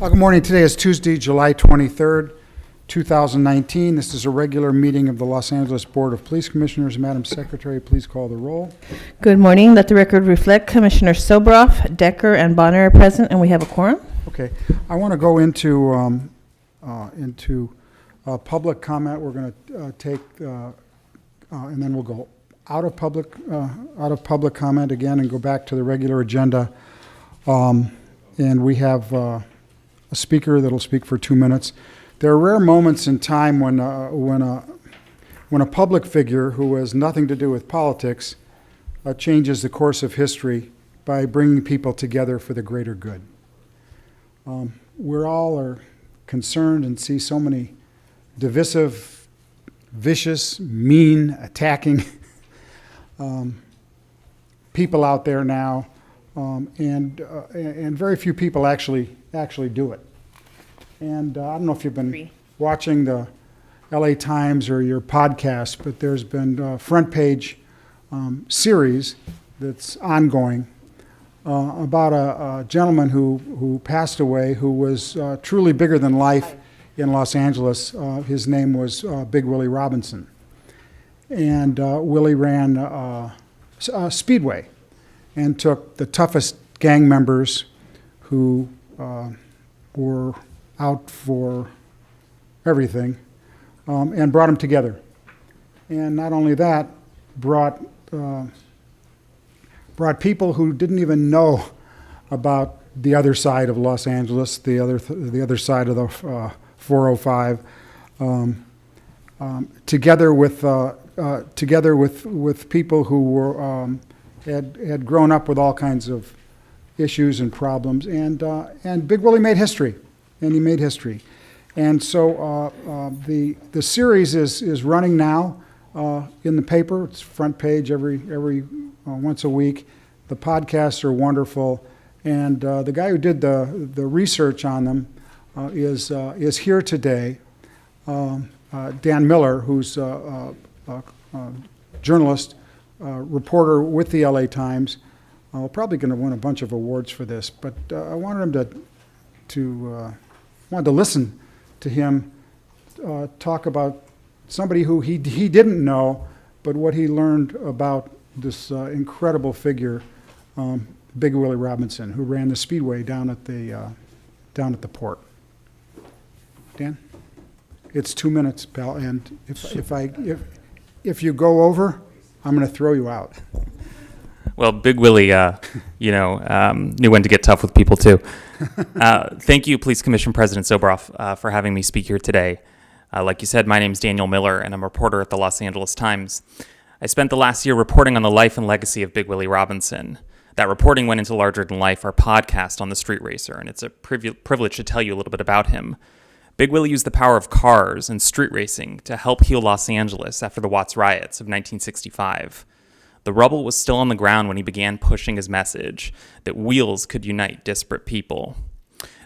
Good morning. Today is Tuesday, July 23rd, 2019. This is a regular meeting of the Los Angeles Board of Police Commissioners. Madam Secretary, please call the roll. Good morning. Let the record reflect Commissioner Sobroff, Decker, and Bonner are present, and we have a quorum. Okay. I want to go into public comment. We're going to take, and then we'll go out of public comment again and go back to the regular agenda. And we have a speaker that'll speak for 2 minutes. There are rare moments in time when a public figure who has nothing to do with politics changes the course of history by bringing people together for the greater good. We all are concerned and see so many divisive, vicious, mean, attacking people out there now, and very few people actually do it. And I don't know if you've been watching the LA Times or your podcast, but there's been a front page series that's ongoing about a gentleman who passed away, who was truly bigger than life in Los Angeles. His name was Big Willie Robinson. And Willie ran Speedway and took the toughest gang members who were out for everything, and brought them together. And not only that, brought people who didn't even know about the other side of Los Angeles, the other side of the 405, together with people who were had grown up with all kinds of issues and problems, and Big Willie made history. And he made history. And so the series is running now in the paper. It's front page every once a week. The podcasts are wonderful. And the guy who did the research on them is here today. Dan Miller, who's a journalist, reporter with the LA Times. Probably going to win a bunch of awards for this, but I wanted him wanted to listen to him talk about somebody who he didn't know, but what he learned about this incredible figure, Big Willie Robinson, who ran the Speedway down at the port. Dan, it's 2 minutes, pal, and if you go over, I'm going to throw you out. Well, Big Willie, knew when to get tough with people, too. Thank you, Police Commission President Sobroff, for having me speak here today. Like you said, my name's Daniel Miller, and I'm a reporter at the Los Angeles Times. I spent the last year reporting on the life and legacy of Big Willie Robinson. That reporting went into Larger Than Life, our podcast on the street racer, and it's a privilege to tell you a little bit about him. Big Willie used the power of cars and street racing to help heal Los Angeles after the Watts riots of 1965. The rubble was still on the ground when he began pushing his message that wheels could unite disparate people.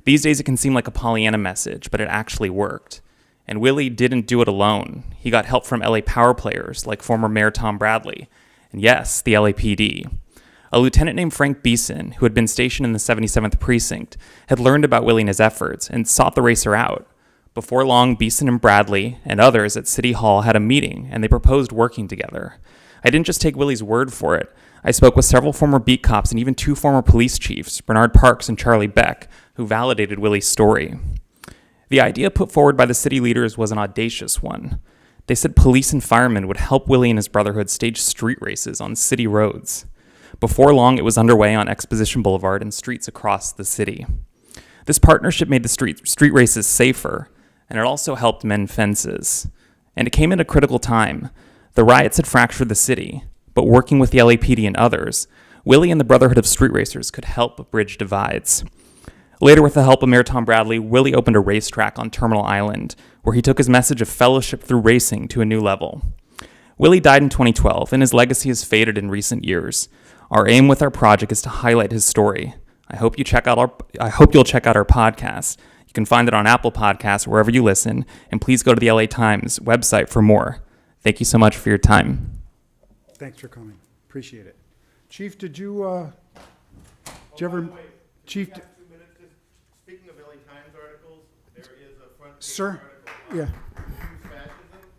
These days it can seem like a Pollyanna message, but it actually worked. And Willie didn't do it alone. He got help from LA power players like former Mayor Tom Bradley, and yes, the LAPD. A lieutenant named Frank Beeson, who had been stationed in the 77th Precinct, had learned about Willie and his efforts and sought the racer out. Before long, Beeson and Bradley and others at City Hall had a meeting, and they proposed working together. I didn't just take Willie's word for it. I spoke with several former beat cops and even 2 former police chiefs, Bernard Parks and Charlie Beck, who validated Willie's story. The idea put forward by the city leaders was an audacious one. They said police and firemen would help Willie and his brotherhood stage street races on city roads. Before long, it was underway on Exposition Boulevard and streets across the city. This partnership made the street races safer, and it also helped mend fences. And it came at a critical time. The riots had fractured the city, but working with the LAPD and others, Willie and the Brotherhood of Street Racers could help bridge divides. Later, with the help of Mayor Tom Bradley, Willie opened a racetrack on Terminal Island, where he took his message of fellowship through racing to a new level. Willie died in 2012, and his legacy has faded in recent years. Our aim with our project is to highlight his story. I hope you'll check out our podcast. You can find it on Apple Podcasts, wherever you listen, and please go to the LA Times website for more. Thank you so much for your time. Thanks for coming. Appreciate it. Chief, Chief? Speaking of LA Times, Sir? Yeah.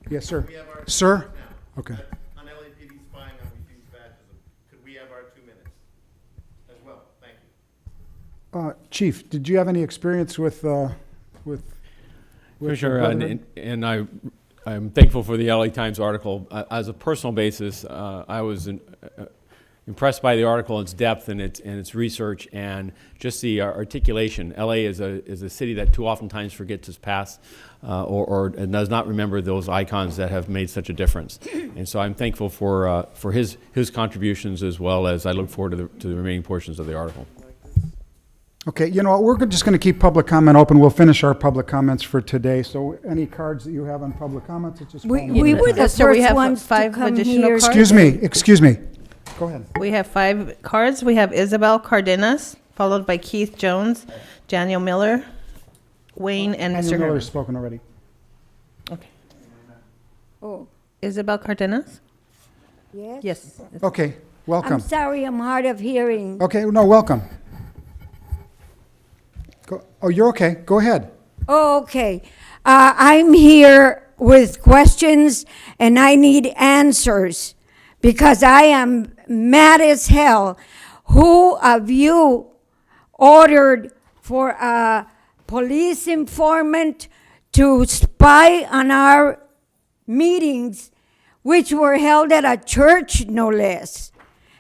Yes, sir. Sir? Okay. On LAPD spying on refused fascism. Could we have our 2 minutes as well? Thank you. Chief, did you have any experience with Commissioner, the Brotherhood? and I'm thankful for the LA Times article. As a personal basis, I was impressed by the article, its depth, and its research, and just the articulation. LA is a city that too oftentimes forgets its past, or does not remember those icons that have made such a difference. And so I'm thankful for his contributions, as well as I look forward to the remaining portions of the article. Okay, you know what, we're just going to keep public comment open. We'll finish our public comments for today. So any cards that you have on public comments, it's just. We were the Yes, sir, we first have ones to five come additional here. cards. Excuse me. Go ahead. We have 5 cards. We have Isabel Cardenas, followed by Keith Jones, Daniel Miller, Wayne, and Daniel Mr. Miller Herman. has spoken already. Okay. Oh, Isabel Cardenas? yes? Yes. Okay, I'm welcome. sorry, I'm hard of hearing. Okay, no, welcome. Oh, you're okay. Go ahead. Oh, okay. I'm here with questions and I need answers because I am mad as hell. Who of you ordered for a police informant to spy on our meetings, which were held at a church, no less?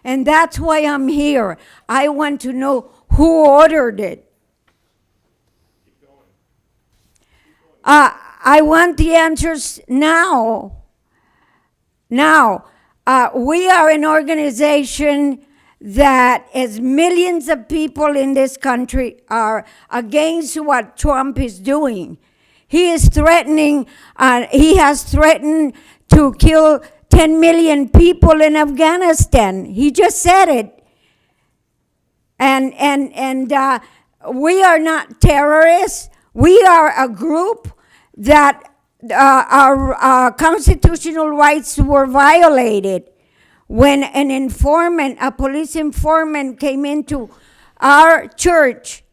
And that's why I'm here. I want to know who ordered it. I want the answers now. Now, we are an organization that, as millions of people in this country are against what Trump is doing. He is threatening, he has threatened to kill 10 million people in Afghanistan. He just said it. And we are not terrorists. We are a group that our constitutional rights were violated when an informant, a police informant, came into our church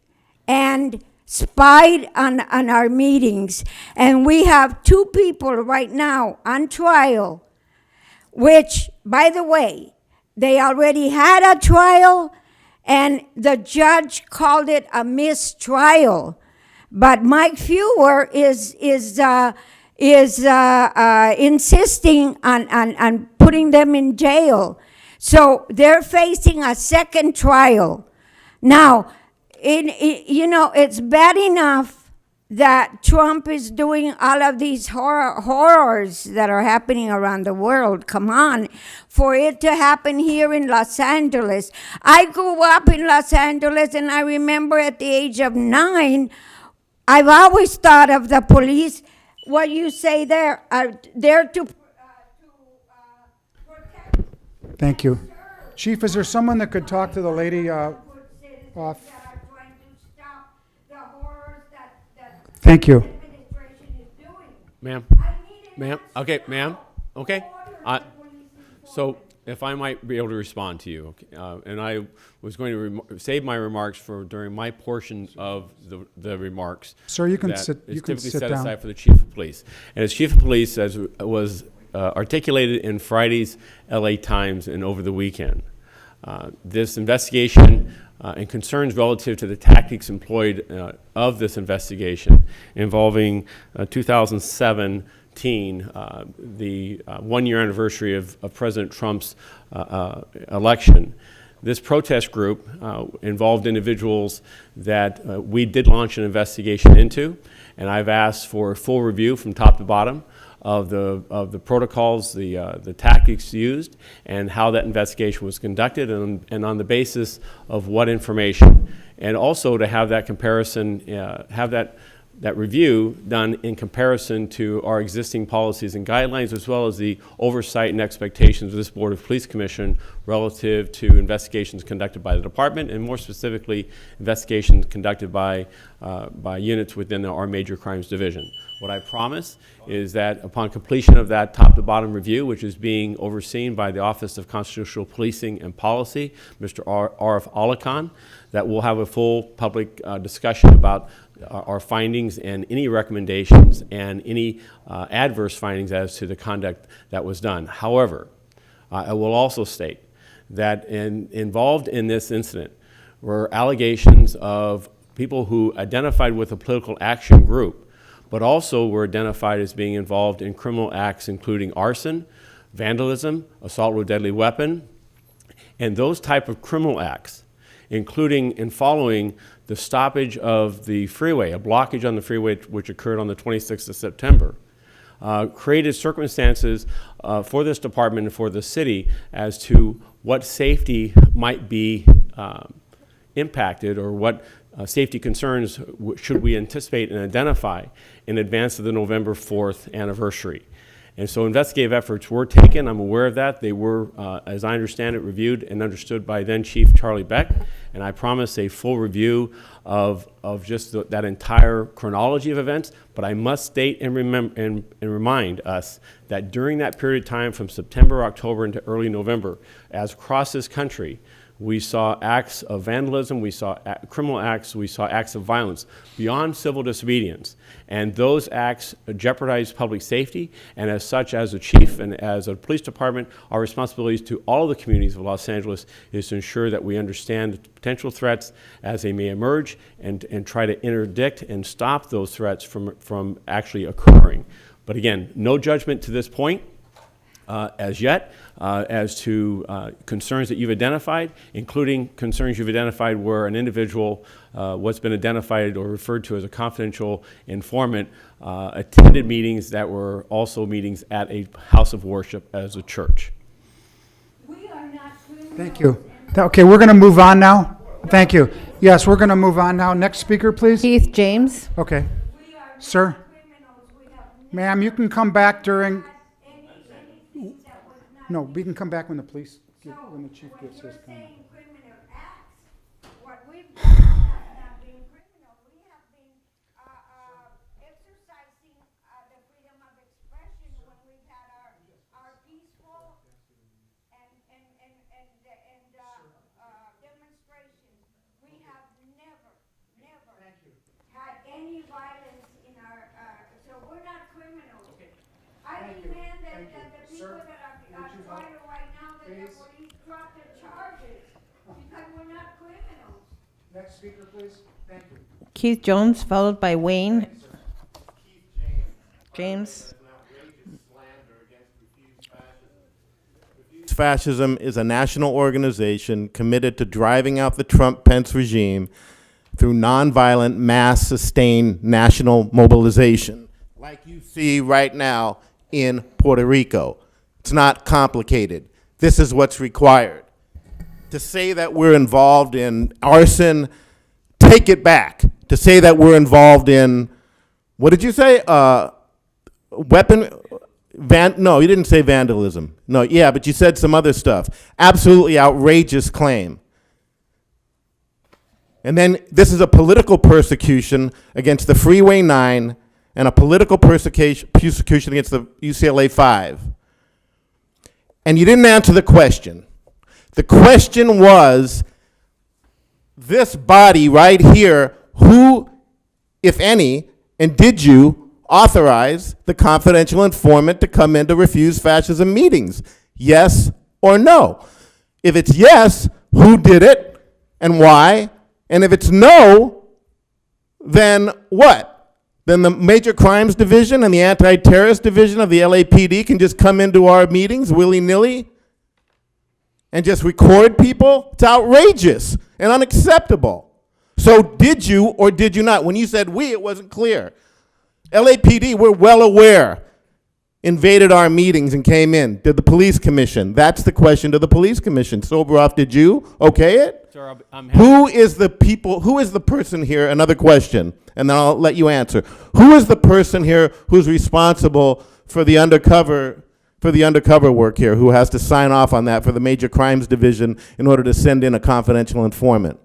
and spied on our meetings. And we have 2 people right now on trial, which, by the way, they already had a trial, and the judge called it a mistrial. But Mike Fewer is insisting on putting them in jail. So they're facing a second trial. Now, it's bad enough that Trump is doing all of these horrors that are happening around the world. Come on, for it to happen here in Los Angeles. I grew up in Los Angeles, and I remember at the age of 9, I've always thought of the police, what you say there, are there to protect. Thank you. Chief, is there someone that could talk to the lady off? That are trying to stop the horrors that Thank you. administration is doing. Ma'am? I need an Ma'am? answer. Okay, ma'am? Okay. Order the police So if I might be able to respond to you, and I was going to save my remarks for during my portion of the remarks. Sir, you can that sit- is you can typically sit set down. aside for the chief of police. And as chief of police, as was articulated in Friday's LA Times and over the weekend, this investigation and concerns relative to the tactics employed of this investigation involving 2017, the 1-year anniversary of President Trump's election. This protest group involved individuals that we did launch an investigation into, and I've asked for a full review from top to bottom of the protocols, the tactics used, and how that investigation was conducted, and on the basis of what information, and also to have that comparison, have that review done in comparison to our existing policies and guidelines, as well as the oversight and expectations of this Board of Police Commission relative to investigations conducted by the department, and more specifically, investigations conducted by units within our Major Crimes Division. What I promise is that upon completion of that top-to-bottom review, which is being overseen by the Office of Constitutional Policing and Policy, Mr. Arif Alakan, that we'll have a full public discussion about our findings and any recommendations and any adverse findings as to the conduct that was done. However, I will also state that involved in this incident were allegations of people who identified with a political action group, but also were identified as being involved in criminal acts including arson, vandalism, assault with a deadly weapon, and those type of criminal acts, including in following the stoppage of the freeway, a blockage on the freeway which occurred on the 26th of September, created circumstances for this department and for the city as to what safety might be impacted, or what safety concerns should we anticipate and identify in advance of the November 4th anniversary. And so investigative efforts were taken. I'm aware of that. They were, as I understand it, reviewed and understood by then Chief Charlie Beck. And I promise a full review of just that entire chronology of events. But I must state and remind us that during that period of time from September, October into early November, as across this country, we saw acts of vandalism, we saw criminal acts, we saw acts of violence beyond civil disobedience. And those acts jeopardized public safety, and as such, as a chief and as a police department, our responsibilities to all of the communities of Los Angeles is to ensure that we understand the potential threats as they may emerge, and try to interdict and stop those threats from actually occurring. But again, no judgment to this point. As yet, as to concerns that you've identified, including concerns you've identified where an individual, what's been identified or referred to as a confidential informant, attended meetings that were also meetings at a house of worship as a church. We are not criminals. Thank you. Okay, we're going to move on now. Thank you. Yes, we're going to move on now. Next speaker, please. Keith James. Okay. We are not Sir? criminals. We have Ma'am, you can come back during, anything that was not. no, we can come back when the police, So, when the chief when gets you're his comment. saying criminal acts, what we've done has not been criminal. We have been exercising the freedom of expression when we've had our peaceful and demonstrations. We have never had any violence in our, so we're not criminals. I demand that the people that are trial right now, that the police drop their charges, because we're not criminals. Next speaker, please. Thank you. Keith Jones, followed by Wayne Keith James. James. An outrageous slander against Refuse Fascism. Refuse Fascism is a national organization committed to driving out the Trump-Pence regime through nonviolent, mass, sustained national mobilization, like you see right now in Puerto Rico. It's not complicated. This is what's required. To say that we're involved in arson, take it back. To say that we're involved in, what did you say? No, you didn't say vandalism. No, yeah, but you said some other stuff. Absolutely outrageous claim. And then this is a political persecution against the Freeway 9 and a political persecution against the UCLA 5. And you didn't answer the question. The question was, this body right here, who, if any, and did you authorize the confidential informant to come in to Refuse Fascism meetings? Yes or no? If it's yes, who did it and why? And if it's no, then what? Then the Major Crimes Division and the Anti-Terrorist Division of the LAPD can just come into our meetings willy-nilly and just record people? It's outrageous and unacceptable. So did you or did you not? When you said we, it wasn't clear. LAPD, we're well aware, invaded our meetings and came in. Did the police commission? That's the question to the police commission. Soboroff, did you okay it? Sir, I'm happy. Who is the person here, another question, and then I'll let you answer. Who is the person here who's responsible for the undercover work here, who has to sign off on that for the Major Crimes Division in order to send in a confidential informant?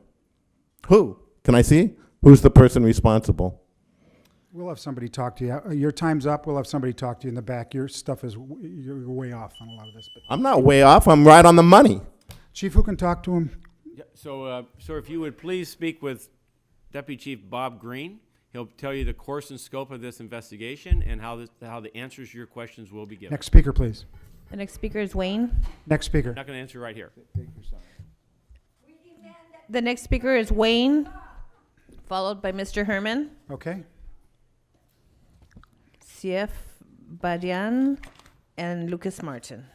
Who? Can I see? Who's the person responsible? We'll have somebody talk to you. Your time's up. We'll have somebody talk to you in the back. Your stuff is, you're way off on a lot of this. But I'm not way off. I'm right on the money. Chief, who can talk to him? Yeah, so, sir, if you would please speak with Deputy Chief Bob Green. He'll tell you the course and scope of this investigation and how the answers to your questions will be given. Next speaker, please. The next speaker is Wayne. Next speaker. I'm not going to answer right here. The next speaker is Wayne, followed by Mr. Herman, Okay. CF Badian, and Lucas Martin.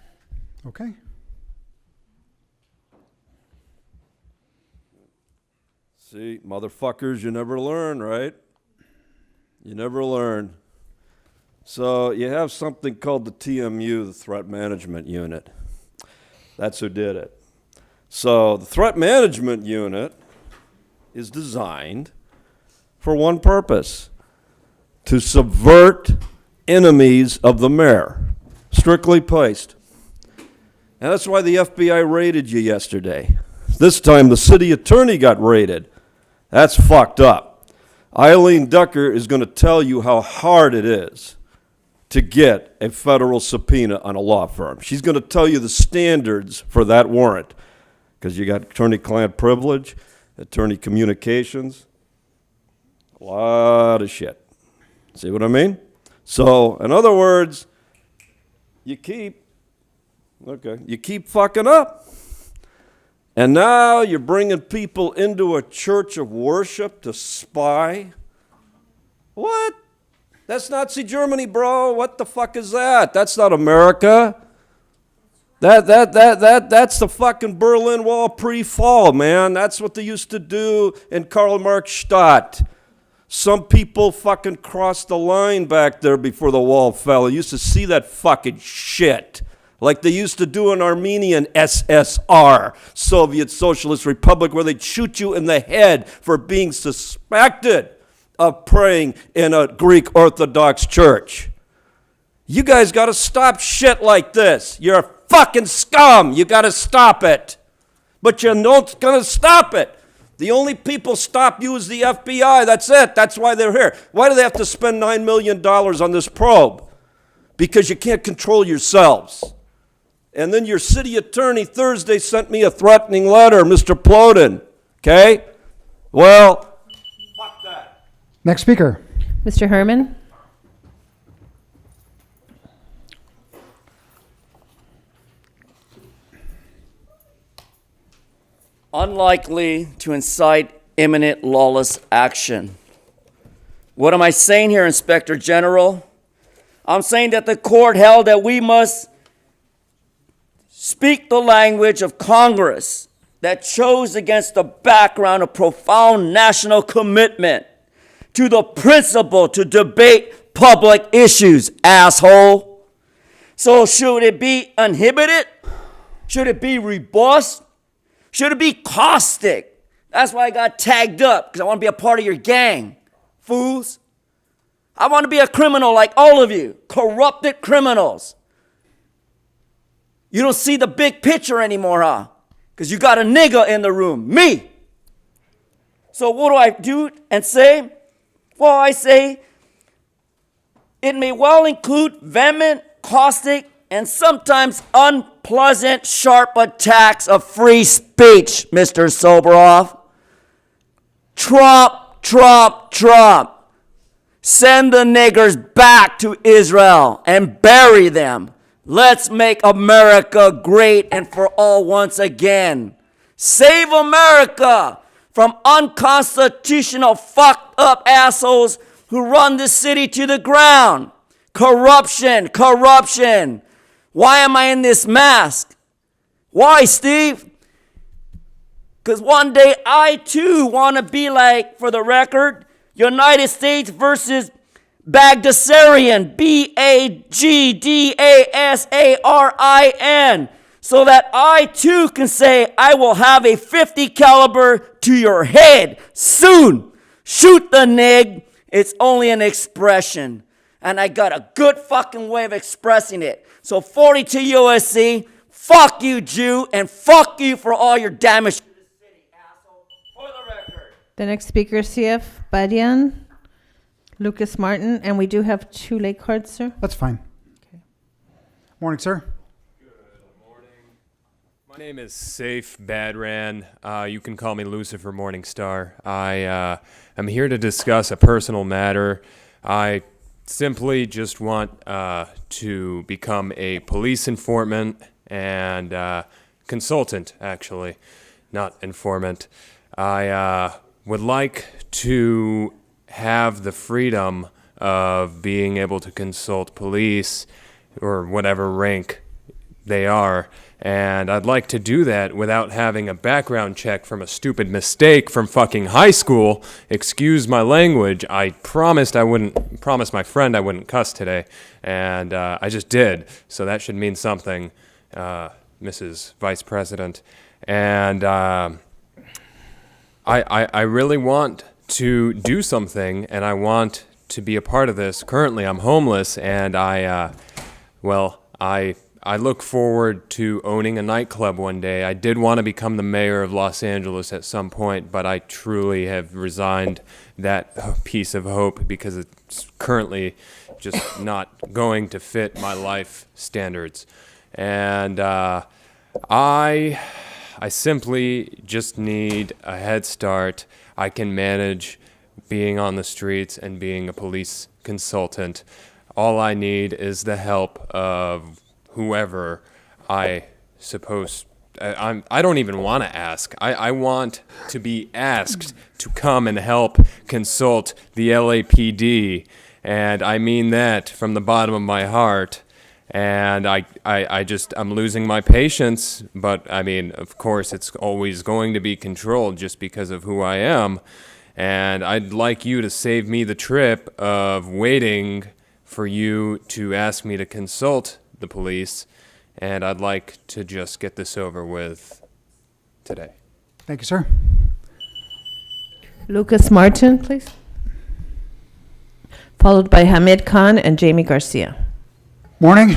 Okay. See, motherfuckers, you never learn, right? You never learn. So you have something called the TMU, the Threat Management Unit. That's who did it. So the Threat Management Unit is designed for one purpose: to subvert enemies of the mayor, strictly placed. And that's why the FBI raided you yesterday. This time the city attorney got raided. That's fucked up. Eileen Ducker is going to tell you how hard it is to get a federal subpoena on a law firm. She's going to tell you the standards for that warrant, because you got attorney-client privilege, attorney communications, a lot of shit. See what I mean? So, in other words, you keep fucking up. And now you're bringing people into a church of worship to spy? What? That's Nazi Germany, bro. What the fuck is that? That's not America. That's the fucking Berlin Wall pre-fall, man. That's what they used to do in Karl Marx-Stadt. Some people fucking crossed the line back there before the wall fell. You used to see that fucking shit, like they used to do in Armenian SSR, Soviet Socialist Republic, where they'd shoot you in the head for being suspected of praying in a Greek Orthodox church. You guys got to stop shit like this. You're fucking scum. You got to stop it. But you're not going to stop it. The only people stop you is the FBI. That's it. That's why they're here. Why do they have to spend $9 million on this probe? Because you can't control yourselves. And then your city attorney Thursday sent me a threatening letter, Mr. Ploden. Okay? Well, fuck that. Next speaker. Mr. Herman. Unlikely to incite imminent lawless action. What am I saying here, Inspector General? I'm saying that the court held that we must speak the language of Congress that chose against the background of profound national commitment to the principle to debate public issues, asshole. So should it be uninhibited? Should it be robust? Should it be caustic? That's why I got tagged up, because I want to be a part of your gang, fools. I want to be a criminal like all of you, corrupted criminals. You don't see the big picture anymore, huh? Because you got a nigga in the room, me. So what do I do and say? Well, I say it may well include vehement, caustic, and sometimes unpleasant, sharp attacks of free speech, Mr. Soboroff. Trump, Trump, Trump. Send the niggers back to Israel and bury them. Let's make America great and for all once again. Save America from unconstitutional, fucked up assholes who run this city to the ground. Corruption, corruption. Why am I in this mask? Why, Steve? Because one day I too want to be like, for the record, United States versus Bagdasarian, Bagdasarin, so that I too can say I will have a .50 caliber to your head soon. Shoot the nig. It's only an expression. And I got a good fucking way of expressing it. So 42 USC, fuck you, Jew, and fuck you for all your damage to the city, asshole. For the record. The next speaker is CF Badian, Lucas Martin, and we do have 2 late cards, sir. That's fine. Okay. Morning, sir. My name is Saif Badran. You can call me Lucifer Morningstar. I am here to discuss a personal matter. I simply just want to become a police informant and consultant, actually, not informant. I would like to have the freedom of being able to consult police or whatever rank they are. And I'd like to do that without having a background check from a stupid mistake from fucking high school. Excuse my language. I promised my friend I wouldn't cuss today. And I just did. So that should mean something, Mrs. Vice President. And I really want to do something, and I want to be a part of this. Currently, I'm homeless, and I look forward to owning a nightclub one day. I did want to become the mayor of Los Angeles at some point, but I truly have resigned that piece of hope because it's currently just not going to fit my life standards. And I simply just need a head start. I can manage being on the streets and being a police consultant. All I need is the help of whoever I don't even want to ask. I want to be asked to come and help consult the LAPD, and I mean that from the bottom of my heart. And I'm losing my patience, but I mean, of course, it's always going to be controlled just because of who I am. And I'd like you to save me the trip of waiting for you to ask me to consult the police, and I'd like to just get this over with today. Thank you, sir. Lucas Martin, please. Followed by Hamid Khan and Jamie Garcia. Morning.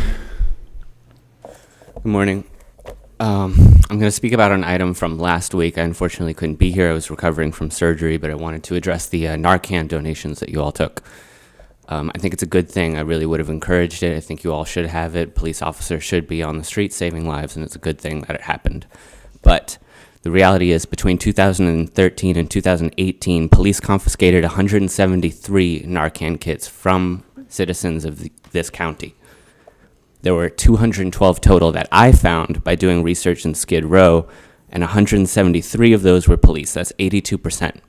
Good morning. I'm going to speak about an item from last week. I unfortunately couldn't be here. I was recovering from surgery, but I wanted to address the Narcan donations that you all took. I think it's a good thing. I really would have encouraged it. I think you all should have it. Police officers should be on the street saving lives, and it's a good thing that it happened. But the reality is, between 2013 and 2018, police confiscated 173 Narcan kits from citizens of this county. There were 212 total that I found by doing research in Skid Row, and 173 of those were police. That's 82%.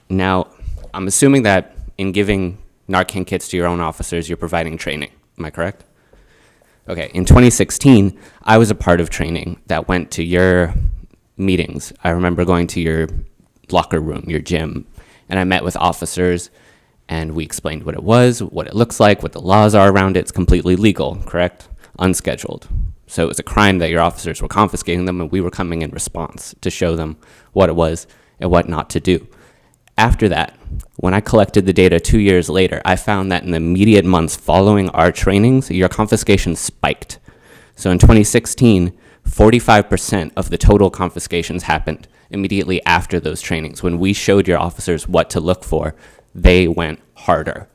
Now, I'm assuming that in giving Narcan kits to your own officers, you're providing training. Am I correct? Okay, in 2016, I was a part of training that went to your meetings. I remember going to your locker room, your gym, and I met with officers, and we explained what it was, what it looks like, what the laws are around it. It's completely legal, correct? Unscheduled. So it was a crime that your officers were confiscating them, and we were coming in response to show them what it was and what not to do. After that, when I collected the data 2 years later, I found that in the immediate months following our trainings, your confiscation spiked. So in 2016, 45% of the total confiscations happened immediately after those trainings. When we showed your officers what to look for, they went harder,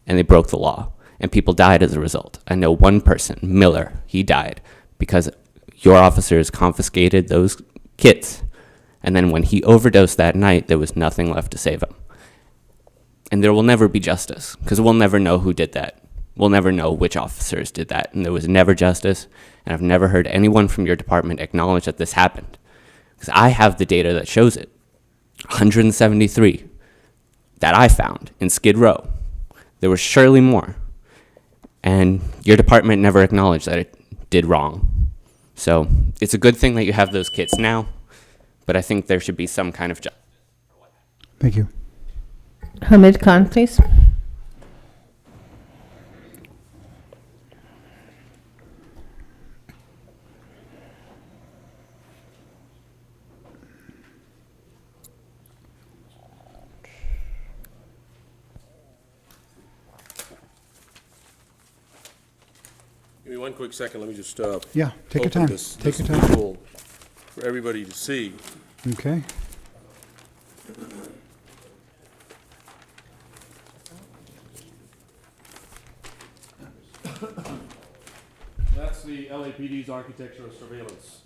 and they broke the law, and people died as a result. I know one person, Miller, he died because your officers confiscated those kits, and then when he overdosed that night, there was nothing left to save him. And there will never be justice, because we'll never know who did that. We'll never know which officers did that, and there was never justice, and I've never heard anyone from your department acknowledge that this happened, because I have the data that shows it. 173 that I found in Skid Row. There were surely more. And your department never acknowledged that it did wrong. So it's a good thing that you have those kits now, but I think there should be some kind of justice. Thank you. Hamid Khan, please. Give me one quick second. Let me just Yeah, take your open time. this Take your time. visual for everybody to see. Okay. That's the LAPD's architecture of surveillance.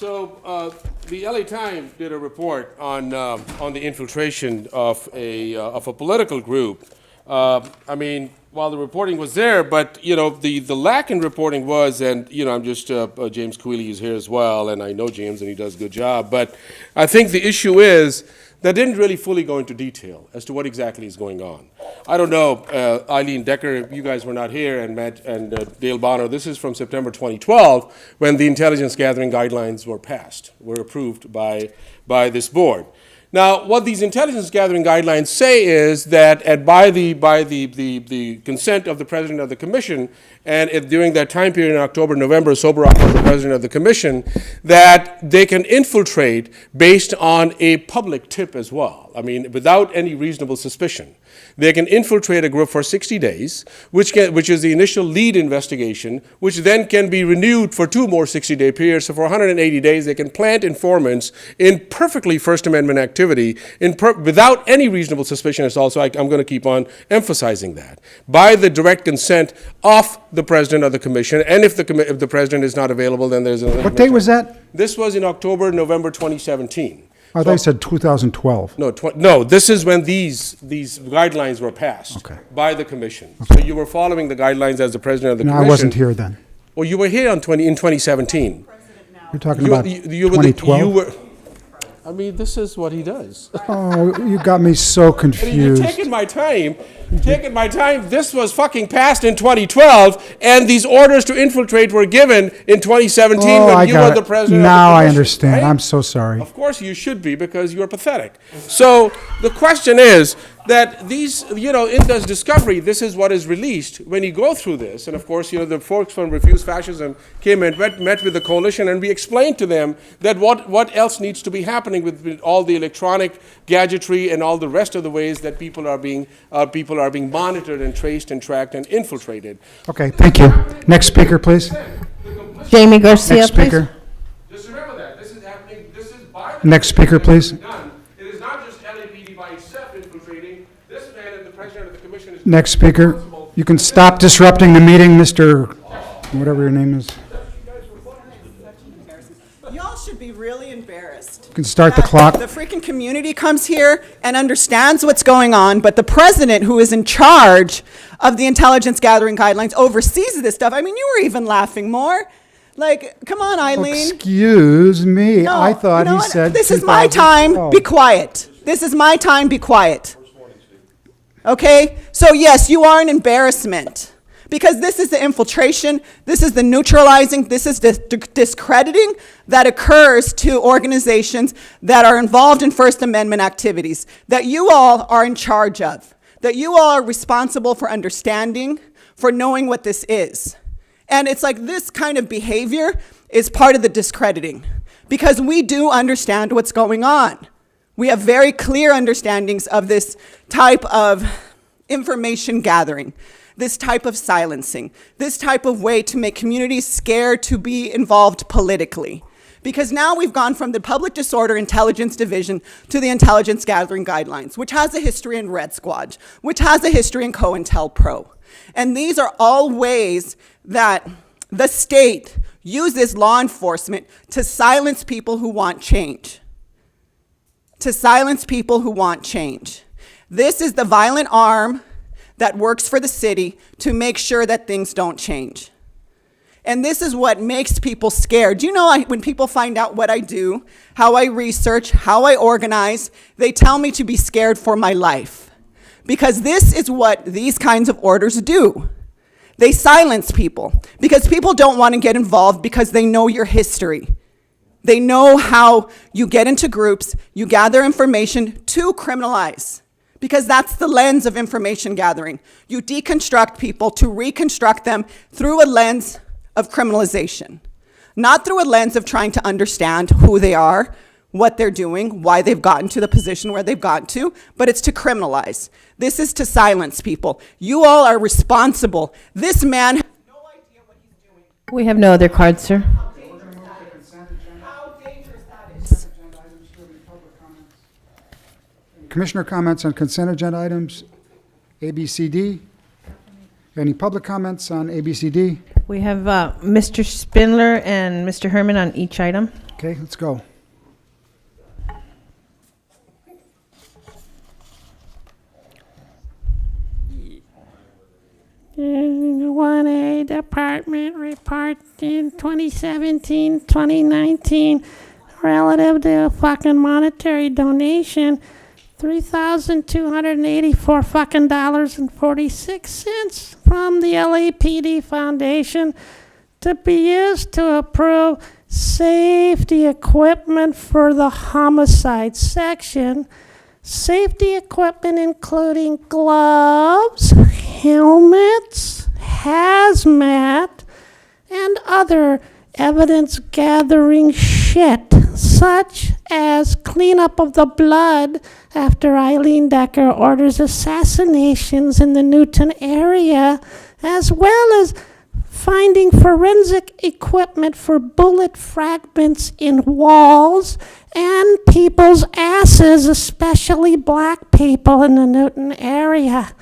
So, the LA Times did a report on the infiltration of a political group. I mean, while the reporting was there, but, you know, the lack in reporting was, and, you know, I'm just, James Quealy is here as well, and I know James, and he does a good job, but I think the issue is that didn't really fully go into detail as to what exactly is going on. I don't know, Eileen Decker, you guys were not here, and Matt and Dale Bonner, this is from September 2012, when the intelligence gathering guidelines were passed, were approved by this board. Now, what these intelligence gathering guidelines say is that by the consent of the president of the commission, and during that time period in October, November, Soboroff was the president of the commission, that they can infiltrate based on a public tip as well. I mean, without any reasonable suspicion. They can infiltrate a group for 60 days, which is the initial lead investigation, which then can be renewed for 2 more 60-day periods. So for 180 days, they can plant informants in perfectly First Amendment activity without any reasonable suspicion at all. So I'm going to keep on emphasizing that. By the direct consent of the president of the commission, and if the president is not available, then there's a... What date was that? This was in October, November 2017. I thought you said 2012. No, this is when these guidelines were passed by the commission. So you were following the guidelines as the president of the No, commission. I wasn't here then. Well, you were here in 2017. You're talking about You were 2012? I mean, this is what he does. Oh, you got me so I mean, you're confused. taking my time. You're taking my time. This was fucking passed in 2012, and these orders to infiltrate were given in 2017 Oh, I when you got were the it. president Now of the I commission. understand. right? I'm so sorry. Of course you should be, because you're pathetic. So the question is that these, you know, in this discovery, this is what is released when you go through this. And of course, you know, the folks from Refuse Fascism came and met with the coalition, and we explained to them that what else needs to be happening with all the electronic gadgetry and all the rest of the ways that people are being monitored and traced and tracked and infiltrated. Okay, thank you. Next speaker, please. Jamie Garcia, Next please. speaker. Just remember that. This is happening, this is by the... Next speaker, please. Done. It is not just LAPD by itself infiltrating. This man and the president of the commission is... Next speaker. You can stop disrupting the meeting, Mr. whatever your name is. Y'all should be really embarrassed. You can start the that clock. The freaking community comes here and understands what's going on, but the president, who is in charge of the intelligence gathering guidelines, oversees this stuff. I mean, you were even laughing more. Like, come on, Eileen. Excuse me. No, I thought you know he what? said This is my time. 2012. Be quiet. This is my time. Be quiet. Okay? So, yes, you are an embarrassment. Because this is the infiltration, this is the neutralizing, this is the discrediting that occurs to organizations that are involved in First Amendment activities, that you all are in charge of, that you all are responsible for understanding, for knowing what this is. And it's like this kind of behavior is part of the discrediting, because we do understand what's going on. We have very clear understandings of this type of information gathering, this type of silencing, this type of way to make communities scared to be involved politically. Because now we've gone from the Public Disorder Intelligence Division to the Intelligence Gathering Guidelines, which has a history in Red Squad, which has a history in COINTELPRO. And these are all ways that the state uses law enforcement to silence people who want change. To silence people who want change. This is the violent arm that works for the city to make sure that things don't change. And this is what makes people scared. You know, when people find out what I do, how I research, how I organize, they tell me to be scared for my life. Because this is what these kinds of orders do. They silence people because people don't want to get involved because they know your history. They know how you get into groups, you gather information to criminalize. Because that's the lens of information gathering. You deconstruct people to reconstruct them through a lens of criminalization. Not through a lens of trying to understand who they are, what they're doing, why they've gotten to the position where they've gotten to, but it's to criminalize. This is to silence people. You all are responsible. This man has no idea what he's doing. We have no other cards, sir. How dangerous that is. Commissioner comments on consent agenda items, A, B, C, D. Any public comments on A, B, C, D? We have Mr. Spindler and Mr. Herman on each item. Okay, let's go. One A Department report in 2017-2019 relative to a fucking monetary donation, $3,284 fucking dollars and 46 cents from the LAPD Foundation to be used to approve safety equipment for the homicide section. Safety equipment including gloves, helmets, hazmat, and other evidence-gathering shit, such as cleanup of the blood after Eileen Decker orders assassinations in the Newton area, as well as finding forensic equipment for bullet fragments in walls and people's asses, especially black people in the Newton area.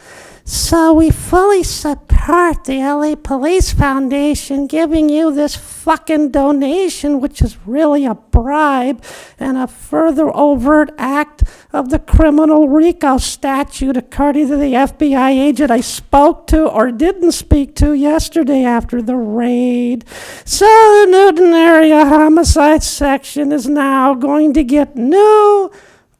So we fully support the LA Police Foundation giving you this fucking donation, which is really a bribe and a further overt act of the criminal RICO statute, according to the FBI agent I spoke to or didn't speak to yesterday after the raid. So the Newton area homicide section is now going to get new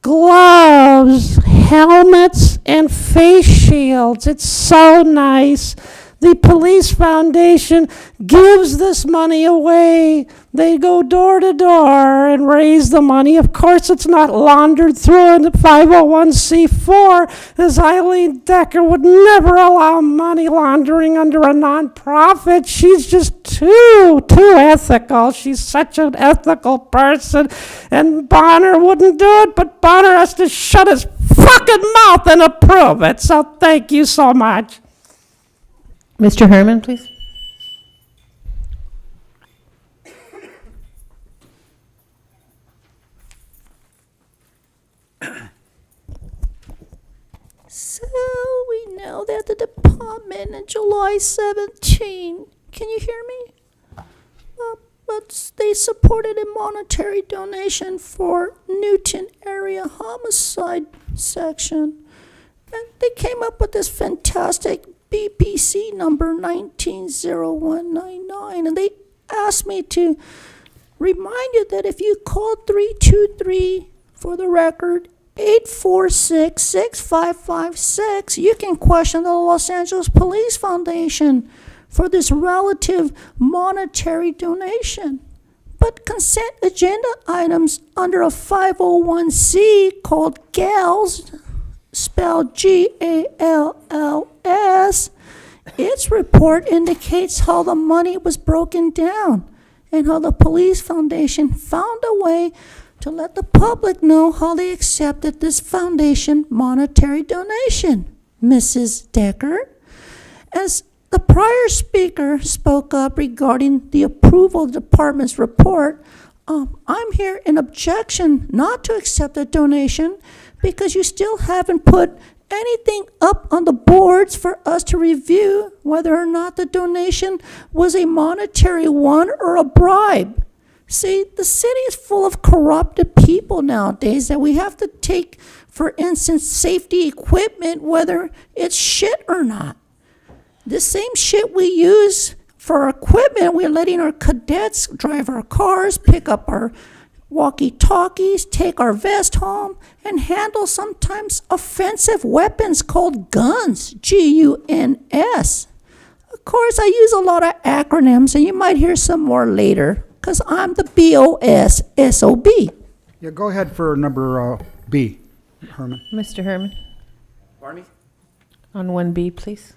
gloves, helmets, and face shields. It's so nice. The Police Foundation gives this money away. They go door to door and raise the money. Of course, it's not laundered through a 501c4, as Eileen Decker would never allow money laundering under a nonprofit. She's just too ethical. She's such an ethical person. And Bonner wouldn't do it, but Bonner has to shut his fucking mouth and approve it. So thank you so much. Mr. Herman, please. So we know that the department in July 17, can you hear me? But they supported a monetary donation for Newton area homicide section. And they came up with this fantastic BPC number 190199, and they asked me to remind you that if you call 323, for the record, 846-6556, you can question the Los Angeles Police Foundation for this relative monetary donation. But consent agenda items under a 501c called GALS, spelled GALLS, its report indicates how the money was broken down and how the Police Foundation found a way to let the public know how they accepted this foundation monetary donation. Mrs. Decker, as the prior speaker spoke up regarding the approval of the department's report, I'm here in objection not to accept the donation because you still haven't put anything up on the boards for us to review whether or not the donation was a monetary one or a bribe. See, the city is full of corrupted people nowadays that we have to take, for instance, safety equipment, whether it's shit or not. The same shit we use for our equipment, we're letting our cadets drive our cars, pick up our walkie-talkies, take our vest home, and handle sometimes offensive weapons called guns, G-U-N-S. Of course, I use a lot of acronyms, and you might hear some more later, because I'm the B-O-S-S-O-B. Yeah, go ahead for number B, Herman. Mr. Herman, Barney? on 1B, please.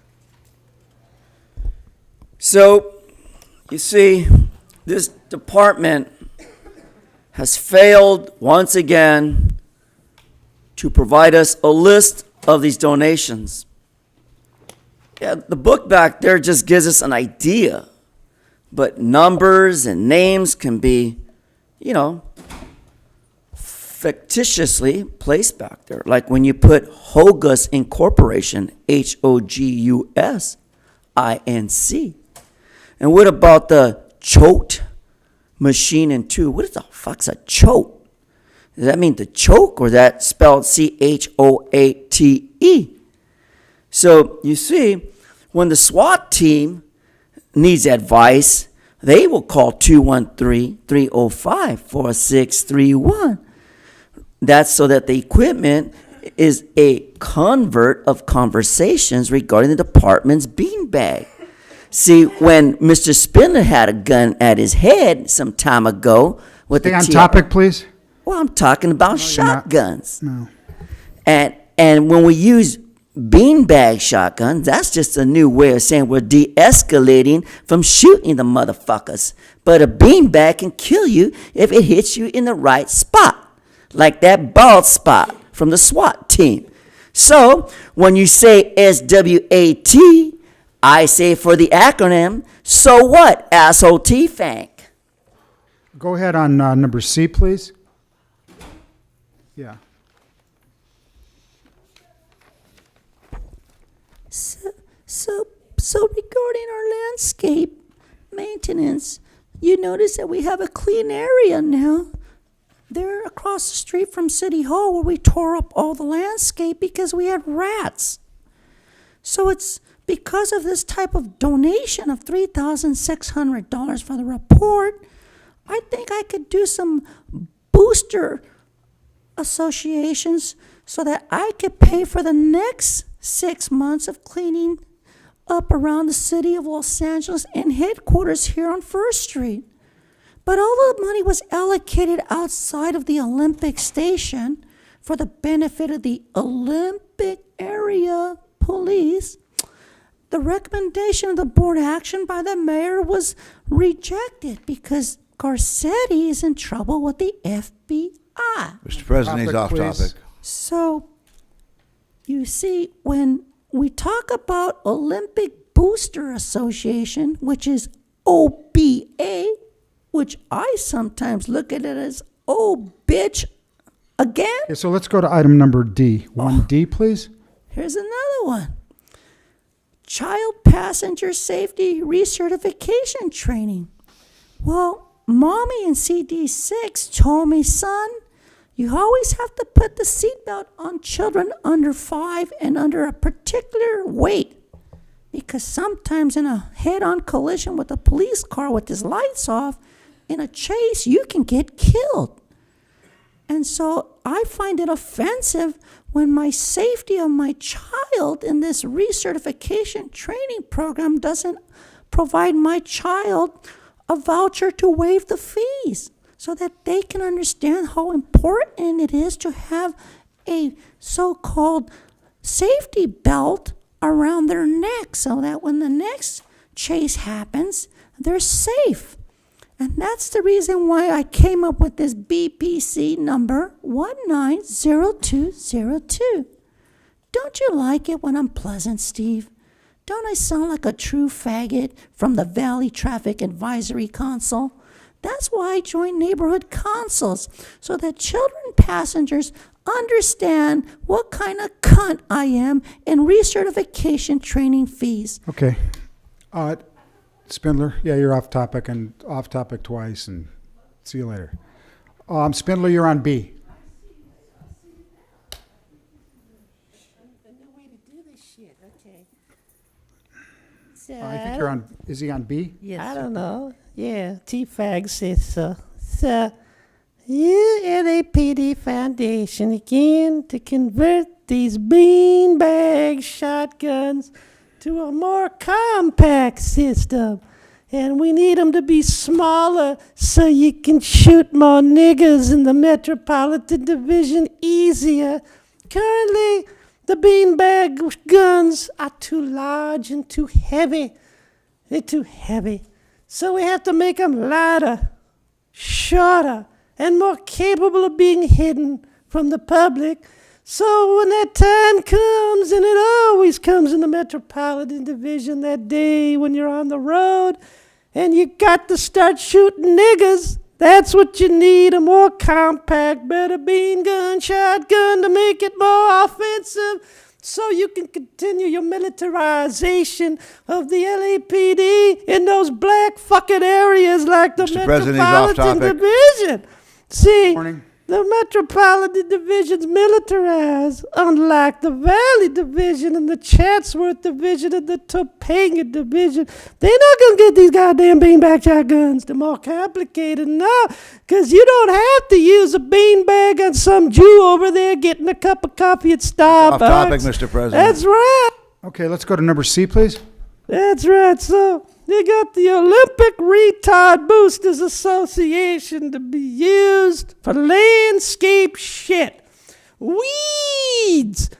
So, you see, this department has failed once again to provide us a list of these donations. Yeah, the book back there just gives us an idea, but numbers and names can be, fictitiously placed back there. Like when you put Hogus Incorporation, H-O-G-U-S-I-N-C. And what about the Choate machine and two. What the fuck's a choke? Does that mean to choke, or that spelled CHOATE? So you see, when the SWAT team needs advice, they will call 213-305-4631. That's so that the equipment is a convert of conversations regarding the department's beanbag. See, when Mr. Spindler had a gun at his head some time ago with Stay the on TR topic, please. Well, I'm talking about you're not. shotguns. No. And when we use beanbag shotguns, that's just a new way of saying we're de-escalating from shooting the motherfuckers. But a beanbag can kill you if it hits you in the right spot, like that bald spot from the SWAT team. So when you say SWAT, I say for the acronym, so what, asshole T-Fank? Go ahead on number C, please. Yeah. So regarding our landscape maintenance, you notice that we have a clean area now. They're across the street from City Hall where we tore up all the landscape because we had rats. So it's because of this type of donation of $3,600 for the report, I think I could do some booster associations so that I could pay for the next 6 months of cleaning up around the city of Los Angeles and headquarters here on First Street. But all the money was allocated outside of the Olympic Station for the benefit of the Olympic area police. The recommendation of the board action by the mayor was rejected because Garcetti is in trouble with the FBI. Mr. President, he's off Topic, please. topic. So, you see, when we talk about Olympic Booster Association, which is OBA, which I sometimes look at it as, oh, bitch, again? Okay, so let's go to item number D. 1D, please. Here's another one. Child passenger safety recertification training. Well, mommy in CD6 told me, son, you always have to put the seatbelt on children under 5 and under a particular weight. Because sometimes in a head-on collision with a police car with his lights off, in a chase, you can get killed. And so I find it offensive when my safety of my child in this recertification training program doesn't provide my child a voucher to waive the fees so that they can understand how important it is to have a so-called safety belt around their neck so that when the next chase happens, they're safe. And that's the reason why I came up with this BPC number 190202. Don't you like it when I'm pleasant, Steve? Don't I sound like a true faggot from the Valley Traffic Advisory Council? That's why I joined neighborhood councils, so that children passengers understand what kind of cunt I am in recertification training fees. Okay. Spindler, yeah, you're off topic and off topic twice, and see you later. Spindler, you're on B. I think you're on, is he on B? I don't know. Yeah, T-Fag says so. So, you LAPD Foundation again to convert these beanbag shotguns to a more compact system. And we need them to be smaller so you can shoot more niggers in the Metropolitan Division easier. Currently, the beanbag guns are too large and too heavy. They're too heavy. So we have to make them lighter, shorter, and more capable of being hidden from the public. So when that time comes, and it always comes in the Metropolitan Division, that day when you're on the road and you got to start shooting niggers, that's what you need, a more compact, better bean gun, shotgun to make it more offensive. so you can continue your militarization of the LAPD in those black fucking areas like the Mr. President, he's off Metropolitan topic. Division. See, Morning. the Metropolitan Division's militarized, unlike the Valley Division and the Chatsworth Division and the Topanga Division. They're not going to get these goddamn beanbag shotguns. They're more complicated now, because you don't have to use a beanbag on some Jew over there getting a cup of coffee at Starbucks. Off topic, Mr. President. That's right. Okay, let's go to number C, please. That's right. So you got the Olympic Retard Boosters Association to be used for landscape shit. Weeds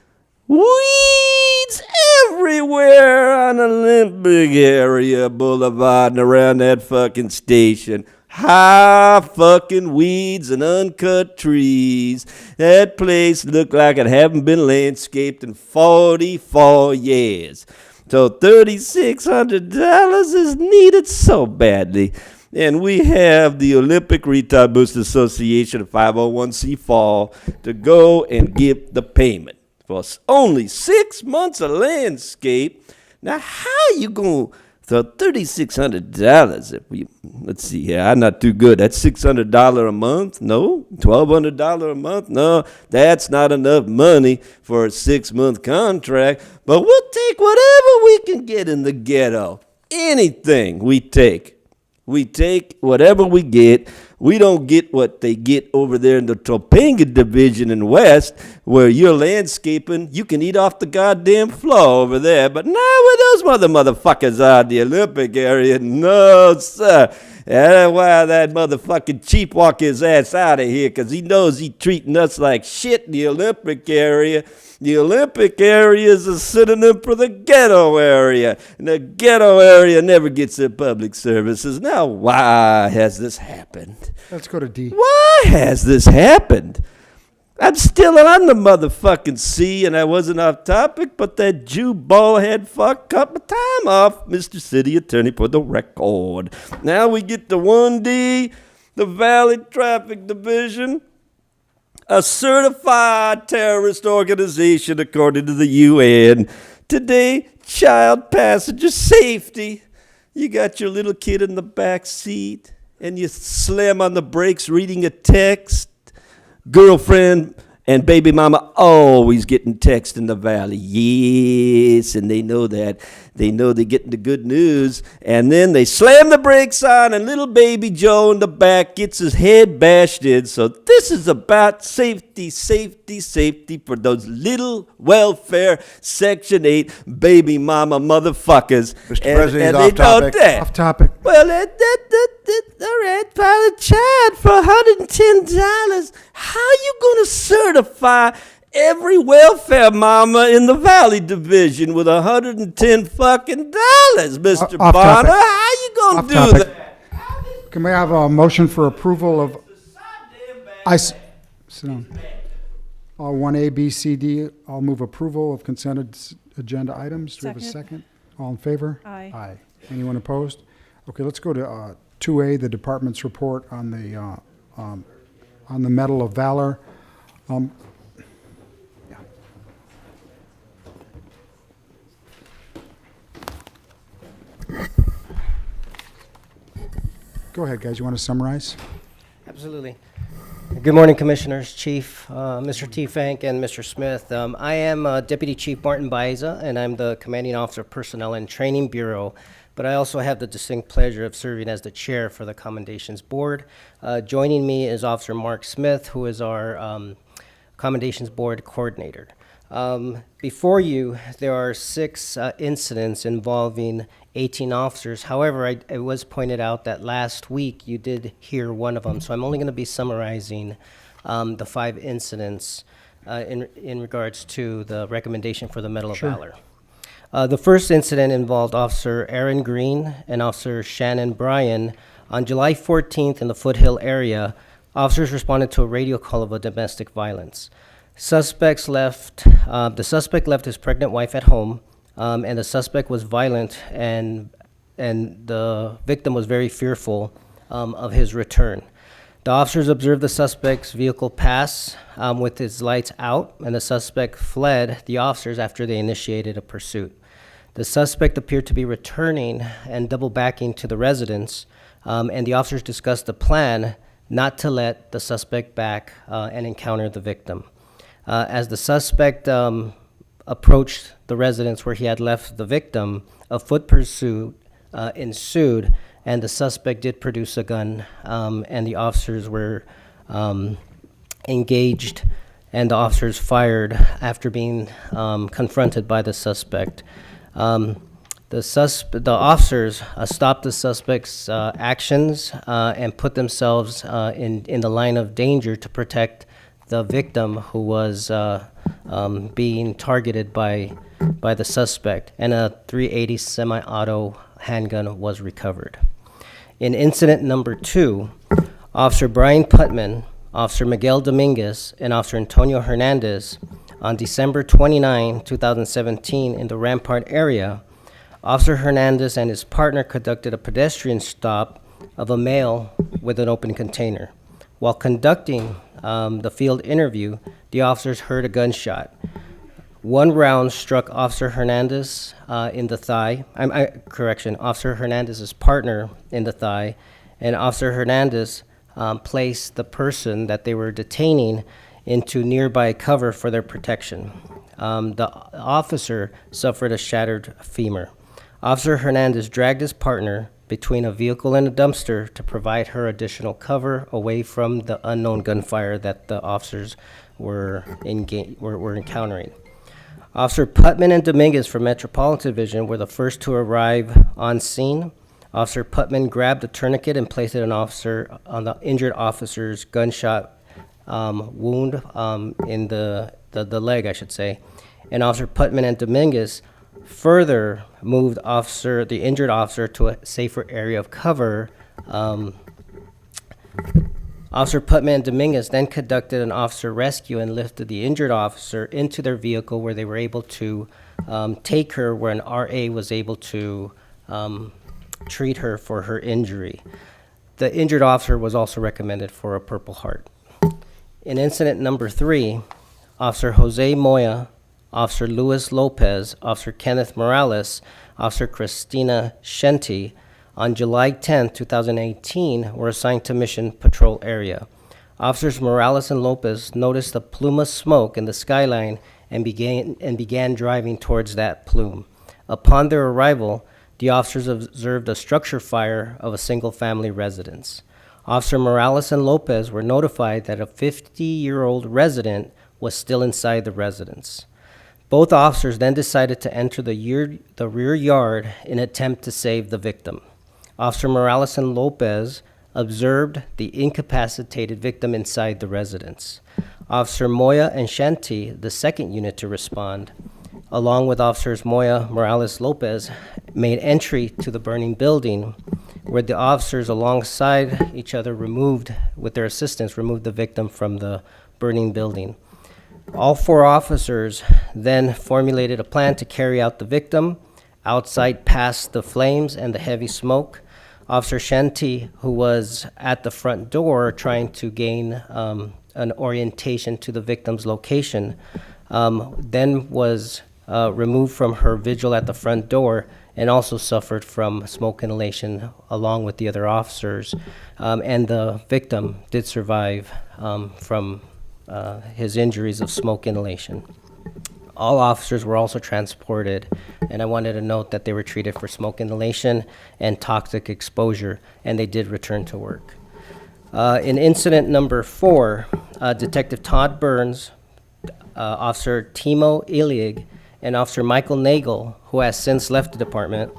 everywhere on Olympic area boulevard and around that fucking station. High fucking weeds and uncut trees. That place looked like it haven't been landscaped in 44 years. So $3,600 is needed so badly. And we have the Olympic Retard Booster Association, 501c4, to go and give the payment for only 6 months of landscape. Now, how you going to throw $3,600 if we, let's see here, I'm not too good. That's $600 a month? No. $1,200 a month? No. That's not enough money for a 6-month contract. But we'll take whatever we can get in the ghetto. Anything we take. We take whatever we get. We don't get what they get over there in the Topanga Division in West, where you're landscaping. You can eat off the goddamn floor over there. But now where those motherfuckers are in the Olympic area, no, sir. That's why that motherfucking chief walk his ass out of here, because he knows he's treating us like shit in the Olympic area. The Olympic area is a synonym for the ghetto area, and the ghetto area never gets their public services. Now, why has this happened? Let's go to D. Why has this happened? I'm still on the motherfucking C, and I wasn't off topic, but that Jew ballhead fuck cut my time off, Mr. City Attorney, for the record. Now we get to 1D, the Valley Traffic Division. A certified terrorist organization according to the UN. Today, child passenger safety. You got your little kid in the back seat and you slam on the brakes reading a text. Girlfriend and baby mama always getting text in the valley. Yes, and they know that. They know they're getting the good news. And then they slam the brakes on, and little baby Joe in the back gets his head bashed in. So this is about safety, safety, safety for those little welfare Section 8 baby mama motherfuckers. Mr. President, and off topic. Off topic. Well, all right, Pilot Chad, for $110, how you going to certify every welfare mama in the Valley Division with $110 fucking dollars, Mr. Off Bonner? topic. How you going Off to do topic. that? Can we have a motion for approval of? Sit down. 1A, B, C, D. I'll move approval of consent agenda items. Do we have a second? All in favor? Aye. Aye. Anyone opposed? Okay, let's go to 2A, the department's report on the Medal of Valor. Go ahead, guys. You want to summarize? Absolutely. Good morning, Commissioners, Chief, Mr. T. Fank, and Mr. Smith. I am Deputy Chief Martin Baeza, and I'm the Commanding Officer of Personnel and Training Bureau, but I also have the distinct pleasure of serving as the Chair for the Commendations Board. Joining me is Officer Mark Smith, who is our Commendations Board Coordinator. Before you, there are 6 incidents involving 18 officers. However, it was pointed out that last week you did hear one of them, so I'm only going to be summarizing the 5 incidents in regards to the recommendation for the Medal of Valor. The first incident involved Officer Aaron Green and Officer Shannon Bryan. On July 14th in the Foothill area, officers responded to a radio call of a domestic violence. The suspect left his pregnant wife at home, and the suspect was violent, and the victim was very fearful of his return. The officers observed the suspect's vehicle pass with its lights out, and the suspect fled the officers after they initiated a pursuit. The suspect appeared to be returning and double backing to the residence, and the officers discussed the plan not to let the suspect back and encounter the victim. As the suspect approached the residence where he had left the victim, a foot pursuit ensued, and the suspect did produce a gun, and the officers were engaged, and the officers fired after being confronted by the suspect. The officers stopped the suspect's actions and put themselves in the line of danger to protect the victim who was being targeted by the suspect, and a .380 semi-auto handgun was recovered. In incident number 2, Officer Brian Putman, Officer Miguel Dominguez, and Officer Antonio Hernandez, on December 29, 2017, in the Rampart area, Officer Hernandez and his partner conducted a pedestrian stop of a male with an open container. While conducting the field interview, the officers heard a gunshot. One round struck Officer Hernandez in the thigh. Officer Hernandez's partner in the thigh, and Officer Hernandez placed the person that they were detaining into nearby cover for their protection. The officer suffered a shattered femur. Officer Hernandez dragged his partner between a vehicle and a dumpster to provide her additional cover away from the unknown gunfire that the officers were encountering. Officer Putman and Dominguez from Metropolitan Division were the first to arrive on scene. Officer Putman grabbed a tourniquet and placed it on the injured officer's gunshot wound in the leg, I should say. And Officer Putman and Dominguez further moved the injured officer to a safer area of cover. Officer Putman and Dominguez then conducted an officer rescue and lifted the injured officer into their vehicle, where they were able to take her, where an RA was able to treat her for her injury. The injured officer was also recommended for a Purple Heart. In incident number 3, Officer Jose Moya, Officer Luis Lopez, Officer Kenneth Morales, Officer Christina Shenty, on July 10, 2018, were assigned to Mission Patrol area. Officers Morales and Lopez noticed a plume of smoke in the skyline and began driving towards that plume. Upon their arrival, the officers observed a structure fire of a single-family residence. Officer Morales and Lopez were notified that a 50-year-old resident was still inside the residence. Both officers then decided to enter the rear yard in an attempt to save the victim. Officer Morales and Lopez observed the incapacitated victim inside the residence. Officer Moya and Shanti, the second unit to respond, along with Officers Moya, Morales, Lopez, made entry to the burning building, where the officers alongside each other with their assistance, removed the victim from the burning building. All 4 officers then formulated a plan to carry out the victim outside past the flames and the heavy smoke. Officer Shanti, who was at the front door trying to gain an orientation to the victim's location, then was removed from her vigil at the front door and also suffered from smoke inhalation along with the other officers. And the victim did survive from his injuries of smoke inhalation. All officers were also transported, and I wanted to note that they were treated for smoke inhalation and toxic exposure, and they did return to work. In incident number 4, Detective Todd Burns, Officer Timo Ilig, and Officer Michael Nagel, who has since left the department,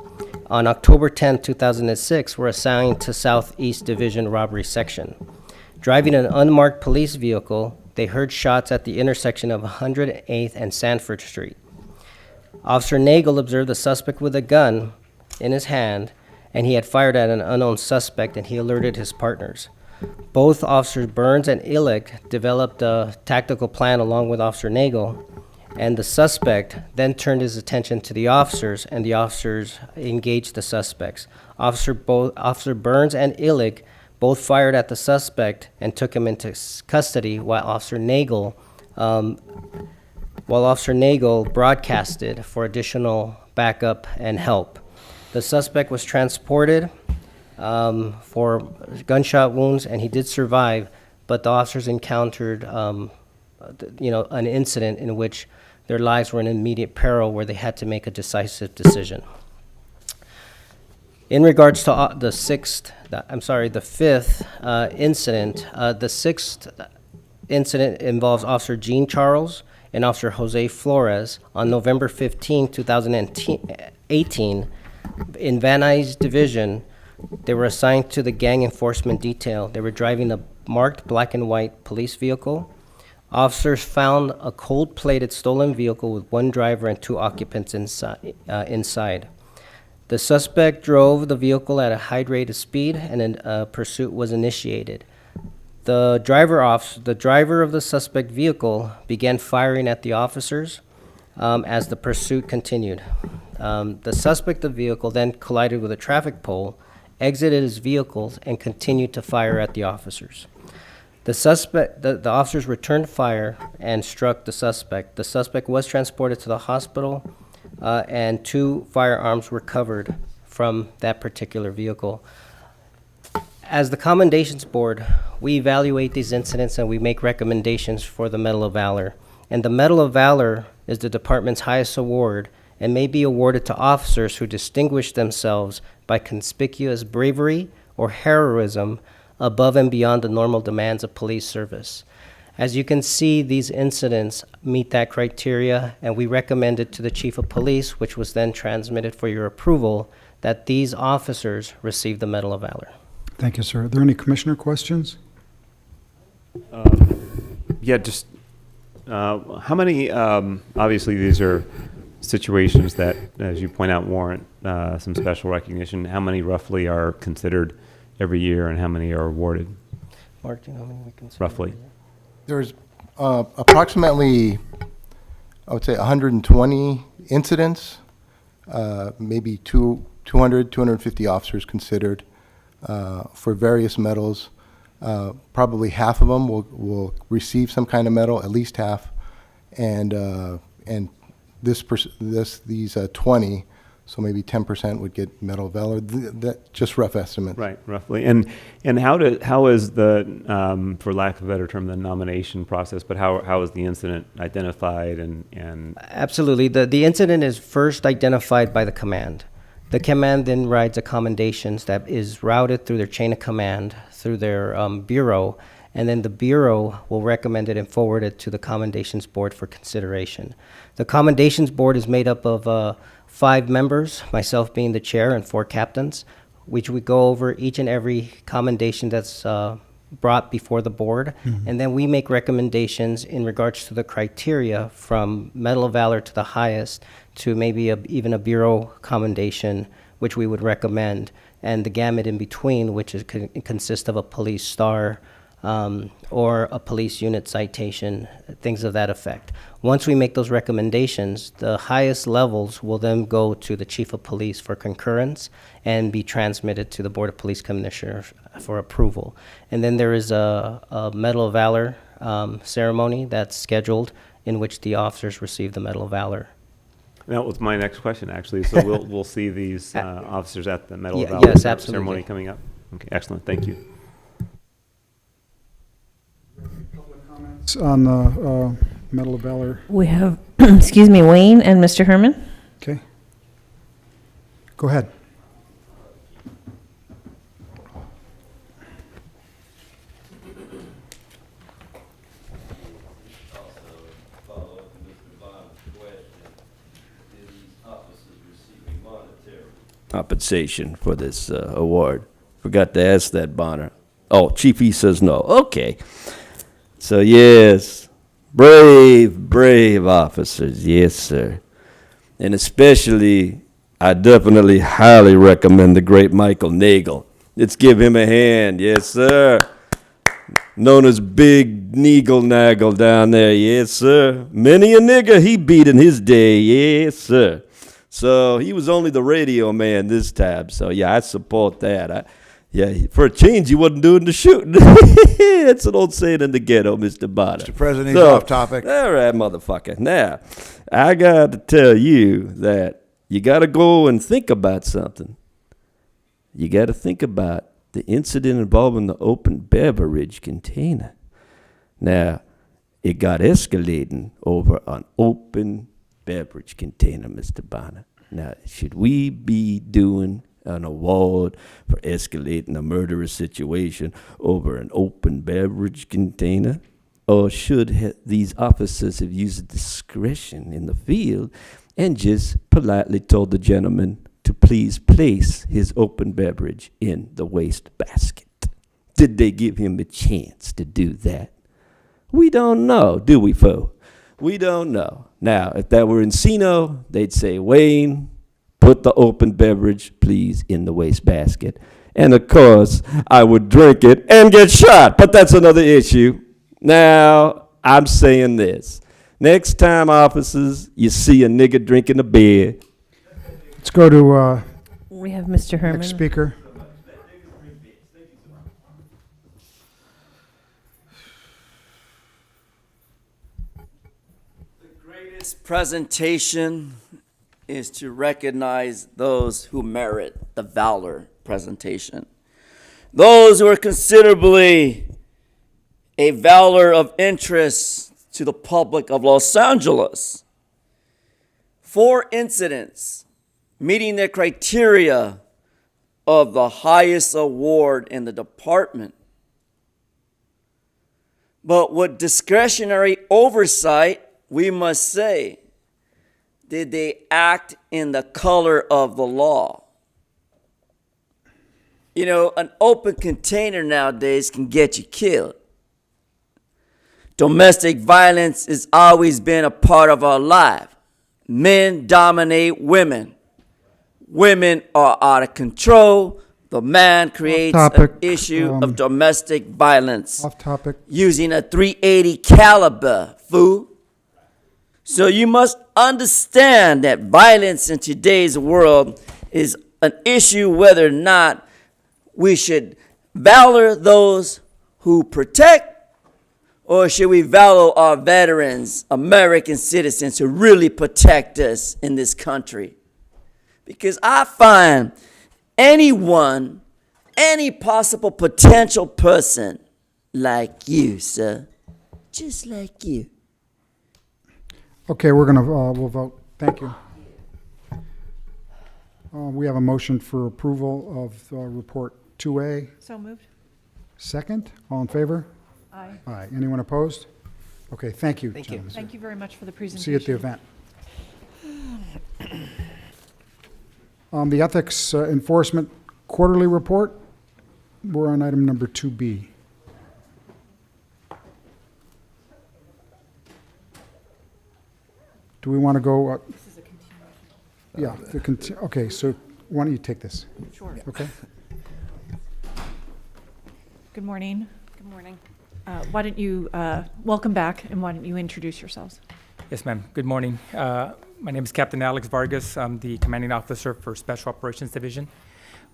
on October 10, 2006, were assigned to Southeast Division Robbery Section. Driving an unmarked police vehicle, they heard shots at the intersection of 108th and Sanford Street. Officer Nagel observed the suspect with a gun in his hand, and he had fired at an unknown suspect, and he alerted his partners. Both Officers Burns and Illick developed a tactical plan along with Officer Nagel, and the suspect then turned his attention to the officers, and the officers engaged the suspects. Officer Burns and Illick Both fired at the suspect and took him into custody while Officer Nagel broadcasted for additional backup and help. The suspect was transported for gunshot wounds, and he did survive, but the officers encountered an incident in which their lives were in immediate peril where they had to make a decisive decision. In regards to the fifth incident, the sixth incident involves Officer Gene Charles and Officer Jose Flores on November 15, 2018. In Van Nuys Division, they were assigned to the gang enforcement detail. They were driving a marked black and white police vehicle. Officers found a cold-plated stolen vehicle with one driver and 2 occupants inside. The suspect drove the vehicle at a high rate of speed, and a pursuit was initiated. The driver of the suspect vehicle began firing at the officers as the pursuit continued. The suspect of the vehicle then collided with a traffic pole, exited his vehicle, and continued to fire at the officers. The officers returned fire and struck the suspect. The suspect was transported to the hospital, and 2 firearms were recovered from that particular vehicle. As the Commendations Board, we evaluate these incidents and we make recommendations for the Medal of Valor. And the Medal of Valor is the department's highest award and may be awarded to officers who distinguish themselves by conspicuous bravery or heroism above and beyond the normal demands of police service. As you can see, these incidents meet that criteria, and we recommended to the Chief of Police, which was then transmitted for your approval, that these officers receive the Medal of Valor. Thank you, sir. Are there any commissioner questions? Yeah, just how many, obviously these are situations that, as you point out, warrant some special recognition. How many roughly are considered every year, and how many are awarded? Mark, do you know how many we consider? Roughly. There's approximately, I would say, 120 incidents, maybe 200, 250 officers considered for various medals. Probably half of them will receive some kind of medal, at least half, and these 20, so maybe 10% would get Medal of Valor. That just rough estimate. Right, roughly. And how is the, for lack of a better term, the nomination process? But how is the incident identified and? Absolutely. The incident is first identified by the command. The command then writes a commendations that is routed through their chain of command, through their bureau, and then the bureau will recommend it and forward it to the commendations board for consideration. The commendations board is made up of 5 members, myself being the chair, and 4 captains, which we go over each and every commendation that's brought before the board, and then we make recommendations in regards to the criteria from Medal of Valor to the highest to maybe even a bureau commendation, which we would recommend, and the gamut in between, which is consists of a police star or a police unit citation, things of that effect. Once we make those recommendations, the highest levels will then go to the Chief of Police for concurrence and be transmitted to the Board of Police Commissioners for approval. And then there is a Medal of Valor ceremony that's scheduled in which the officers receive the Medal of Valor. That was my next question, actually. So we'll see these officers at the Medal of Valor yes, absolutely. ceremony coming up. Okay, excellent. Thank you. On the Medal of Valor. We have, excuse me, Wayne and Mr. Herman. Okay. Go ahead. Compensation for this award. Forgot to ask that, Bonner. Oh, Chief E says no. Okay. So yes, brave officers, yes, sir. And especially, I definitely highly recommend the great Michael Nagel. Let's give him a hand, yes, sir. Known as Big Nagel Nagel down there, yes, sir. Many a nigger he beat in his day, yes, sir. So he was only the radio man this time. So yeah, I support that. Yeah, for a change, he wasn't doing the shooting. That's an old saying in the ghetto, Mr. Bonner. Mr. President, he's off topic. All right, motherfucker. Now, I got to tell you that you got to go and think about something. You got to think about the incident involving the open beverage container. Now, it got escalating over an open beverage container, Mr. Bonner. Now, should we be doing an award for escalating a murderous situation over an open beverage container? Or should these officers have used discretion in the field and just politely told the gentleman to please place his open beverage in the waste basket? Did they give him a chance to do that? We don't know, do we, foe? We don't know. Now, if that were Encino, they'd say, Wayne, put the open beverage, please, in the waste basket. And of course, I would drink it and get shot, but that's another issue. Now, I'm saying this. Next time, officers, you see a nigga drinking a beer. Let's go to We have Mr. Herman. next speaker. This presentation is to recognize those who merit the valor presentation. Those who are considerably a valor of interest to the public of Los Angeles. 4 incidents meeting the criteria of the highest award in the department. But with discretionary oversight, we must say, did they act in the color of the law? You know, an open container nowadays can get you killed. Domestic violence has always been a part of our life. Men dominate women. Women are out of control. The man creates an issue of domestic violence. Off topic. Using a .380 caliber, fool. So you must understand that violence in today's world is an issue whether or not we should valor those who protect, or should we value our veterans, American citizens who really protect us in this country? Because I find anyone, any possible potential person like you, sir, just like you. Okay, we're going to, we'll vote. Thank you. We have a motion for approval of report 2A. So moved. Second, all in favor? Aye. Aye. Anyone opposed? Okay, thank you. Thank you. Thank you very much for the presentation. See you at the event. The Ethics Enforcement Quarterly Report, we're on item number 2B. Do we want to go? This is a continuation. Yeah, okay, so why don't you take this? Sure. Okay. Good morning. Good morning. Why don't you, welcome back, and why don't you introduce yourselves? Yes, ma'am. Good morning. My name is Captain Alex Vargas. I'm the commanding officer for Special Operations Division.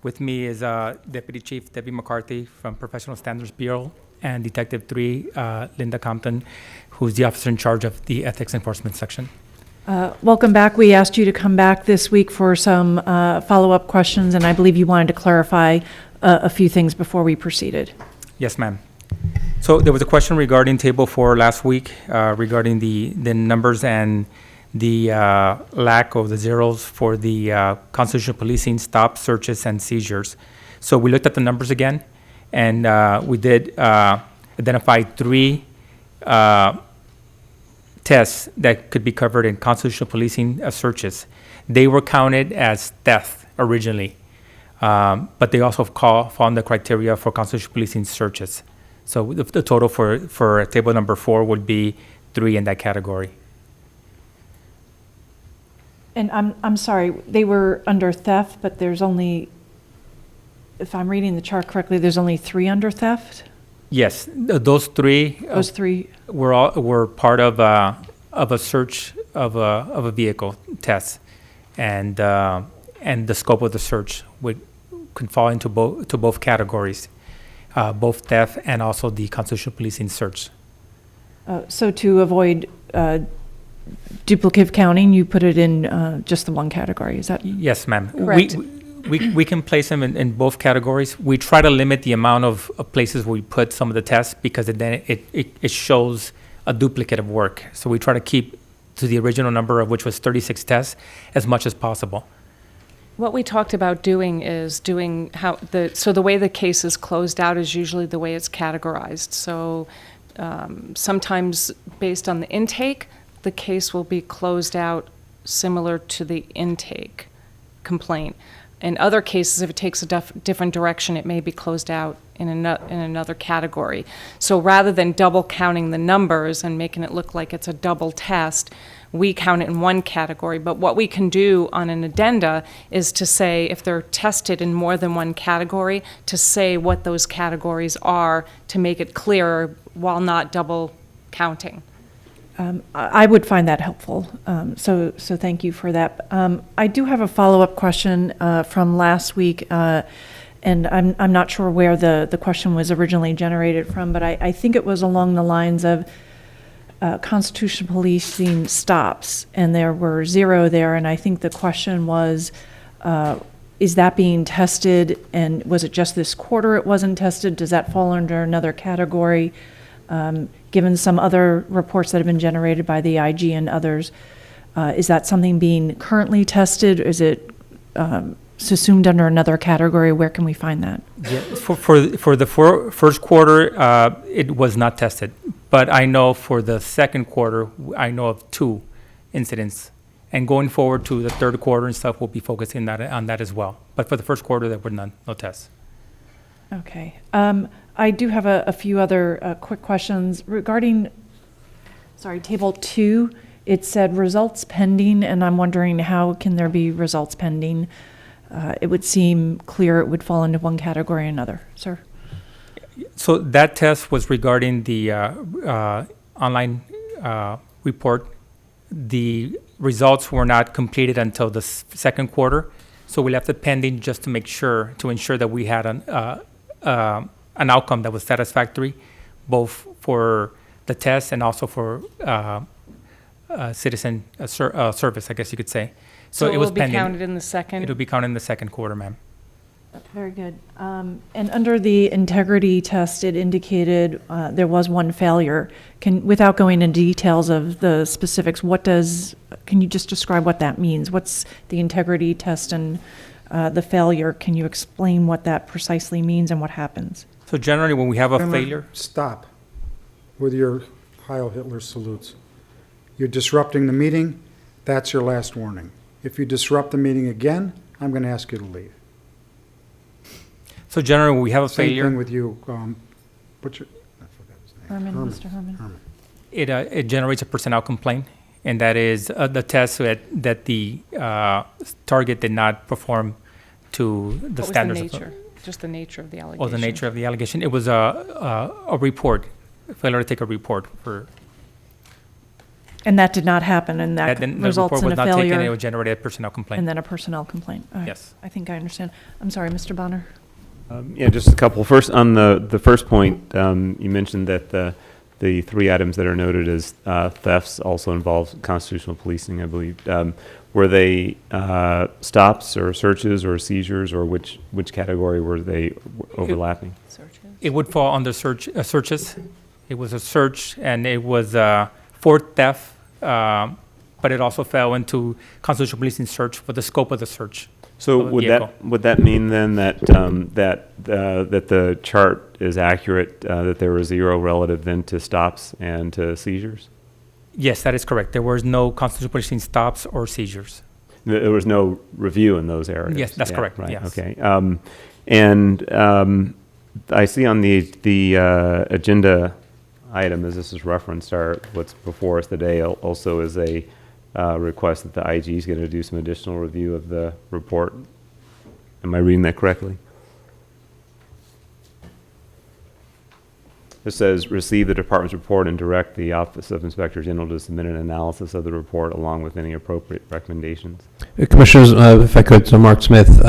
With me is Deputy Chief Debbie McCarthy from Professional Standards Bureau and Detective 3, Linda Compton, who's the officer in charge of the Ethics Enforcement Section. Welcome back. We asked you to come back this week for some follow-up questions, and I believe you wanted to clarify a few things before we proceeded. Yes, ma'am. So there was a question regarding Table 4 last week regarding the numbers and the lack of the zeros for the constitutional policing stops, searches, and seizures. So we looked at the numbers again, and we did identify 3 tests that could be covered in constitutional policing searches. They were counted as theft originally, but they also fall on the criteria for constitutional policing searches. So the total for table number 4 would be 3 in that category. And I'm sorry, they were under theft, but there's only, if I'm reading the chart correctly, there's only 3 under theft? Yes, those 3. Those 3 were part of a search of a vehicle test, and the scope of the search can fall into both categories, both theft and also the constitutional policing search. So to avoid duplicative counting, you put it in just the one category, is that? Yes, ma'am. Correct. We can place them in both categories. We try to limit the amount of places where we put some of the tests because then it shows a duplicate of work. So we try to keep to the original number of which was 36 tests as much as possible. What we talked about doing is so the way the case is closed out is usually the way it's categorized. So sometimes based on the intake, the case will be closed out similar to the intake complaint. In other cases, if it takes a different direction, it may be closed out in another category. So rather than double counting the numbers and making it look like it's a double test, we count it in one category. But what we can do on an addenda is to say, if they're tested in more than one category, to say what those categories are to make it clearer while not double counting. I would find that helpful, so thank you for that. I do have a follow-up question from last week, and I'm not sure where the question was originally generated from, but I think it was along the lines of constitutional policing stops, and there were 0 there, and I think the question was, is that being tested, and was it just this quarter it wasn't tested? Does that fall under another category? Given some other reports that have been generated by the IG and others, is that something being currently tested? Is it assumed under another category? Where can we find that? Yeah, for the first quarter, it was not tested. But I know for the second quarter, I know of 2 incidents. And going forward to the third quarter and stuff, we'll be focusing on that as well. But for the first quarter, there were no tests. Okay. I do have a few other quick questions regarding, table 2. It said results pending, and I'm wondering how can there be results pending? It would seem clear it would fall into one category or another. Sir? So that test was regarding the online report. The results were not completed until the second quarter, so we left it pending just to ensure that we had an outcome that was satisfactory, both for the test and also for citizen service, I guess you could say. So it was will be pending. counted in the second? It will be counted in the second quarter, ma'am. Very good. And under the integrity test, it indicated there was one failure. Without going into details of the specifics, can you just describe what that means? What's the integrity test and the failure? Can you explain what that precisely means and what happens? So generally, when we have a failure, Stop with your Heil Hitler salutes. You're disrupting the meeting. That's your last warning. If you disrupt the meeting again, I'm going to ask you to leave. so generally when we have a Same failure, thing with you. What's your? I forgot his name. Herman, Mr. Herman. it generates a personnel complaint, and that is the test that the target did not perform to the standards. What was the nature? Just the nature of the allegation? Or the nature of the allegation. It was a report, failure to take a report for. And that did not happen, and that The results report in was a not taken, and it failure, would generate a personnel complaint. and then a personnel complaint. All right. Yes. I think I understand. I'm sorry, Mr. Bonner. Yeah, just a couple. First, on the first point, you mentioned that the 3 items that are noted as thefts also involve constitutional policing, I believe. Were they stops or searches or seizures, or which category were they overlapping? It would fall under searches. It was a search, and it was for theft, but it also fell into constitutional policing search for the scope of the search. So of the would that mean then that that the chart is accurate, that there was 0 relative then to stops and to seizures? Yes, that is correct. There was no constitutional policing stops or seizures. There was no review in those areas? Yes, that's correct, Right, yes. okay. I see on the agenda item, as this is referenced, what's before us today also is a request that the IG is going to do some additional review of the report. Am I reading that correctly? It says, receive the department's report and direct the Office of Inspector General to submit an analysis of the report along with any appropriate recommendations. Commissioners, if I could, so Mark Smith,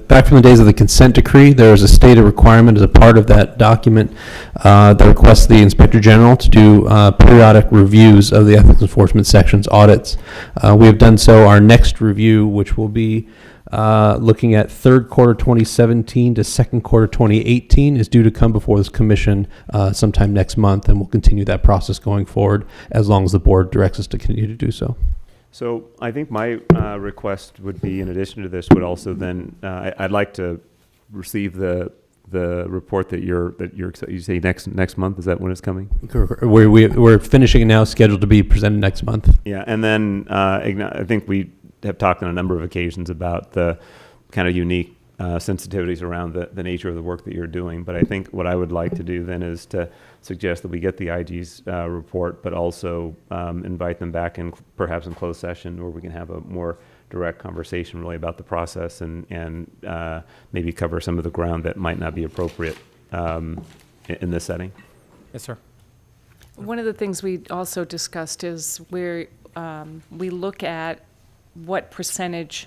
back from the days of the consent decree, there is a stated requirement as a part of that document that requests the Inspector General to do periodic reviews of the ethics enforcement section's audits. We have done so. Our next review, which will be looking at third quarter 2017 to second quarter 2018, is due to come before this commission sometime next month, and we'll continue that process going forward as long as the board directs us to continue to do so. So I think my request would be, in addition to this, would also then I'd like to receive the report that you say next month. Is that when it's coming? We're finishing it now, scheduled to be presented next month. Yeah, and then I think we have talked on a number of occasions about the kind of unique sensitivities around the nature of the work that you're doing. But I think what I would like to do then is to suggest that we get the IG's report, but also invite them back in, perhaps in closed session, where we can have a more direct conversation really about the process and maybe cover some of the ground that might not be appropriate in this setting. Yes, sir. One of the things we also discussed is where we look at what percentage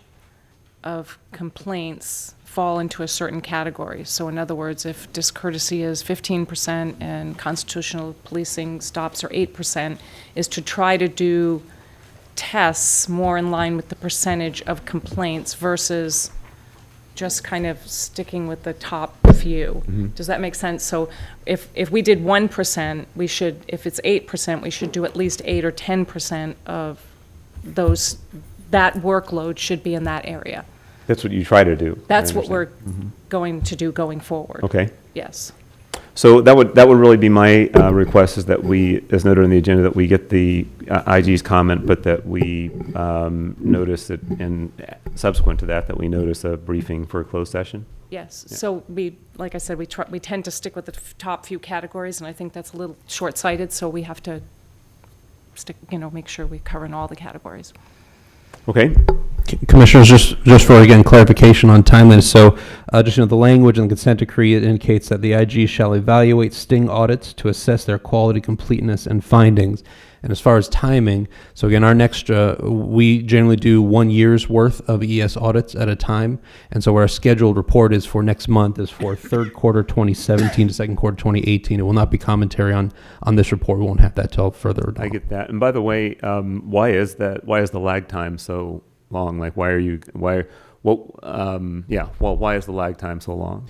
of complaints fall into a certain category. So in other words, if discourtesy is 15% and constitutional policing stops are 8%, is to try to do tests more in line with the percentage of complaints versus just kind of sticking with the top few. Mm-hmm. Does that make sense? So if we did 1%, we should, if it's 8%, we should do at least 8 or 10% of those, that workload should be in that area. That's what you try to do. That's I what we're understand. going to do going forward. Okay. Yes. So that would really be my request, is that we, as noted on the agenda, that we get the IG's comment, but that we notice it, and subsequent to that, that we notice a briefing for a closed session. Yes. So we, like I said, we tend to stick with the top few categories, and I think that's a little short-sighted. So we have to stick, make sure we cover in all the categories. Okay. Commissioners, just for, again, clarification on timeliness. So just, the language in the consent decree, it indicates that the IG shall evaluate sting audits to assess their quality, completeness, and findings. And as far as timing, so again, our next, we generally do 1 year's worth of ES audits at a time. And so our scheduled report is for next month is for third quarter 2017 to second quarter 2018. It will not be commentary on this report. We won't have that till further down. I get that. And by the way, why is the lag time so long? Like, why is the lag time so long?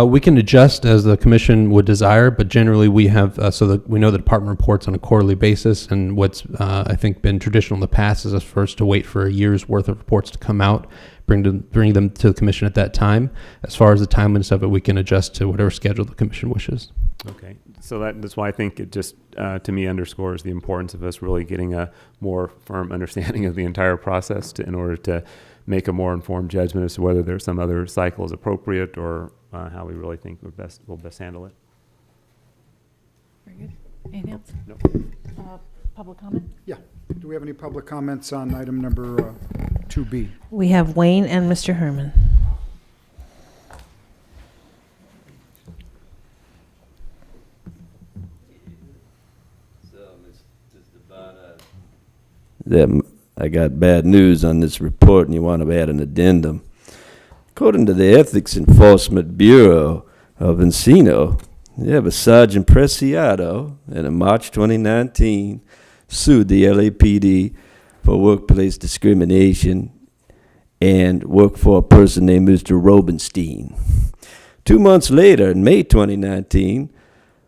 We can adjust as the commission would desire, but generally we have, so that we know the department reports on a quarterly basis, and what's, I think, been traditional in the past is us first to wait for a year's worth of reports to come out, bring them to the commission at that time. As far as the timeliness of it, we can adjust to whatever schedule the commission wishes. Okay. So that's why I think it just, to me, underscores the importance of us really getting a more firm understanding of the entire process in order to make a more informed judgment as to whether there's some other cycle is appropriate, or how we really think we'll best handle it. Very good. Anything else? No. Public comment? Yeah. Do we have any public comments on item number 2B? We have Wayne and Mr. Herman. I got bad news on this report, and you want to add an addendum. According to the Ethics Enforcement Bureau of Encino, you have a Sergeant Preciado, and in March 2019, sued the LAPD for workplace discrimination and worked for a person named Mr. Robenstein. 2 months later, in May 2019,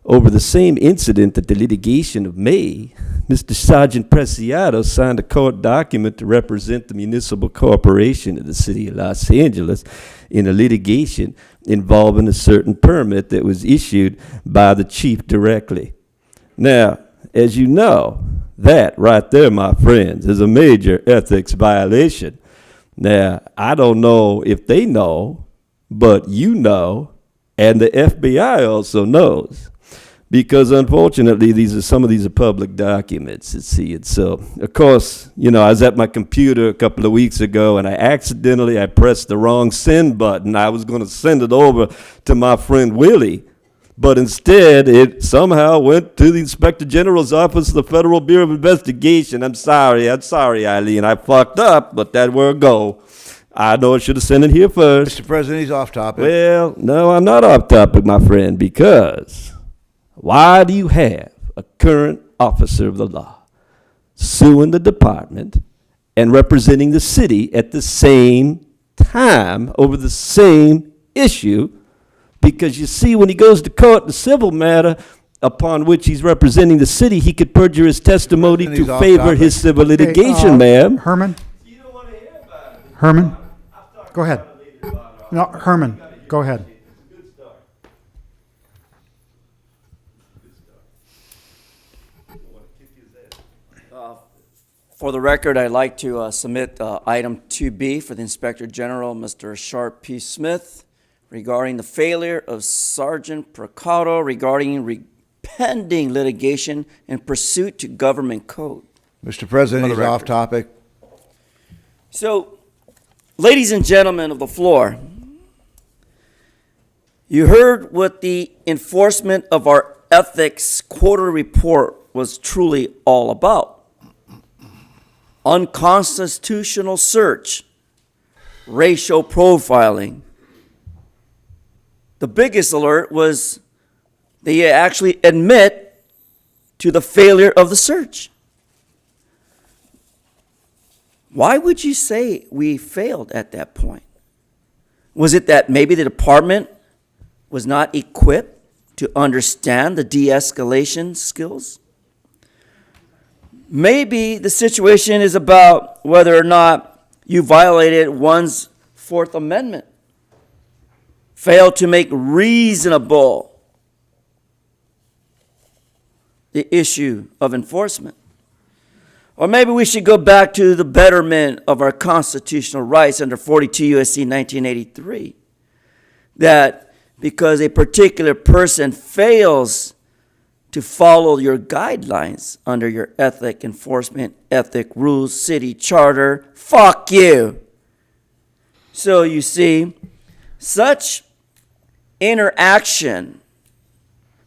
over the same incident at the litigation of May, Mr. Sergeant Preciado signed a court document to represent the municipal corporation of the city of Los Angeles in a litigation involving a certain permit that was issued by the chief directly. Now, as you know, that right there, my friends, is a major ethics violation. Now, I don't know if they know, but you know, and the FBI also knows. Because unfortunately, some of these are public documents, and so, of course, I was at my computer a couple of weeks ago, and I pressed the wrong send button. I was going to send it over to my friend Willie, But instead, it somehow went to the Inspector General's office of the Federal Bureau of Investigation. I'm sorry, Eileen. I fucked up, but that were a go. I know I should have sent it here first. Mr. President, he's off topic. Well, no, I'm not off topic, my friend, because why do you have a current officer of the law suing the department and representing the city at the same time over the same issue? Because you see, when he goes to court in a civil matter upon which he's representing the city, he could perjure his testimony He's to off favor topic. his civil litigation, ma'am. Herman? Herman? Go ahead. No, Herman, go ahead. For the record, I'd like to submit item 2B for the Inspector General, Mr. Sharp P. Smith, regarding the failure of Sergeant Procado regarding pending litigation in pursuit to government code. Mr. President, For the he's off record. topic. So, ladies and gentlemen of the floor, you heard what the enforcement of our ethics quarterly report was truly all about. Unconstitutional search, racial profiling. The biggest alert was they actually admit to the failure of the search. Why would you say we failed at that point? Was it that maybe the department was not equipped to understand the de-escalation skills? Maybe the situation is about whether or not you violated one's Fourth Amendment, failed to make reasonable the issue of enforcement. Or maybe we should go back to the betterment of our constitutional rights under 42 U.S.C. 1983, that because a particular person fails to follow your guidelines under your ethic enforcement, ethic rules, city charter, fuck you. So you see, such interaction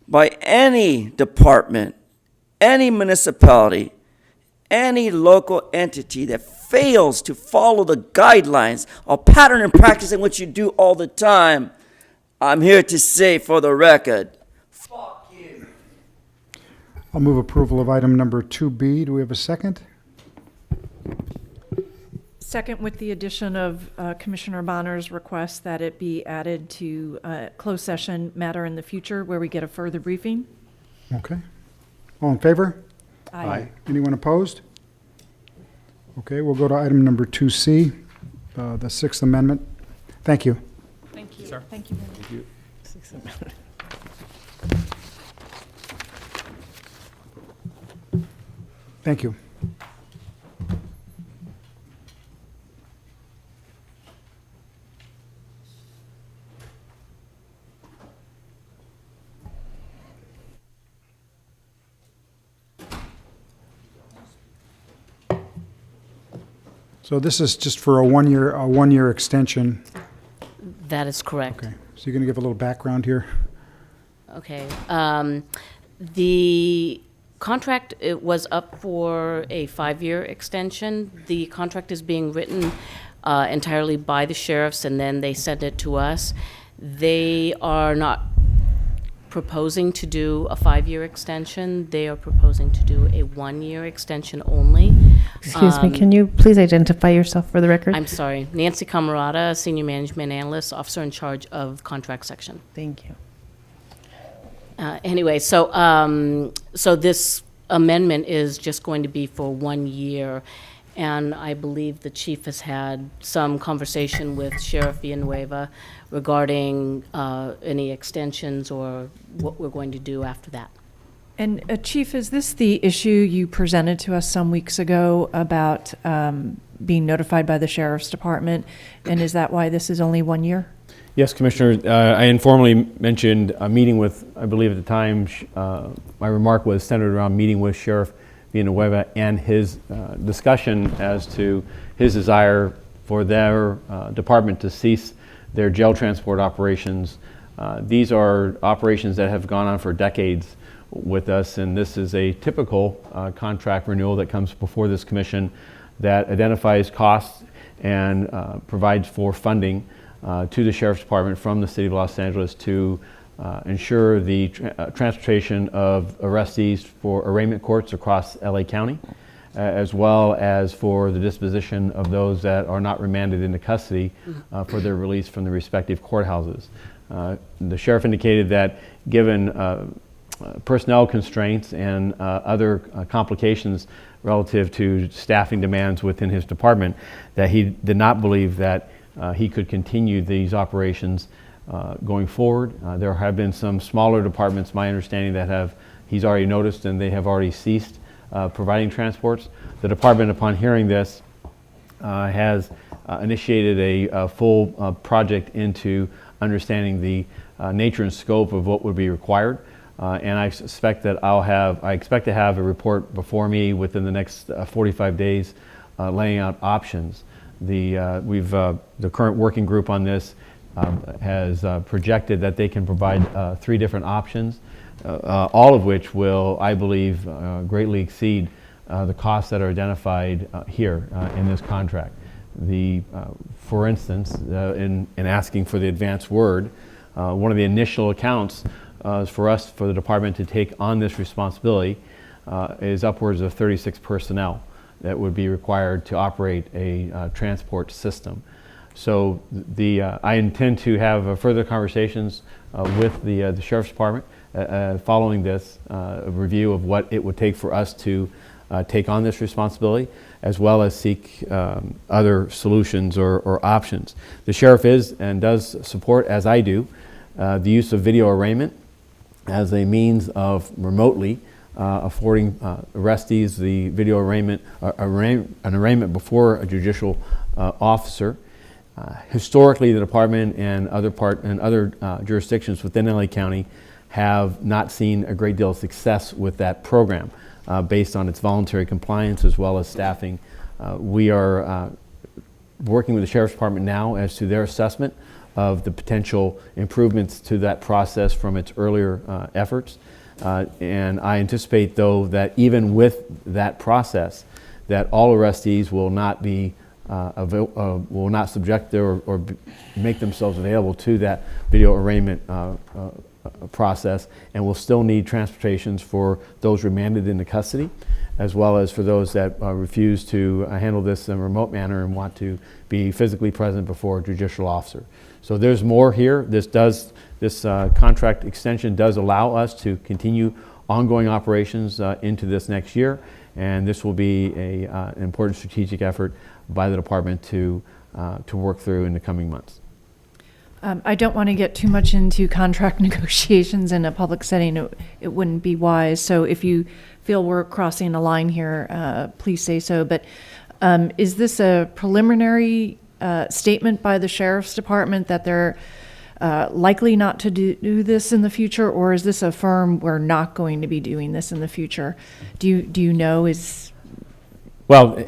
by any department, any municipality, any local entity that fails to follow the guidelines or pattern and practice in which you do all the time, I'm here to say for the record, fuck you. I'll move approval of item number 2B. Do we have a second? Second, with the addition of Commissioner Bonner's request that it be added to closed session matter in the future where we get a further briefing. Okay. All in favor? Aye. Anyone opposed? Okay, we'll go to item number 2C, the Sixth Amendment. Thank you. Thank you. Thank you. Thank you. So this is just for a one-year extension. That is correct. Okay, so you're going to give a little background here? Okay. The contract, it was up for a 5-year extension. The contract is being written entirely by the sheriffs, and then they send it to us. They are not proposing to do a 5-year extension. They are proposing to do a 1-year extension only. Excuse me, can you please identify yourself for the record? I'm sorry. Nancy Camarada, Senior Management Analyst, Officer in Charge of Contract Section. Thank you. Anyway, so this amendment is just going to be for 1 year, and I believe the chief has had some conversation with Sheriff Villanueva regarding any extensions or what we're going to do after that. And Chief, is this the issue you presented to us some weeks ago about being notified by the Sheriff's Department? And is that why this is only 1 year? Yes, Commissioner. I informally mentioned a meeting with, I believe at the time, my remark was centered around meeting with Sheriff Villanueva and his discussion as to his desire for their department to cease their jail transport operations These are operations that have gone on for decades with us, and this is a typical contract renewal that comes before this commission that identifies costs and provides for funding to the Sheriff's Department from the City of Los Angeles to ensure the transportation of arrestees for arraignment courts across LA County, as well as for the disposition of those that are not remanded into custody for their release from the respective courthouses. The sheriff indicated that given personnel constraints and other complications relative to staffing demands within his department, that he did not believe that he could continue these operations going forward. There have been some smaller departments, my understanding, that he's already noticed and they have already ceased providing transports. The department, upon hearing this, has initiated a full project into understanding the nature and scope of what would be required. And I suspect that I expect to have a report before me within the next 45 days laying out options. The current working group on this has projected that they can provide 3 different options, all of which will, I believe, greatly exceed the costs that are identified here in this contract. For instance, in asking for the advance word, one of the initial accounts for us, for the department to take on this responsibility, is upwards of 36 personnel that would be required to operate a transport system. So I intend to have further conversations with the Sheriff's Department following this review of what it would take for us to take on this responsibility, as well as seek other solutions or options. The Sheriff is and does support, as I do, the use of video arraignment as a means of remotely affording arrestees the video arraignment, an arraignment before a judicial officer. Historically, the department and other jurisdictions within LA County have not seen a great deal of success with that program based on its voluntary compliance as well as staffing. We are working with the Sheriff's Department now as to their assessment of the potential improvements to that process from its earlier efforts. And I anticipate, though, that even with that process, that all arrestees will not be will not subject or make themselves available to that video arraignment process, and will still need transportations for those remanded into custody, as well as for those that refuse to handle this in a remote manner and want to be physically present before a judicial officer. So there's more here. This contract extension does allow us to continue ongoing operations into this next year, and this will be an important strategic effort by the department to work through in the coming months. I don't want to get too much into contract negotiations in a public setting. It wouldn't be wise. So if you feel we're crossing a line here, please say so. But is this a preliminary statement by the Sheriff's Department that they're likely not to do this in the future, or is this a firm we're not going to be doing this in the future? Do you know? Well,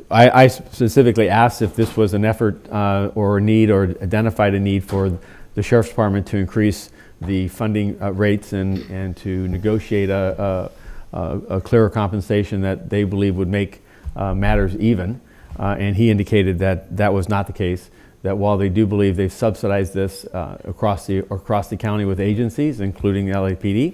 I specifically asked if this was an effort or a need, or identified a need for the Sheriff's Department to increase the funding rates and to negotiate a clearer compensation that they believe would make matters even. And he indicated that that was not the case, that while they do believe they've subsidized this across the county with agencies, including the LAPD,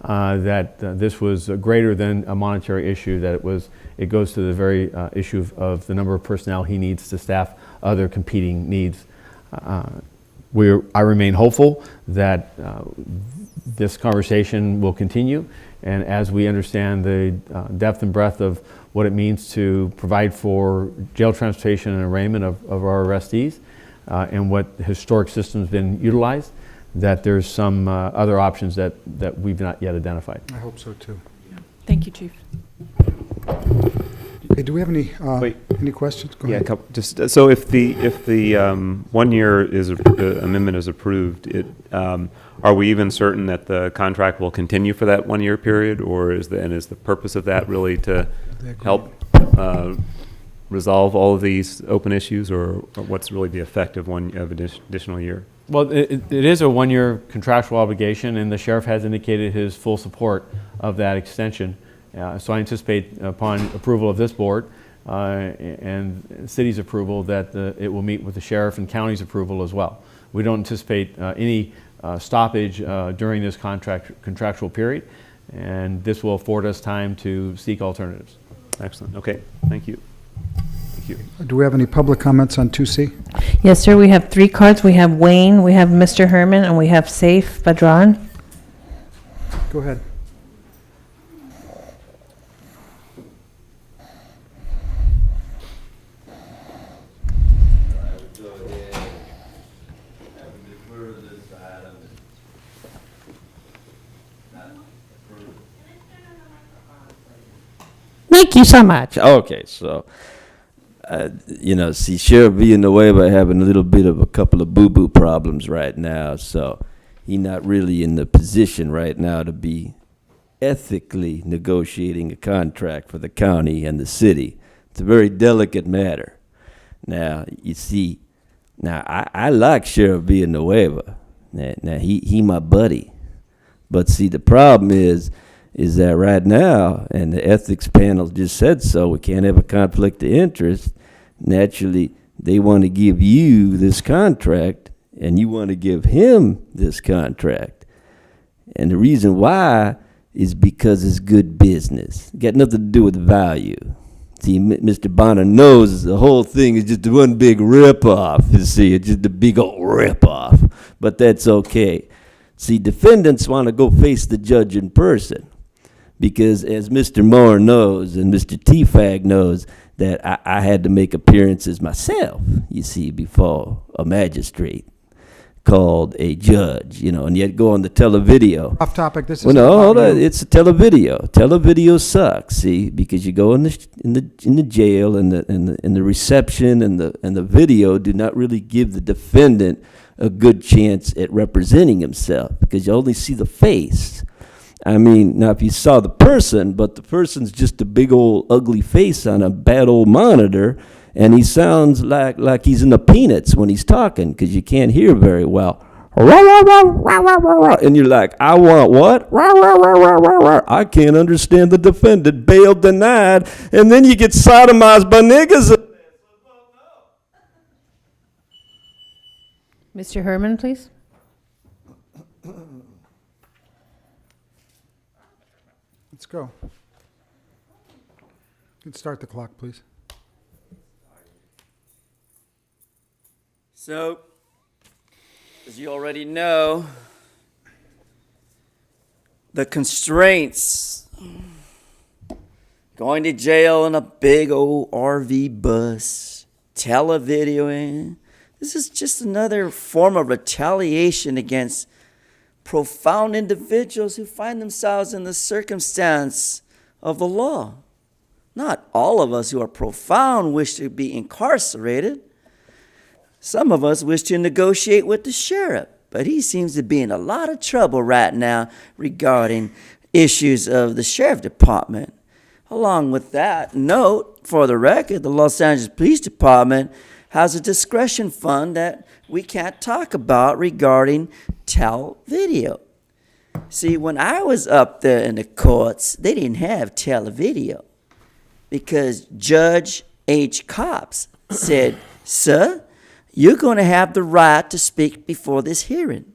that this was greater than a monetary issue, that it goes to the very issue of the number of personnel he needs to staff other competing needs. I remain hopeful that this conversation will continue, and as we understand the depth and breadth of what it means to provide for jail transportation and arraignment of our arrestees, and what historic system's been utilized, that there's some other options that we've not yet identified. I hope so too. Thank you, Chief. Okay, do we have any questions? Go ahead. Just so if the 1 year amendment is approved, are we even certain that the contract will continue for that 1 year period, or is the purpose of that really to help resolve all of these open issues, or what's really the effect of one additional year? Well, it is a one-year contractual obligation, and the sheriff has indicated his full support of that extension. So I anticipate upon approval of this board and the city's approval that it will meet with the sheriff and county's approval as well. We don't anticipate any stoppage during this contractual period, and this will afford us time to seek alternatives. Excellent. Okay. Thank you. Thank you. Do we have any public comments on 2C? Yes, sir. We have 3 cards. We have Wayne, we have Mr. Herman, and we have Saif Badran. Go ahead. Thank you so much. Okay, so, see, Sheriff B in the way by having a little bit of a couple of boo-boo problems right now, so he not really in the position right now to be ethically negotiating a contract for the county and the city. It's a very delicate matter. Now, you see, I like Sheriff Villanueva. Now he my buddy. But see, the problem is that right now, and the ethics panel just said so, we can't have a conflict of interest. Naturally, they want to give you this contract, and you want to give him this contract. And the reason why is because it's good business. Got nothing to do with value. See, Mr. Bonner knows the whole thing is just one big ripoff. You see, it's just a big old ripoff. But that's okay. See, defendants want to go face the judge in person. Because as Mr. Moore knows and Mr. T-Fag knows, that I had to make appearances myself, you see, before a magistrate called a judge, and yet go on the televideo. Off topic, this is... Well, no, hold on, it's a televideo. Televideo sucks, see, because you go in the jail and the reception and the video do not really give the defendant a good chance at representing himself because you only see the face. I mean, now if you saw the person, but the person's just a big old ugly face on a bad old monitor, and he sounds like he's in the Peanuts when he's talking because you can't hear very well. And you're like, I want what? I can't understand the defendant. Bail denied. And then you get sodomized by niggas. Mr. Herman, please. Let's go. You can start the clock, please. So, as you already know, the constraints, going to jail in a big old RV bus, televideoing, this is just another form of retaliation against profound individuals who find themselves in the circumstance of the law. Not all of us who are profound wish to be incarcerated. Some of us wish to negotiate with the sheriff, but he seems to be in a lot of trouble right now regarding issues of the sheriff department. Along with that, note, for the record, the Los Angeles Police Department has a discretion fund that we can't talk about regarding televideo. See, when I was up there in the courts, they didn't have televideo because Judge H. Copps said, sir, you're going to have the right to speak before this hearing,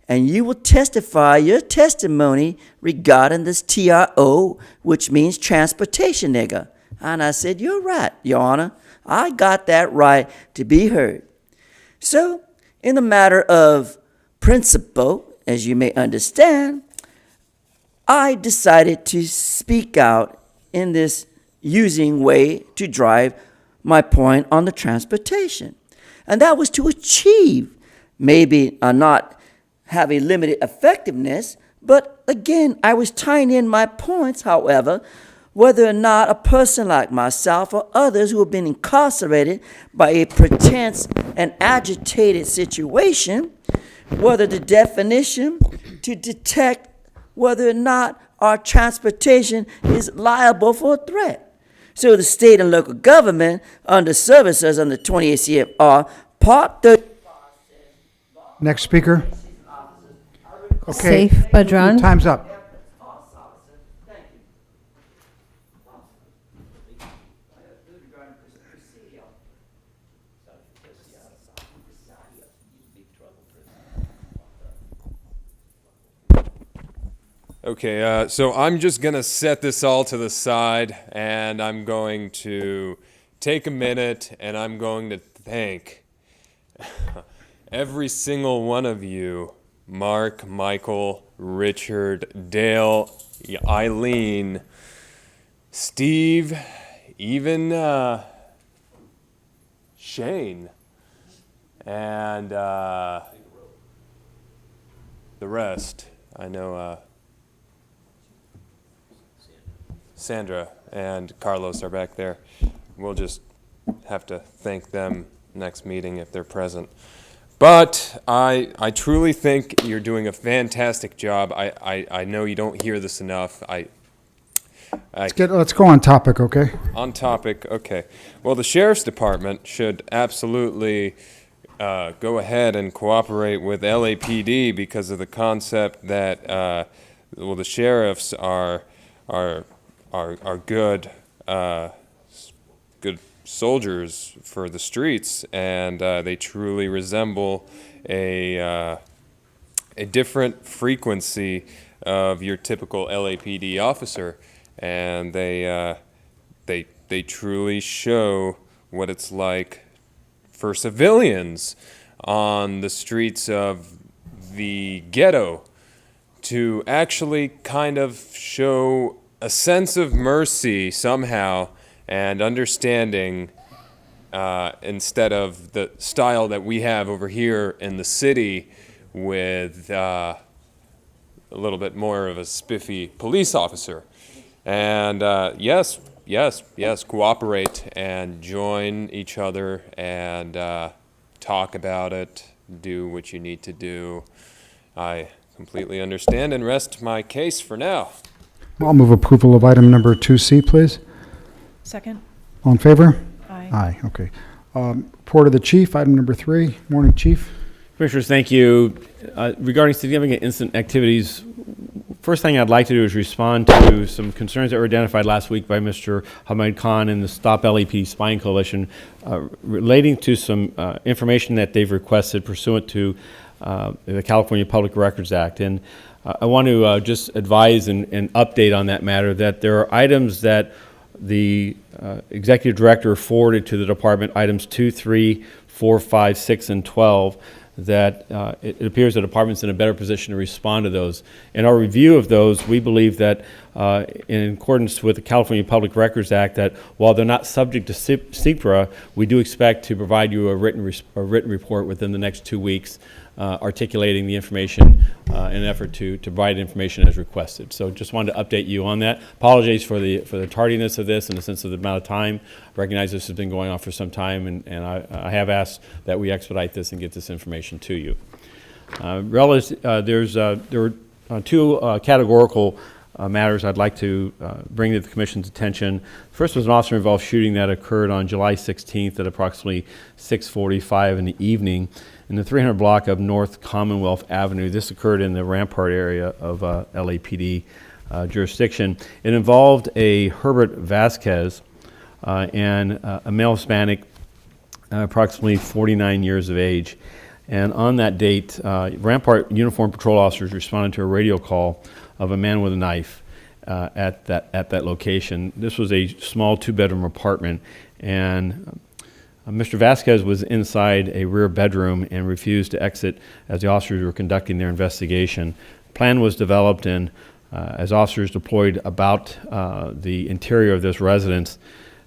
and you will testify your testimony regarding this TRO, which means transportation nigger. And I said, you're right, Your Honor. I got that right to be heard. So, in the matter of principle, as you may understand, I decided to speak out in this using way to drive my point on the transportation. And that was to achieve, maybe not have a limited effectiveness, but again, I was tying in my points, however, whether or not a person like myself or others who have been incarcerated by a pretense and agitated situation, whether the definition to detect whether or not our transportation is liable for a threat. So the state and local government under services under 28 CFR Part 35 says law Next speaker. Okay. Saif Badran. Time's up. Okay, so I'm just going to set this all to the side, and I'm going to take a minute, and I'm going to thank every single one of you, Mark, Michael, Richard, Dale, Eileen, Steve, even Shane, and the rest. I know Sandra and Carlos are back there. We'll just have to thank them next meeting if they're present. But I truly think you're doing a fantastic job. I know you don't hear this enough. Let's go on topic, okay? On topic, okay. Well, the Sheriff's Department should absolutely go ahead and cooperate with LAPD because of the concept that, well, the sheriffs are good good soldiers for the streets, and they truly resemble a different frequency of your typical LAPD officer, and they truly show what it's like for civilians on the streets of the ghetto to actually kind of show a sense of mercy somehow and understanding instead of the style that we have over here in the city with a little bit more of a spiffy police officer. And yes, cooperate and join each other and talk about it, do what you need to do. I completely understand and rest my case for now. I'll move approval of item number 2C, please. Second. All in favor? Aye. Aye, okay. Report of the chief, item number 3. Morning, Chief. Commissioners, thank you. Regarding significant incident activities, first thing I'd like to do is respond to some concerns that were identified last week by Mr. Hamed Khan and the Stop LAPD Spying Coalition relating to some information that they've requested pursuant to the California Public Records Act. And I want to just advise and update on that matter that there are items that the executive director forwarded to the department, items 2, 3, 4, 5, 6, and 12, that it appears the department's in a better position to respond to those. In our review of those, we believe that in accordance with the California Public Records Act, that while they're not subject to SECRA, we do expect to provide you a written report within the next 2 weeks articulating the information in an effort to provide information as requested. So just wanted to update you on that. Apologies for the tardiness of this in the sense of the amount of time. I recognize this has been going on for some time, and I have asked that we expedite this and get this information to you. There were two categorical matters I'd like to bring to the Commission's attention. First was an officer-involved shooting that occurred on July 16th at approximately 6:45 in the evening in the 300 block of North Commonwealth Avenue. This occurred in the Rampart area of LAPD jurisdiction. It involved a Herbert Vasquez and a male Hispanic, approximately 49 years of age. And on that date, Rampart uniformed patrol officers responded to a radio call of a man with a knife at that location. This was a small 2-bedroom apartment, and Mr. Vasquez was inside a rear bedroom and refused to exit as the officers were conducting their investigation. A plan was developed, and as officers deployed about the interior of this residence,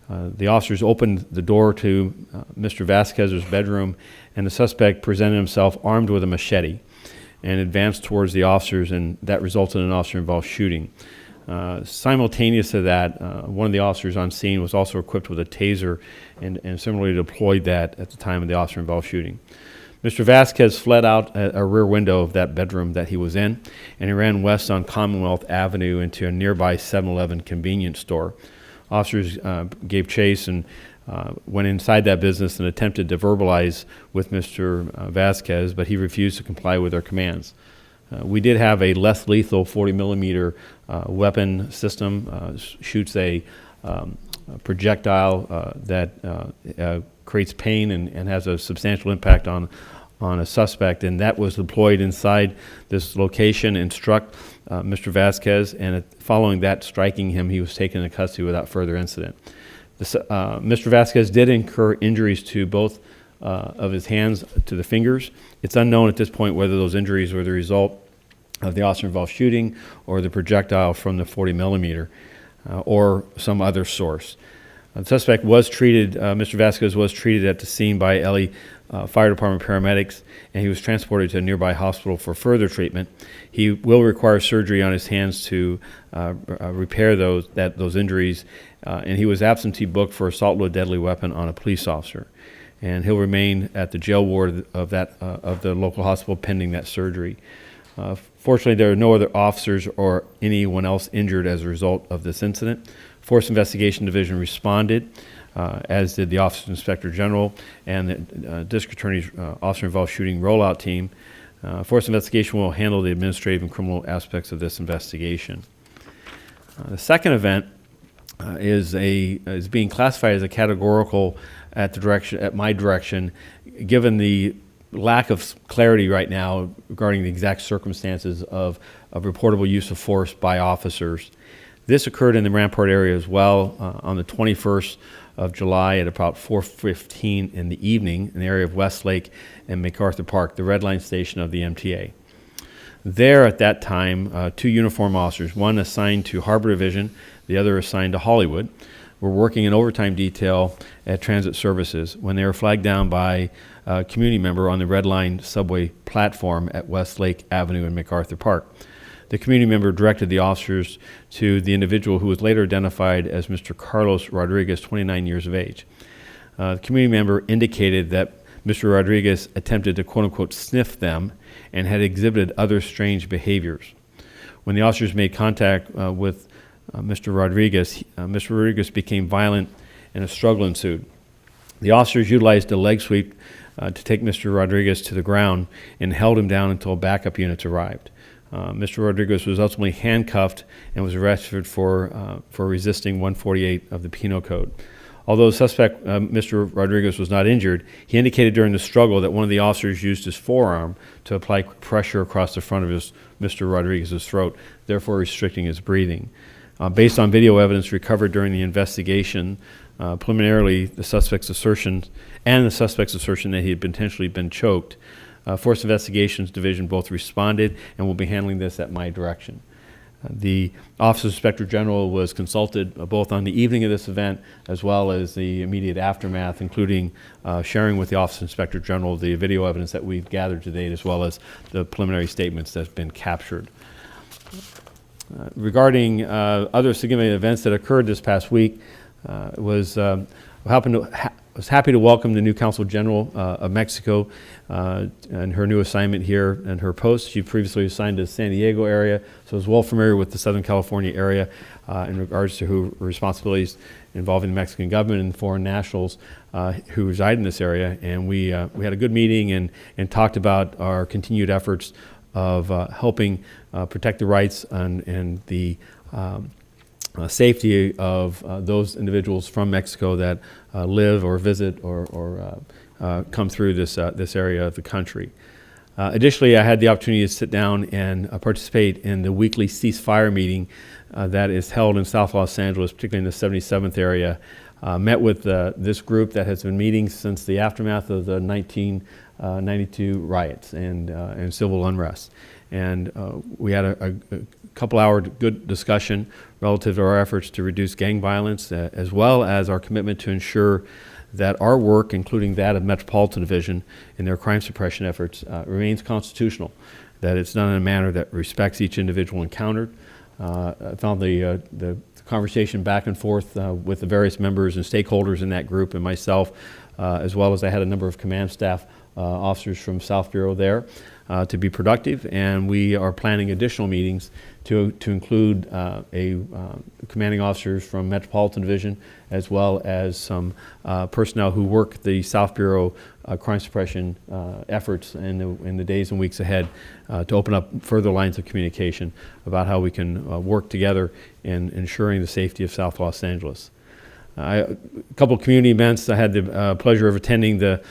the officers opened the door to Mr. Vasquez's bedroom, and the suspect presented himself armed with a machete and advanced towards the officers, and that resulted in an officer-involved shooting. Simultaneous to that, one of the officers on scene was also equipped with a taser and similarly deployed that at the time of the officer-involved shooting. Mr. Vasquez fled out a rear window of that bedroom that he was in, and he ran west on Commonwealth Avenue into a nearby 7-Eleven convenience store. Officers gave chase and went inside that business and attempted to verbalize with Mr. Vasquez, but he refused to comply with our commands. We did have a less lethal 40 millimeter weapon system, shoots a projectile that creates pain and has a substantial impact on a suspect, and that was deployed inside this location and struck Mr. Vasquez, and following that striking him, he was taken into custody without further incident. Mr. Vasquez did incur injuries to both of his hands to the fingers. It's unknown at this point whether those injuries were the result of the officer-involved shooting or the projectile from the 40 millimeter or some other source. The suspect was treated, Mr. Vasquez was treated at the scene by LA Fire Department paramedics, and he was transported to a nearby hospital for further treatment. He will require surgery on his hands to repair those injuries, and he was absentee booked for assault with a deadly weapon on a police officer. And he'll remain at the jail ward of the local hospital pending that surgery. Fortunately, there are no other officers or anyone else injured as a result of this incident. Force Investigation Division responded, as did the Office of Inspector General and the District Attorney's Officer-Involved Shooting Rollout Team. Force Investigation will handle the administrative and criminal aspects of this investigation. The second event is being classified as a categorical at my direction, given the lack of clarity right now regarding the exact circumstances of reportable use of force by officers. This occurred in the Rampart area as well on the 21st of July at about 4:15 in the evening in the area of Westlake and MacArthur Park, the Red Line station of the MTA. There at that time, two uniformed officers, one assigned to Harbor Division, the other assigned to Hollywood, were working in overtime detail at Transit Services when they were flagged down by a community member on the Red Line subway platform at Westlake Avenue and MacArthur Park. The community member directed the officers to the individual who was later identified as Mr. Carlos Rodriguez, 29 years of age. The community member indicated that Mr. Rodriguez attempted to quote-unquote sniff them and had exhibited other strange behaviors. When the officers made contact with Mr. Rodriguez became violent and a struggle ensued. The officers utilized a leg sweep to take Mr. Rodriguez to the ground and held him down until backup units arrived. Mr. Rodriguez was ultimately handcuffed and was arrested for resisting 148 of the Penal Code. Although the suspect, Mr. Rodriguez, was not injured, he indicated during the struggle that one of the officers used his forearm to apply pressure across the front of Mr. Rodriguez's throat, therefore restricting his breathing. Based on video evidence recovered during the investigation, preliminarily the suspect's assertion that he had potentially been choked, Force Investigations Division both responded and will be handling this at my direction. The Office of Inspector General was consulted both on the evening of this event as well as the immediate aftermath, including sharing with the Office of Inspector General the video evidence that we've gathered to date as well as the preliminary statements that have been captured. Regarding other significant events that occurred this past week, was happy to welcome the new Consul General of Mexico and her new assignment here and her post. She previously assigned to the San Diego area, so is well familiar with the Southern California area in regards to her responsibilities involving the Mexican government and foreign nationals who reside in this area. And we had a good meeting and talked about our continued efforts of helping protect the rights and the safety of those individuals from Mexico that live or visit or come through this area of the country. Additionally, I had the opportunity to sit down and participate in the weekly ceasefire meeting that is held in South Los Angeles, particularly in the 77th area. Met with this group that has been meeting since the aftermath of the 1992 riots and civil unrest. And we had a couple-hour good discussion relative to our efforts to reduce gang violence, as well as our commitment to ensure that our work, including that of Metropolitan Division in their crime suppression efforts, remains constitutional, that it's done in a manner that respects each individual encountered. I found the conversation back and forth with the various members and stakeholders in that group and myself, as well as I had a number of command staff officers from South Bureau there. to be productive, and we are planning additional meetings to include commanding officers from Metropolitan Division, as well as some personnel who work the South Bureau crime suppression efforts in the days and weeks ahead, to open up further lines of communication about how we can work together in ensuring the safety of South Los Angeles. A couple of community events. I had the pleasure of attending the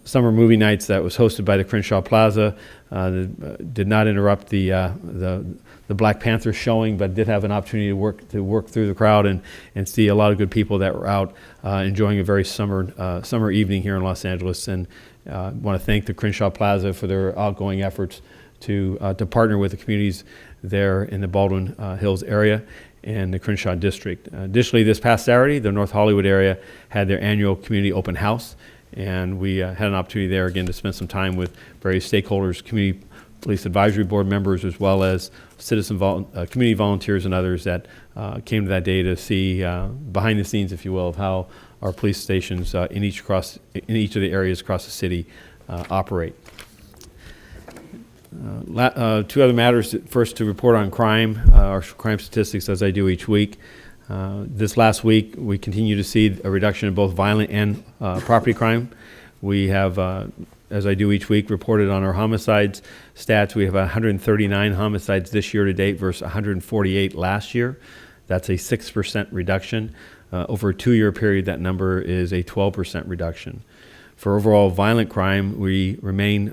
summer movie nights that was hosted by the Crenshaw Plaza. Did not interrupt the Black Panther showing, but did have an opportunity to work through the crowd and see a lot of good people that were out enjoying a very summer evening here in Los Angeles. And I want to thank the Crenshaw Plaza for their outgoing efforts to partner with the communities there in the Baldwin Hills area and the Crenshaw District. Additionally, this past Saturday, the North Hollywood area had their annual community open house, and we had an opportunity there again to spend some time with various stakeholders, community police advisory board members, as well as community volunteers and others that came to that day to see behind the scenes, if you will, of how our police stations in each of the areas across the city operate. Two other matters. First, to report on crime, our crime statistics, as I do each week. This last week, we continue to see a reduction in both violent and property crime. We have, as I do each week, reported on our homicides stats. We have 139 homicides this year to date versus 148 last year. That's a 6% reduction. Over a 2-year period, that number is a 12% reduction. For overall violent crime, we remain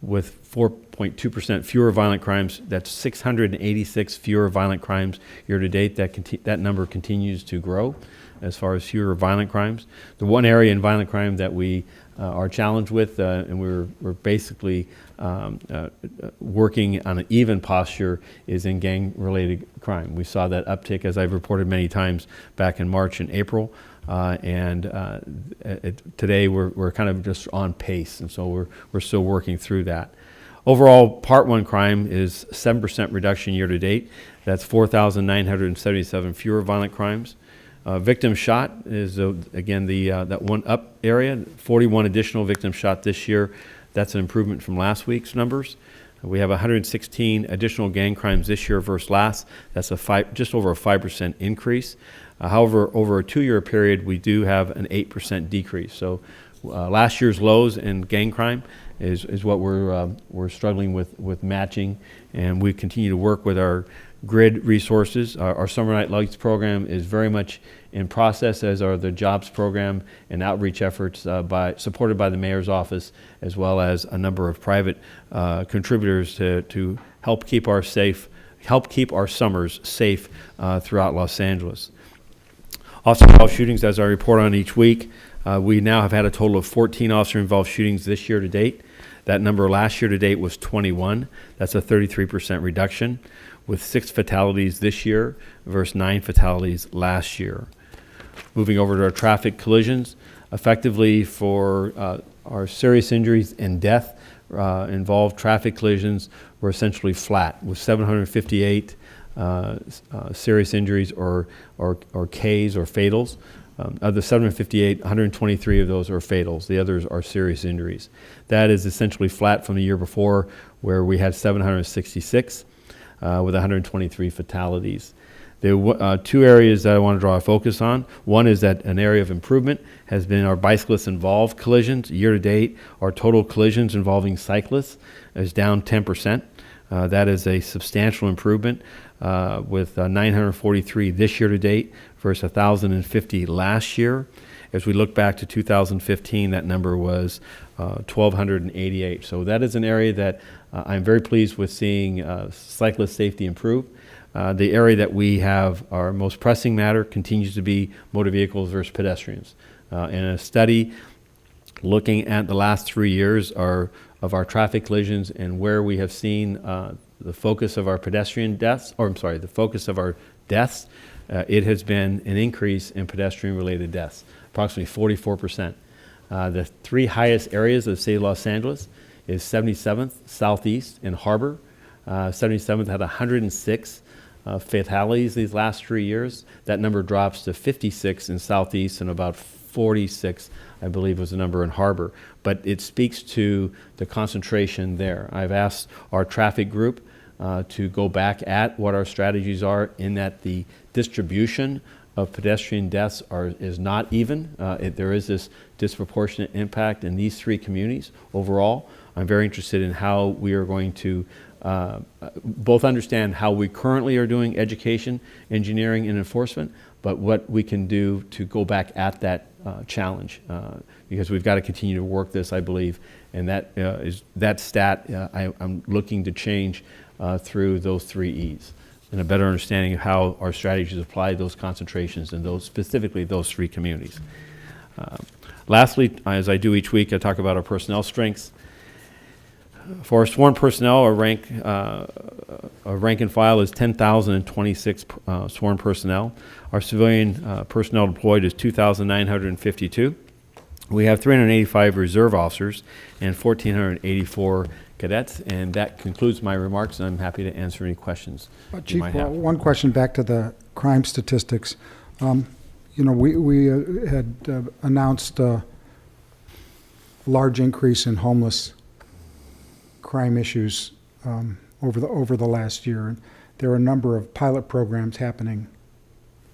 with 4.2% fewer violent crimes. That's 686 fewer violent crimes year to date. That number continues to grow as far as fewer violent crimes. The one area in violent crime that we are challenged with, and we're basically working on an even posture, is in gang-related crime. We saw that uptick, as I've reported many times, back in March and April. Today we're kind of just on pace, and so we're still working through that. Overall, Part 1 crime is 7% reduction year to date. That's 4,977 fewer violent crimes. Victims shot is again that one up area. 41 additional victims shot this year. That's an improvement from last week's numbers. We have 116 additional gang crimes this year versus last. That's just over a 5% increase. However, over a 2-year period, we do have an 8% decrease. So last year's lows in gang crime is what we're struggling with matching, and we continue to work with our grid resources. Our Summer Night Lights program is very much in process, as are the jobs program and outreach efforts supported by the mayor's office, as well as a number of private contributors to help keep our summers safe throughout Los Angeles. Officer-involved shootings, as I report on each week, we now have had a total of 14 officer-involved shootings this year to date. That number last year to date was 21. That's a 33% reduction, with 6 fatalities this year versus 9 fatalities last year. Moving over to our traffic collisions, effectively for our serious injuries and death involved traffic collisions were essentially flat, with 758 serious injuries or Ks or fatals. Of the 758, 123 of those are fatals. The others are serious injuries. That is essentially flat from the year before, where we had 766 with 123 fatalities. There are 2 areas that I want to draw a focus on. One is that an area of improvement has been our bicyclist-involved collisions. Year to date, our total collisions involving cyclists is down 10%. That is a substantial improvement, with 943 this year to date versus 1,050 last year. As we look back to 2015, that number was 1,288. So that is an area that I'm very pleased with seeing cyclist safety improve. The area that we have our most pressing matter continues to be motor vehicles versus pedestrians. In a study looking at the last 3 years of our traffic collisions and where we have seen the focus of our pedestrian deaths, the focus of our deaths, it has been an increase in pedestrian-related deaths, approximately 44%. The 3 highest areas of the city of Los Angeles is 77th Southeast in Harbor. 77th had 106 fatalities these last 3 years. That number drops to 56 in Southeast and about 46, I believe was the number in Harbor. But it speaks to the concentration there. I've asked our traffic group to go back at what our strategies are, in that the distribution of pedestrian deaths is not even. There is this disproportionate impact in these three communities overall. I'm very interested in how we are going to both understand how we currently are doing education, engineering, and enforcement, but what we can do to go back at that challenge, because we've got to continue to work this, I believe, and that stat I'm looking to change through those 3 E's, and a better understanding of how our strategies apply those concentrations in those, specifically those 3 communities. Lastly, as I do each week, I talk about our personnel strengths. For our sworn personnel, our rank and file is 10,026 sworn personnel. Our civilian personnel deployed is 2,952. We have 385 reserve officers and 1,484 cadets, and that concludes my remarks, and I'm happy to answer any questions you Chief, might have. one question back to the crime statistics. You know, we had announced a large increase in homeless crime issues over the last year. And there are a number of pilot programs happening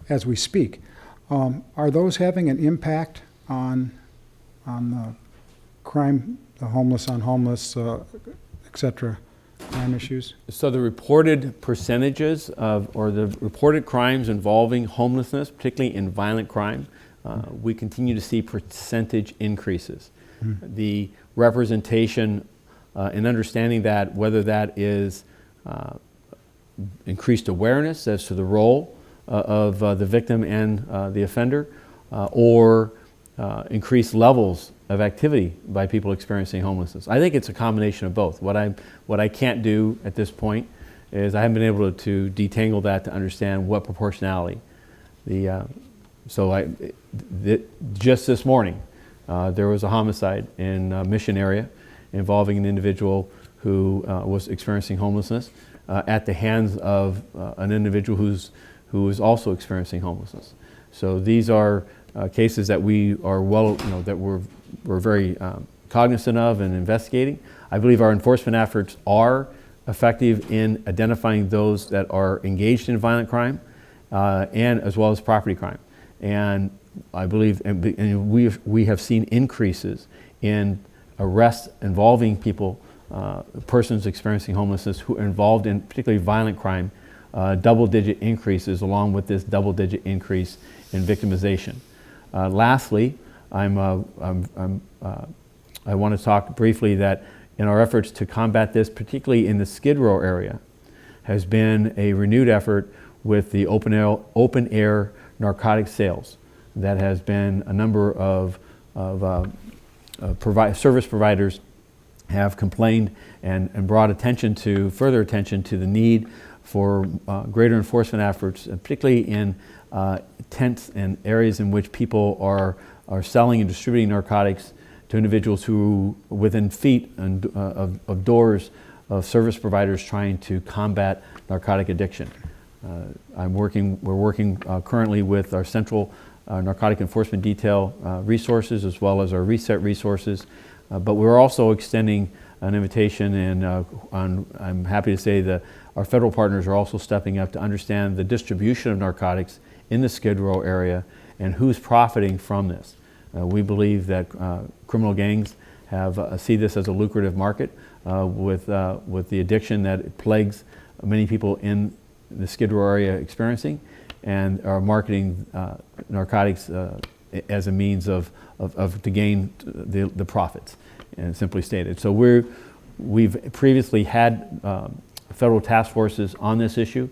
as we speak. Are those having an impact on the crime, the homeless on homeless, et cetera, crime issues? So the reported percentages of, or the reported crimes involving homelessness, particularly in violent crime, we continue to see percentage increases. The representation and understanding that, whether that is increased awareness as to the role of the victim and the offender, or increased levels of activity by people experiencing homelessness. I think it's a combination of both. What I can't do at this point is I haven't been able to detangle that to understand what proportionality. Just this morning, there was a homicide in Mission area involving an individual who was experiencing homelessness at the hands of an individual who is also experiencing homelessness. So these are cases that we are that we're very cognizant of and investigating. I believe our enforcement efforts are effective in identifying those that are engaged in violent crime and as well as property crime. And I believe, and we have seen increases in arrests involving people, persons experiencing homelessness who are involved in particularly violent crime, double-digit increases along with this double-digit increase in victimization. Lastly, I want to talk briefly that in our efforts to combat this, particularly in the Skid Row area, has been a renewed effort with the open air narcotic sales. That has been a number of service providers have complained and brought further attention to the need for greater enforcement efforts, particularly in tents and areas in which people are selling and distributing narcotics to individuals who within feet of doors of service providers trying to combat narcotic addiction. We're working currently with our Central Narcotic Enforcement Detail resources as well as our RESET resources, but we're also extending an invitation, and I'm happy to say that our federal partners are also stepping up to understand the distribution of narcotics in the Skid Row area and who's profiting from this. We believe that criminal gangs see this as a lucrative market with the addiction that plagues many people in the Skid Row area experiencing, and are marketing narcotics as a means to gain the profits, and simply stated. So we've previously had federal task forces on this issue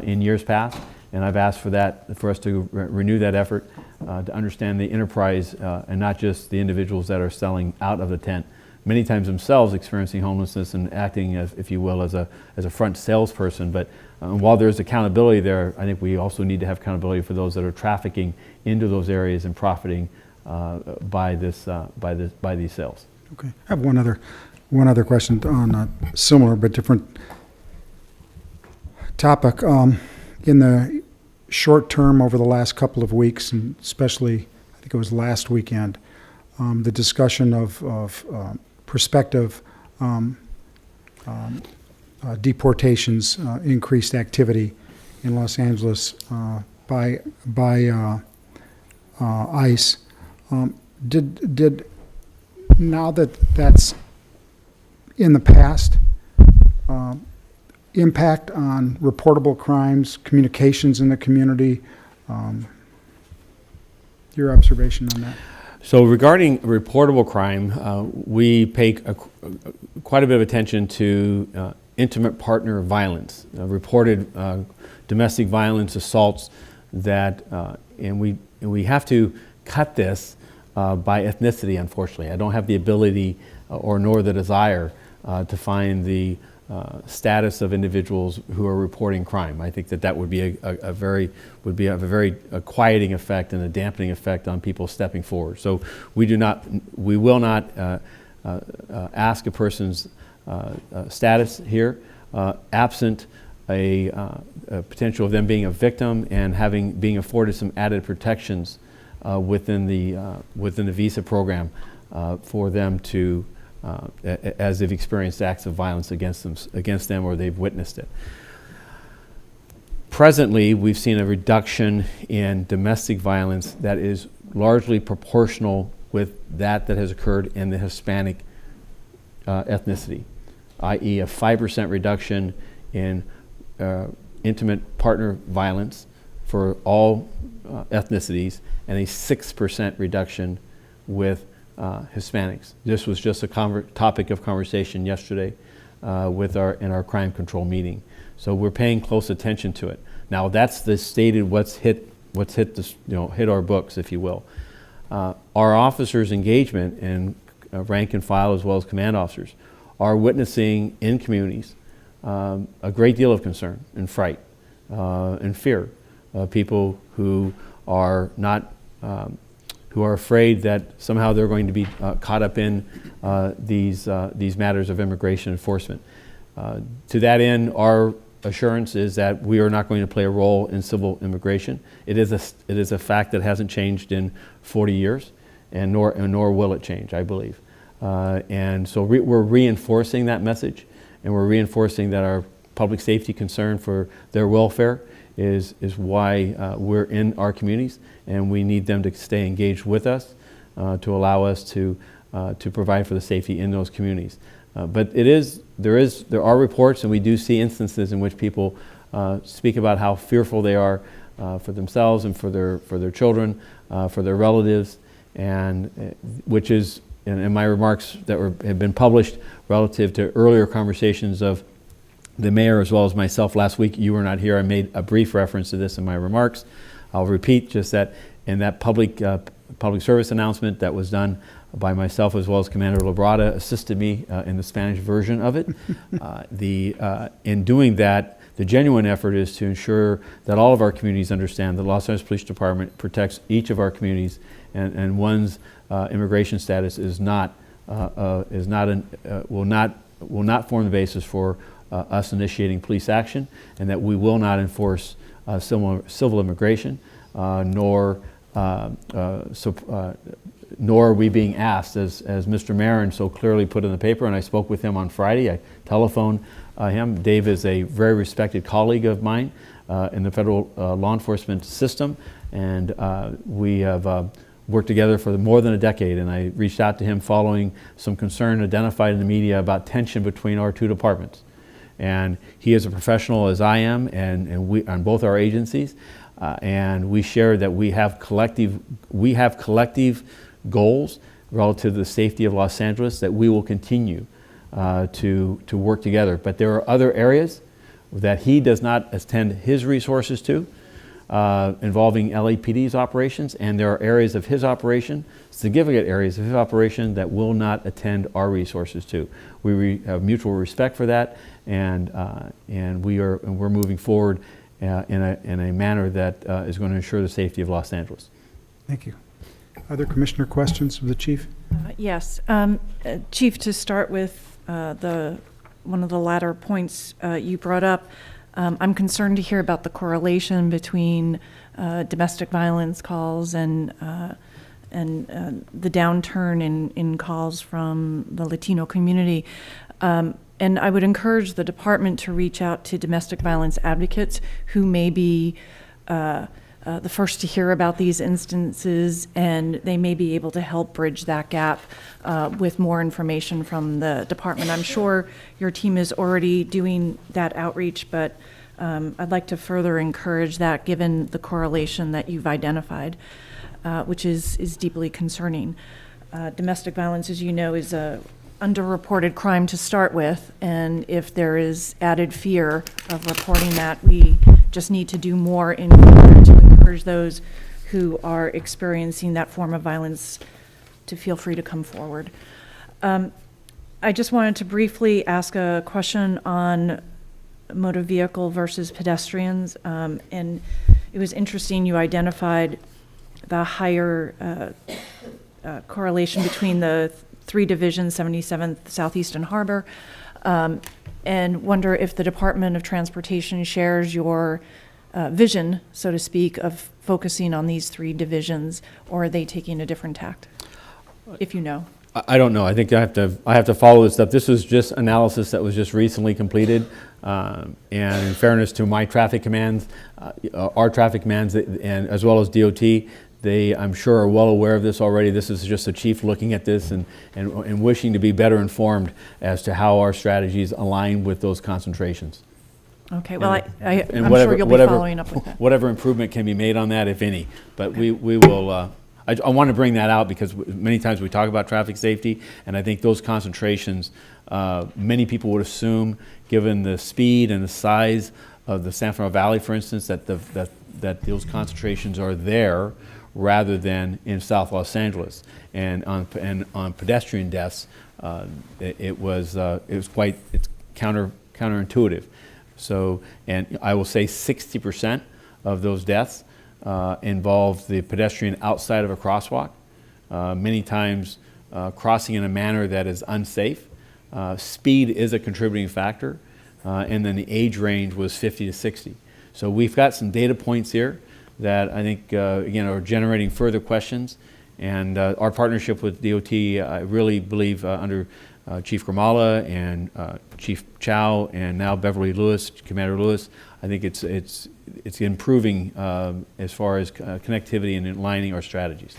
in years past, and I've asked for us to renew that effort to understand the enterprise and not just the individuals that are selling out of the tent, many times themselves experiencing homelessness and acting as, if you will, as a front salesperson. But while there's accountability there, I think we also need to have accountability for those that are trafficking into those areas and profiting by these sales. Okay, I have one other question on a similar but different topic. In the short term, over the last couple of weeks, and especially I think it was last weekend, the discussion of prospective deportations, increased activity in Los Angeles by ICE. Did now that that's in the past, impact on reportable crimes, communications in the community? Your observation on that? So regarding reportable crime, we pay quite a bit of attention to intimate partner violence, reported domestic violence assaults that, and we have to cut this by ethnicity, unfortunately. I don't have the ability or nor the desire to find the status of individuals who are reporting crime. I think that would be a very quieting effect and a dampening effect on people stepping forward. So we will not ask a person's status here, absent a potential of them being a victim and being afforded some added protections within the visa program for them to. As they've experienced acts of violence against them or they've witnessed it. Presently, we've seen a reduction in domestic violence that is largely proportional with that has occurred in the Hispanic ethnicity, i.e. a 5% reduction in intimate partner violence for all ethnicities and a 6% reduction with Hispanics. This was just a topic of conversation yesterday in our crime control meeting. So we're paying close attention to it. Now that's the stated what's hit our books, if you will. Our officers' engagement and rank and file as well as command officers are witnessing in communities a great deal of concern and fright and fear. People who are not who are afraid that somehow they're going to be caught up in these matters of immigration enforcement. To that end, our assurance is that we are not going to play a role in civil immigration. It is a fact that hasn't changed in 40 years, and nor will it change, I believe. And so we're reinforcing that message, and we're reinforcing that our public safety concern for their welfare is why we're in our communities, and we need them to stay engaged with us to allow us to provide for the safety in those communities. But there are reports, and we do see instances in which people speak about how fearful they are for themselves and for their children, for their relatives, and which is in my remarks that have been published relative to earlier conversations of the mayor as well as myself last week. You were not here. I made a brief reference to this in my remarks. I'll repeat just that in that public service announcement that was done by myself as well as Commander Labrada assisted me in the Spanish version of it. In doing that, the genuine effort is to ensure that all of our communities understand the Los Angeles Police Department protects each of our communities, and one's immigration status will not form the basis for us initiating police action, and that we will not enforce civil immigration, nor are we being asked, as Mr. Marin so clearly put in the paper, and I spoke with him on Friday. I telephoned him. Dave is a very respected colleague of mine in the federal law enforcement system, and we have worked together for more than a decade, and I reached out to him following some concern identified in the media about tension between our two departments. And he is a professional as I am, and we on both our agencies, and we share that we have collective goals relative to the safety of Los Angeles that we will continue to work together. But there are other areas that he does not attend his resources to, involving LAPD's operations, and there are areas of his operation, significant areas of his operation, that will not attend our resources to. We have mutual respect for that, and we're moving forward in a manner that is going to ensure the safety of Los Angeles. Thank you. Other commissioner questions of the chief? Yes, Chief. To start with, one of the latter points you brought up. I'm concerned to hear about the correlation between domestic violence calls and the downturn in calls from the Latino community. And I would encourage the department to reach out to domestic violence advocates who may be the first to hear about these instances, and they may be able to help bridge that gap with more information from the department. I'm sure your team is already doing that outreach, but I'd like to further encourage that given the correlation that you've identified, which is deeply concerning. Domestic violence, as you know, is a underreported crime to start with, and if there is added fear of reporting that, we just need to do more in order to encourage those who are experiencing that form of violence to feel free to come forward. I just wanted to briefly ask a question on motor vehicle versus pedestrians, and it was interesting you identified the higher correlation between the 3 divisions, 77th Southeastern Harbor, and wonder if the Department of Transportation shares your vision, so to speak, of focusing on these 3 divisions, or are they taking a different tact, if you know? I don't know. I think I have to follow this up. This was just analysis that was just recently completed, and in fairness to my traffic commands, our traffic commands, and as well as DOT, they, I'm sure, are well aware of this already. This is just the chief looking at this and wishing to be better informed as to how our strategies align with those concentrations. Okay, well, And I'm sure you'll be following up with that. Whatever improvement can be made on that, if any. But we will, I want to bring that out because many times we talk about traffic safety, and I think those concentrations, many people would assume, given the speed and the size of the San Fernando Valley, for instance, that those concentrations are there rather than in South Los Angeles. And on pedestrian deaths, it's counterintuitive. So, and I will say 60% of those deaths involve the pedestrian outside of a crosswalk, many times crossing in a manner that is unsafe. Speed is a contributing factor, and then the age range was 50 to 60. So we've got some data points here that I think, again, are generating further questions. And our partnership with DOT, I really believe under Chief Grimala and Chief Chow and now Beverly Lewis, Commander Lewis, I think it's improving as far as connectivity and aligning our strategies.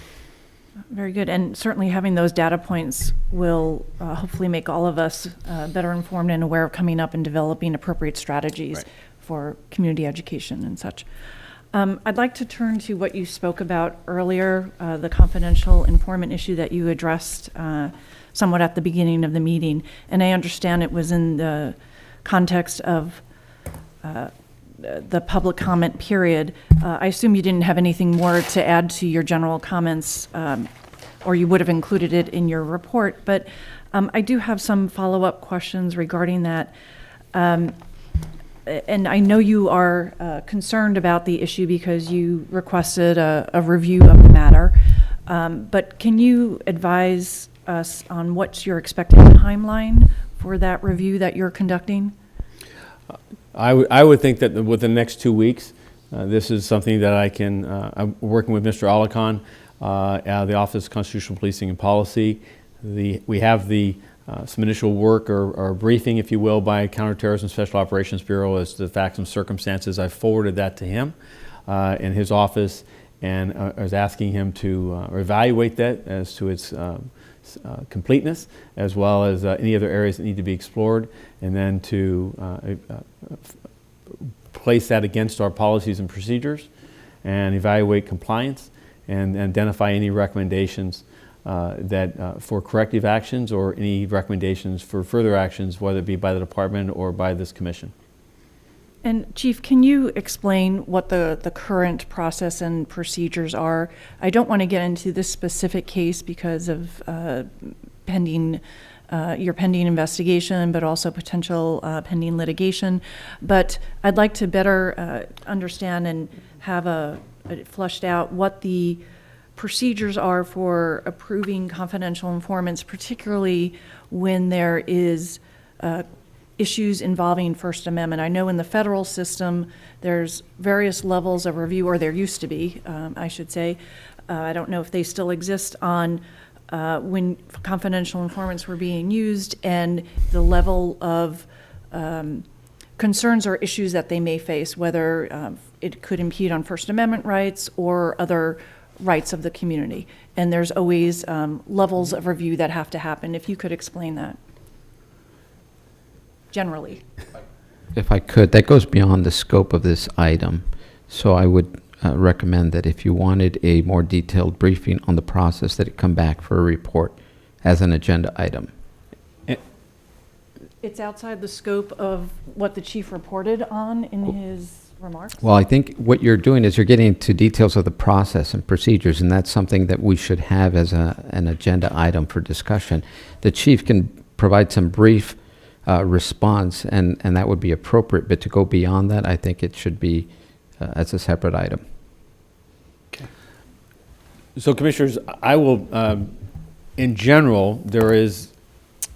Very good, and certainly having those data points will hopefully make all of us better informed and aware of coming up and developing appropriate strategies for community education and such. I'd like to turn to what you spoke about earlier, the confidential informant issue that you addressed somewhat at the beginning of the meeting. And I understand it was in the context of the public comment period. I assume you didn't have anything more to add to your general comments, or you would have included it in your report. But I do have some follow-up questions regarding that. And I know you are concerned about the issue because you requested a review of the matter. But can you advise us on what's your expected timeline for that review that you're conducting? I would think that within the next 2 weeks, this is something that I can, I'm working with Mr. Alarcon at the Office of Constitutional Policing and Policy. We have some initial work or briefing, if you will, by Counterterrorism Special Operations Bureau as to the facts and circumstances. I forwarded that to him in his office, and I was asking him to evaluate that as to its completeness, as well as any other areas that need to be explored, and then to place that against our policies and procedures and evaluate compliance and identify any recommendations for corrective actions or any recommendations for further actions, whether it be by the department or by this commission. And Chief, can you explain what the current process and procedures are? I don't want to get into this specific case because of your pending investigation, but also potential pending litigation. But I'd like to better understand and have flushed out what the procedures are for approving confidential informants, particularly when there is issues involving First Amendment. I know in the federal system there's various levels of review, or there used to be, I should say, I don't know if they still exist, on when confidential informants were being used and the level of concerns or issues that they may face, whether it could impede on First Amendment rights or other rights of the community. And there's always levels of review that have to happen. If you could explain that generally. If I could, that goes beyond the scope of this item. So I would recommend that if you wanted a more detailed briefing on the process, that it come back for a report as an agenda item. It's outside the scope of what the chief reported on in his remarks? Well, I think what you're doing is you're getting to details of the process and procedures, and that's something that we should have as an agenda item for discussion. The chief can provide some brief response, and that would be appropriate, but to go beyond that, I think it should be as a separate item. So, Commissioners, I will, in general, there is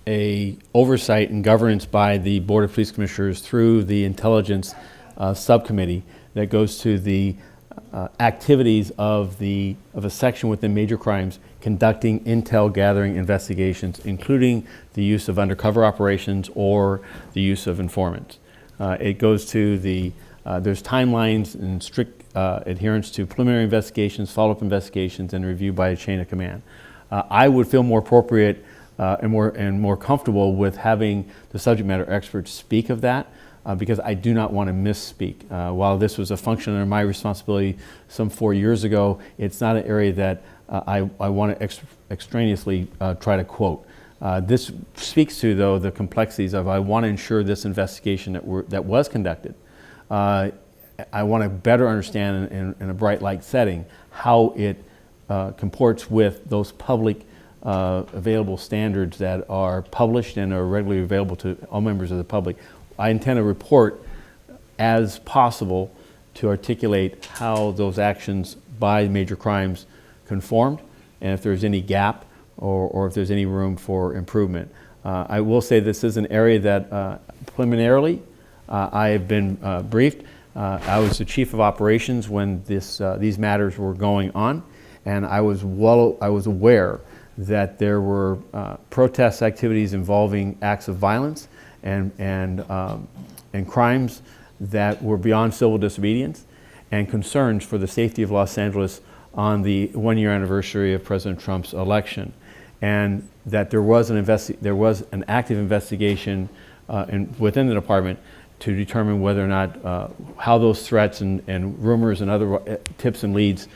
a oversight and governance by the Board of Police Commissioners through the Intelligence Subcommittee that goes to the activities of a section within Major Crimes conducting intel gathering investigations, including the use of undercover operations or the use of informants. It goes to there's timelines and strict adherence to preliminary investigations, follow-up investigations, and review by a chain of command. I would feel more appropriate and more comfortable with having the subject matter experts speak of that, because I do not want to misspeak. While this was a function under my responsibility some 4 years ago, it's not an area that I want to extraneously try to quote. This speaks to, though, the complexities of I want to ensure this investigation that was conducted. I want to better understand in a bright light setting how it comports with those public available standards that are published and are regularly available to all members of the public. I intend to report as possible to articulate how those actions by Major Crimes conformed, and if there's any gap or if there's any room for improvement. I will say this is an area that preliminarily I have been briefed. I was the chief of operations when these matters were going on, and I was aware that there were protest activities involving acts of violence and crimes that were beyond civil disobedience, and concerns for the safety of Los Angeles on the one-year anniversary of President Trump's election, and that there was an active investigation within the department to determine whether or not how those threats and rumors and other tips and leads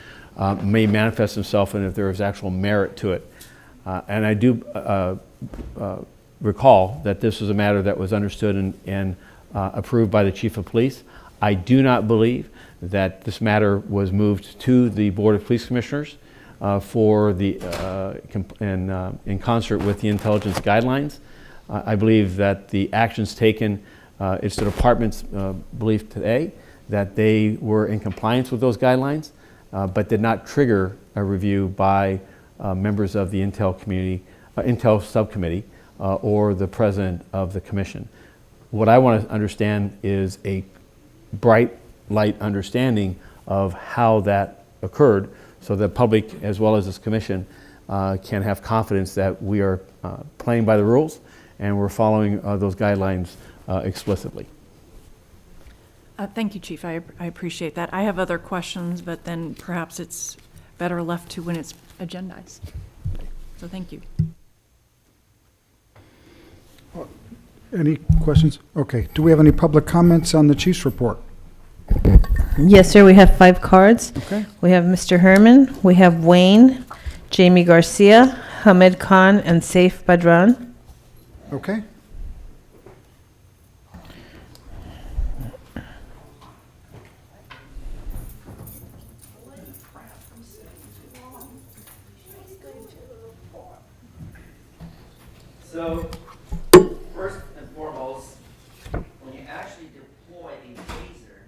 may manifest themselves, and if there is actual merit to it. And I do recall that this was a matter that was understood and approved by the Chief of Police. I do not believe that this matter was moved to the Board of Police Commissioners for in concert with the intelligence guidelines. I believe that the actions taken, it's the department's belief today that they were in compliance with those guidelines, but did not trigger a review by members of the Intel Subcommittee or the President of the Commission. What I want to understand is a bright light understanding of how that occurred, so the public as well as this Commission can have confidence that we are playing by the rules and we're following those guidelines explicitly. Thank you, Chief. I appreciate that. I have other questions, but then perhaps it's better left to when it's agendized. So thank you. Any questions? Okay. Do we have any public comments on the chief's report? Yes, sir. We have 5 cards. Okay. We have Mr. Herman, we have Wayne, Jamie Garcia, Hamed Khan, and Saif Badran. Okay. So, first and foremost, when you actually deploy a taser,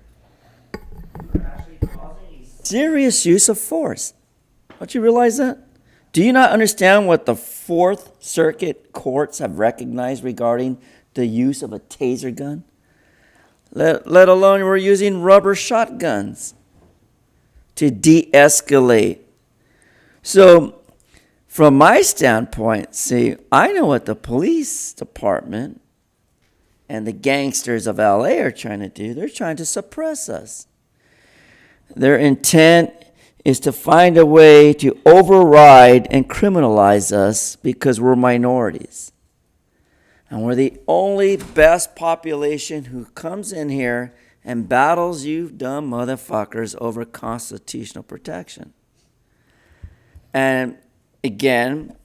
you're actually causing a serious use of force. Don't you realize that? Do you not understand what the Fourth Circuit courts have recognized regarding the use of a taser gun? Let alone we're using rubber shotguns to de-escalate So, from my standpoint, see, I know what the police department and the gangsters of LA are trying to do. They're trying to suppress us. Their intent is to find a way to override and criminalize us because we're minorities. And we're the only best population who comes in here and battles you dumb motherfuckers over constitutional protection. And again,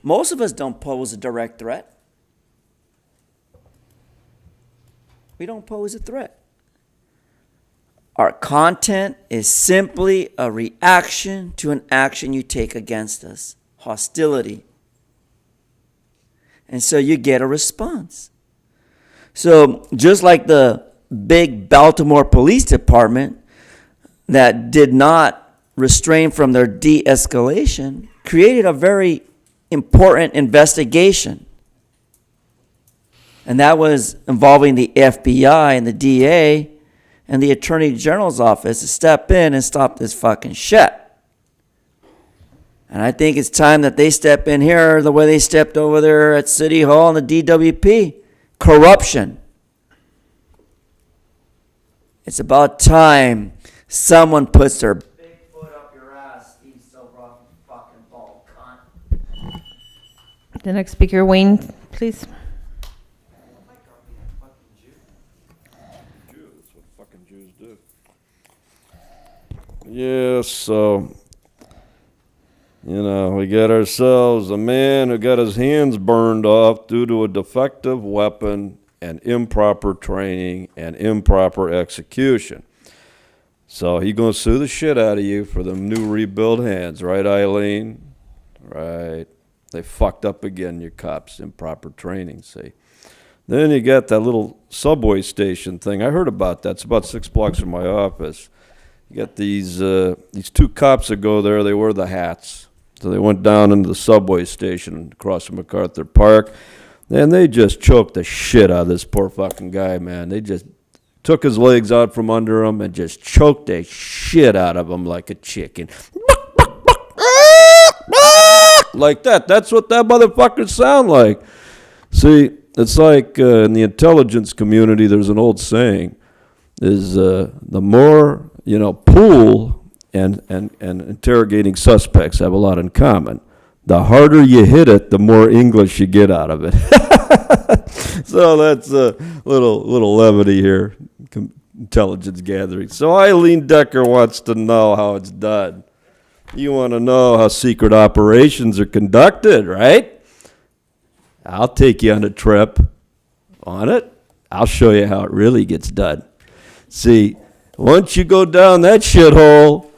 most of us don't pose a direct threat. We don't pose a threat. Our content is simply a reaction to an action you take against us, hostility. And so you get a response. So just like the big Baltimore Police Department that did not restrain from their de-escalation, created a very important investigation. And that was involving the FBI and the DA and the Attorney General's office to step in and stop this fucking shit. And I think it's time that they step in here the way they stepped over there at City Hall and the DWP. Corruption. It's about time someone puts their big foot up your ass, Steve Silver, fucking ball cunt. The next speaker, Wayne, please. Yes, so, we got ourselves a man who got his hands burned off due to a defective weapon and improper training and improper execution. So he gonna sue the shit out of you for them new rebuild hands, right, Eileen? Right. They fucked up again, your cops, improper training, see. Then you got that little subway station thing. I heard about that. It's about 6 blocks from my office. You got these two cops that go there. They wear the hats. So they went down into the subway station across from MacArthur Park, and they just choked the shit out of this poor fucking guy, man. They just took his legs out from under him and just choked the shit out of him like a chicken. Like that. That's what that motherfucker sound like. See, it's like in the intelligence community, there's an old saying, is the more, pool and interrogating suspects have a lot in common. The harder you hit it, the more English you get out of it. So that's a little levity here, intelligence gathering. So Eileen Decker wants to know how it's done. You want to know how secret operations are conducted, right? I'll take you on a trip on it. I'll show you how it really gets done. See, once you go down that shithole,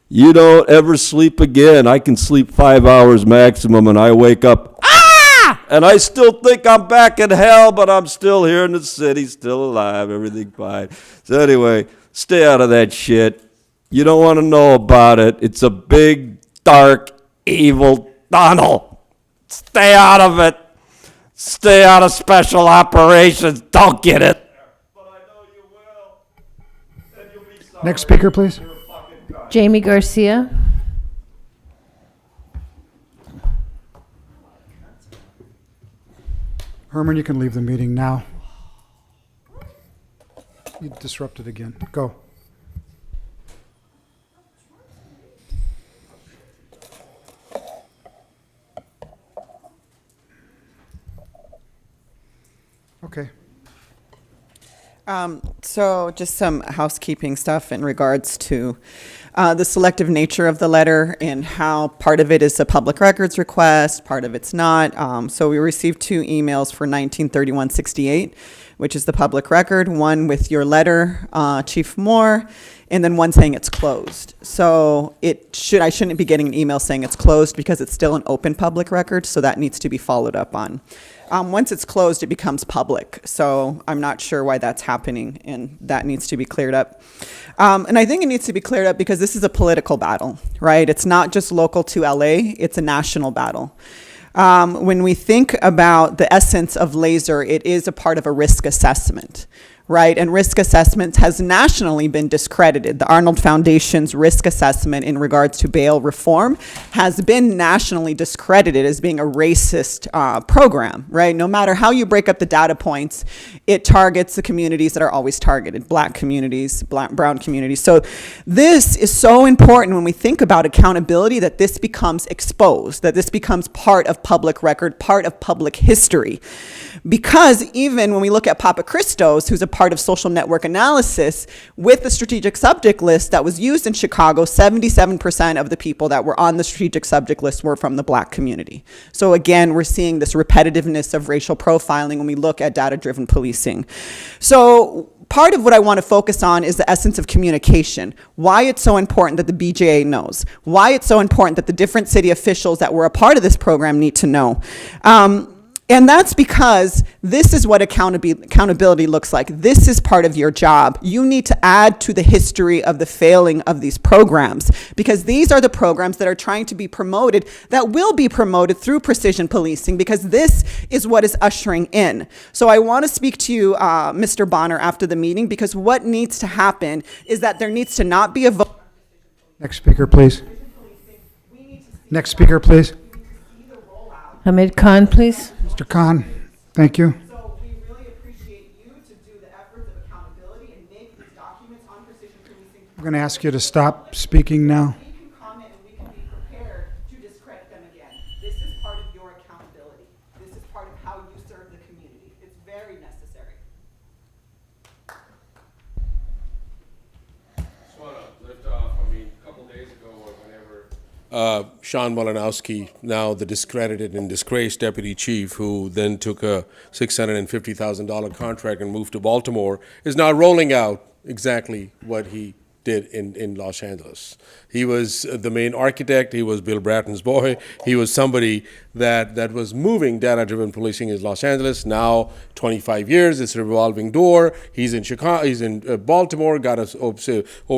you don't ever sleep again. I can sleep 5 hours maximum, and I wake up, and I still think I'm back in hell, but I'm still here in the city, still alive, everything fine. So anyway, stay out of that shit. You don't want to know about it. It's a big, dark, evil tunnel. Stay out of it. Stay out of special operations. Don't get it. Next speaker, please. Jamie Garcia. Herman, you can leave the meeting now. You disrupted again. Go. Okay. So just some housekeeping stuff in regards to the selective nature of the letter and how part of it is a public records request, part of it's not. So we received 2 emails for 193168, which is the public record, one with your letter, Chief Moore, and then one saying it's closed. So I shouldn't be getting an email saying it's closed because it's still an open public record, so that needs to be followed up on. Once it's closed, it becomes public. So I'm not sure why that's happening, and that needs to be cleared up. And I think it needs to be cleared up because this is a political battle, right? It's not just local to LA, it's a national battle. When we think about the essence of laser, it is a part of a risk assessment, right? And risk assessments has nationally been discredited. The Arnold Foundation's risk assessment in regards to bail reform has been nationally discredited as being a racist program, right? No matter how you break up the data points, it targets the communities that are always targeted, black communities, brown communities. So this is so important when we think about accountability, that this becomes exposed, that this becomes part of public record, part of public history. Because even when we look at Papa Christos, who's a part of social network analysis, with the strategic subject list that was used in Chicago, 77% of the people that were on the strategic subject list were from the black community. So again, we're seeing this repetitiveness of racial profiling when we look at data-driven policing. So part of what I want to focus on is the essence of communication, why it's so important that the BJA knows, why it's so important that the different city officials that were a part of this program need to know. And that's because this is what accountability looks like. This is part of your job. You need to add to the history of the failing of these programs, because these are the programs that are trying to be promoted, that will be promoted through precision policing, because this is what is ushering in. So I want to speak to you, Mr. Bonner, after the meeting, because what needs to happen is that there needs to not be a vote. Next speaker, please. Next speaker, please. Hamid Khan, please. Mr. Khan, thank you. So we really appreciate you to do the efforts of accountability and make these documents on precision policing. I'm going to ask you to stop speaking now. We can comment and we can be prepared to discredit them again. This is part of your accountability. This is part of how you serve the community. It's very necessary. Just want to lift off, a couple days ago or whenever, Sean Malinowski, now the discredited and disgraced deputy chief, who then took a $650,000 contract and moved to Baltimore, is now rolling out exactly what he did in Los Angeles. He was the main architect. He was Bill Bratton's boy. He was somebody that was moving data-driven policing in Los Angeles. Now, 25 years, it's a revolving door. He's in Chicago. He's in Baltimore. Got us over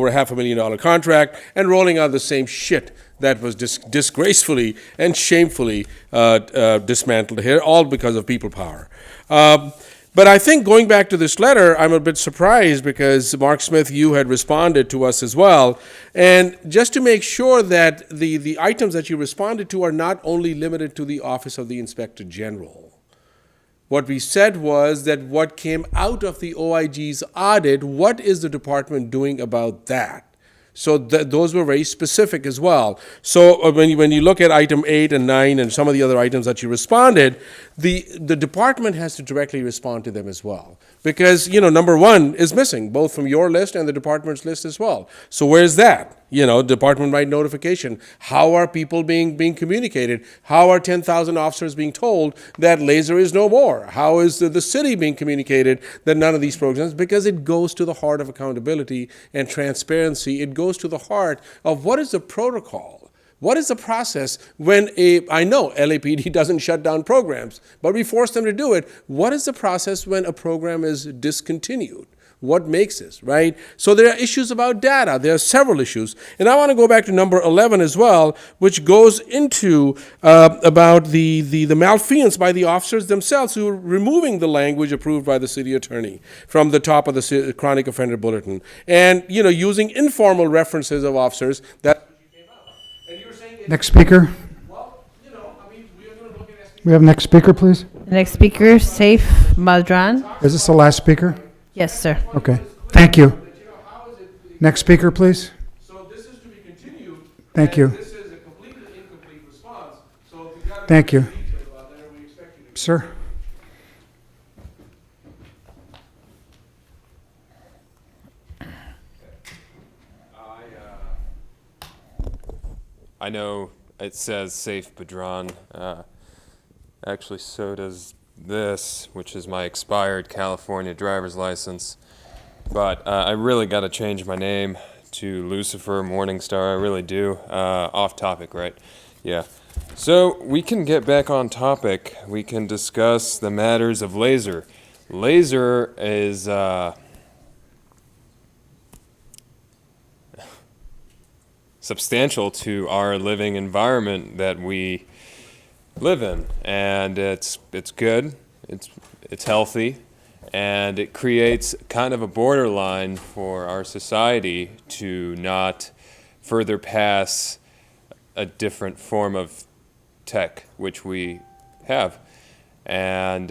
$500,000 contract and rolling out the same shit that was disgracefully and shamefully dismantled here, all because of people power. But I think going back to this letter, I'm a bit surprised because Mark Smith, you had responded to us as well. And just to make sure that the items that you responded to are not only limited to the Office of the Inspector General. What we said was that what came out of the OIG's audit, what is the department doing about that? So those were very specific as well. So when you look at item 8 and 9 and some of the other items that you responded, the department has to directly respond to them as well. Because, number 1 is missing, both from your list and the department's list as well. So where's that? Department-wide notification. How are people being communicated? How are 10,000 officers being told that laser is no more? How is the city being communicated that none of these programs? Because it goes to the heart of accountability and transparency. It goes to the heart of what is the protocol. What is the process when I know LAPD doesn't shut down programs, but we force them to do it. What is the process when a program is discontinued? What makes this, right? So there are issues about data. There are several issues. And I want to go back to number 11 as well, which goes into about the malfeasance by the officers themselves who are removing the language approved by the city attorney from the top of the chronic offender bulletin. And, using informal references of officers that... Next speaker. We have next speaker, please. Next speaker, Saif Madran. Is this the last speaker? Yes, sir. Okay. Thank you. Next speaker, please. So this is to be continued. Thank you. This is a completely incomplete response. So if you got Thank you. detail about that, we expect you to. Sir. I know it says Saif Badran. Actually, so does this, which is my expired California driver's license. But I really got to change my name to Lucifer Morningstar. I really do. Off topic, right? Yeah. So we can get back on topic. We can discuss the matters of laser. Laser is... substantial to our living environment that we live in, and it's good, it's healthy, And it creates kind of a borderline for our society to not further pass a different form of tech, which we have. And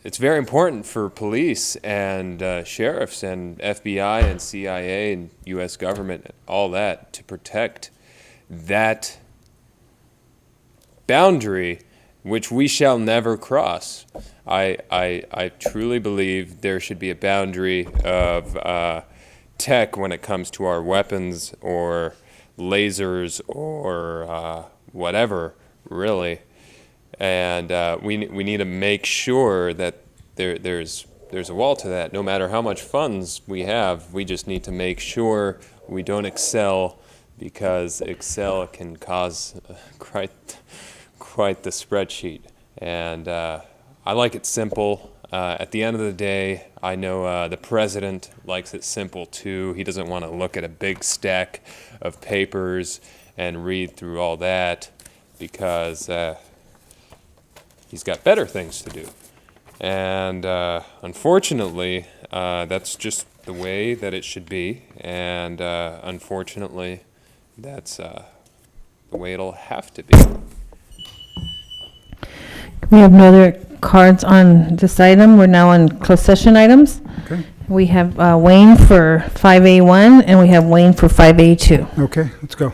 it's very important for police and sheriffs and FBI and CIA and U.S. government, all that, to protect that boundary, which we shall never cross. I truly believe there should be a boundary of tech when it comes to our weapons or lasers or whatever, really. And we need to make sure that there's a wall to that. No matter how much funds we have, we just need to make sure we don't excel, because Excel can cause quite the spreadsheet. And I like it simple. At the end of the day, I know the president likes it simple too. He doesn't want to look at a big stack of papers and read through all that, because he's got better things to do. And unfortunately, that's just the way that it should be. And unfortunately, that's the way it'll have to be. We have no other cards on this item. We're now on closed session items. Okay. We have Wayne for 5A1 and we have Wayne for 5A2. Okay, let's go.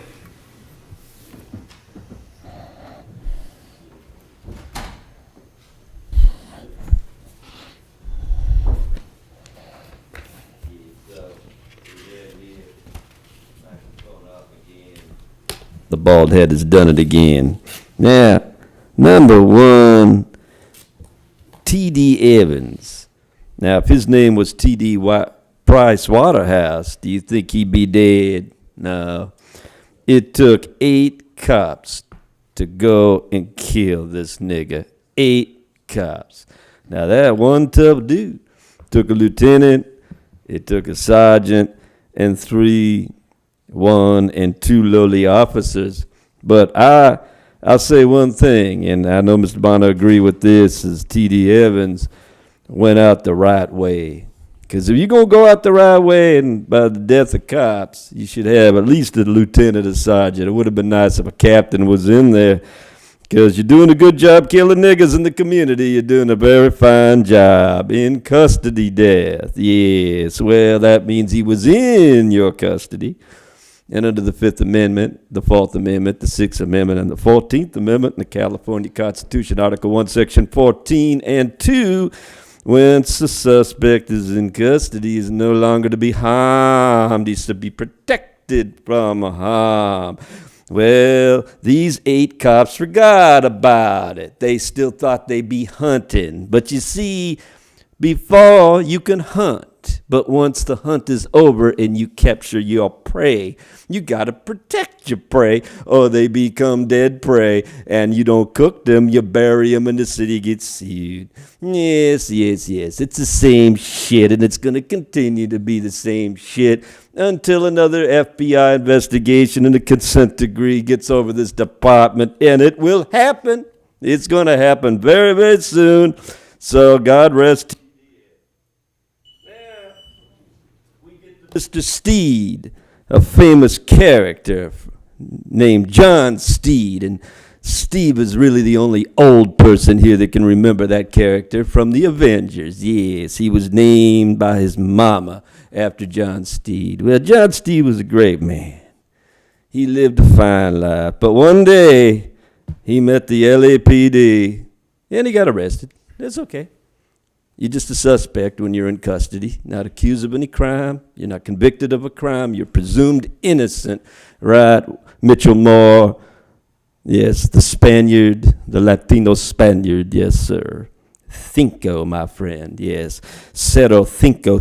The bald head has done it again. Now, number one, T.D. Evans. Now, if his name was T.D. Price Waterhouse, do you think he'd be dead? No. It took 8 cops to go and kill this nigga. 8 cops. Now, that one tough dude took a lieutenant, it took a sergeant, and 3 1 and 2 lowly officers. But I'll say one thing, and I know Mr. Bonner agree with this, is T.D. Evans went out the right way. Because if you're going to go out the right way and by the death of cops, you should have at least a lieutenant or sergeant. It would have been nice if a captain was in there, because you're doing a good job killing niggas in the community. You're doing a very fine job. In custody death. Yes, well, that means he was in your custody. And under the 5th Amendment, the 4th Amendment, the 6th Amendment, and the 14th Amendment in the California Constitution, Article 1, Section 14 and 2, once the suspect is in custody, he is no longer to be harmed. He's to be protected from harm. Well, these 8 cops forgot about it. They still thought they'd be hunting. But you see, before you can hunt, but once the hunt is over and you capture your prey, you got to protect your prey or they become dead prey, and you don't cook them, you bury them, and the city gets sued. Yes, yes, yes. It's the same shit, and it's going to continue to be the same shit until another FBI investigation and a consent decree gets over this department, and it will happen. It's going to happen very, very soon. So God rest Mr. Steed, a famous character named John Steed, and Steve is really the only old person here that can remember that character from the Avengers. Yes, he was named by his mama after John Steed. Well, John Steed was a great man. He lived a fine life, but one day he met the LAPD and he got arrested. That's okay. You're just a suspect when you're in custody, not accused of any crime. You're not convicted of a crime. You're presumed innocent, right? Mitchell Moore, yes, the Spaniard, the Latino Spaniard, yes, sir. Cinco, my friend, yes. Cero, cinco,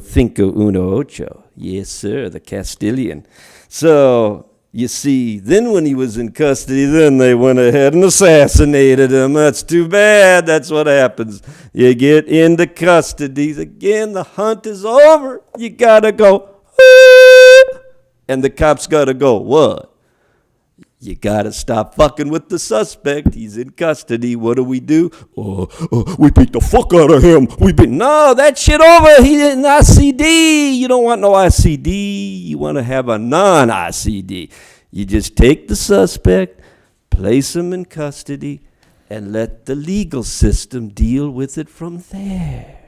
uno, ocho. Yes, sir, the Castilian. So, you see, then when he was in custody, then they went ahead and assassinated him. That's too bad. That's what happens. You get into custody. Again, the hunt is over. You got to go, and the cops got to go, what? You gotta stop fucking with the suspect. He's in custody. What do? We beat the fuck out of him. No, that shit over. He didn't ICD. You don't want no ICD. You want to have a non-ICD. You just take the suspect, place him in custody, and let the legal system deal with it from there.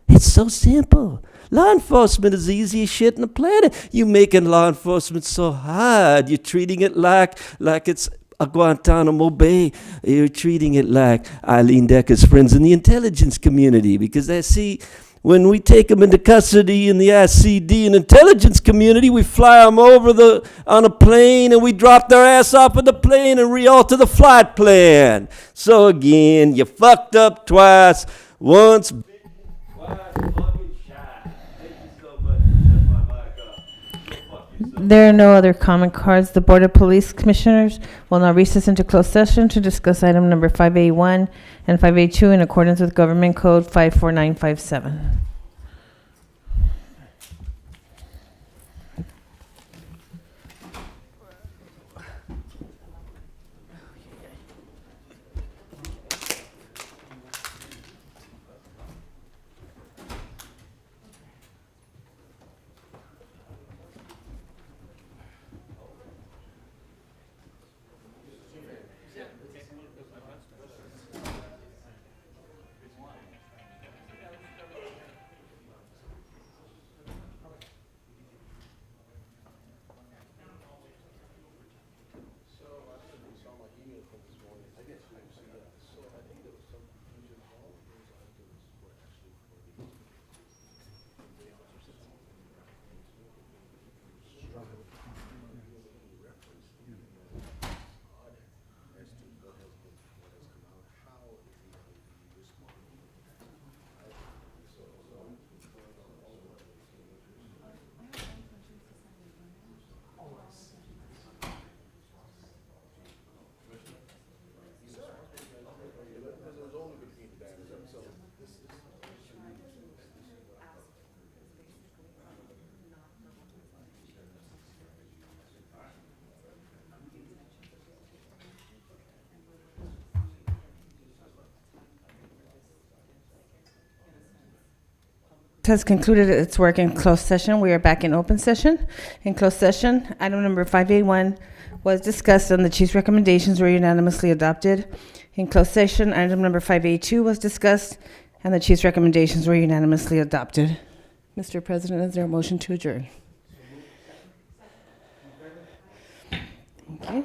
It's so simple. Law enforcement is the easiest shit on the planet. You making law enforcement so hard. You're treating it like it's a Guantanamo Bay. You're treating it like Eileen Decker's friends in the intelligence community, because they see when we take them into custody in the ICD and intelligence community, we fly them over on a plane and we drop their ass off of the plane and re-alter the flight plan. So again, you fucked up twice. Once. There are no other comment cards. The Board of Police Commissioners will now recess into closed session to discuss item number 5A1 and 5A2 in accordance with Government Code 54957. Has concluded its work in closed session. We are back in open session. In closed session, item number 5A1 was discussed and the chief's recommendations were unanimously adopted. In closed session, item number 5A2 was discussed and the chief's recommendations were unanimously adopted. Mr. President, is there a motion to adjourn? Okay.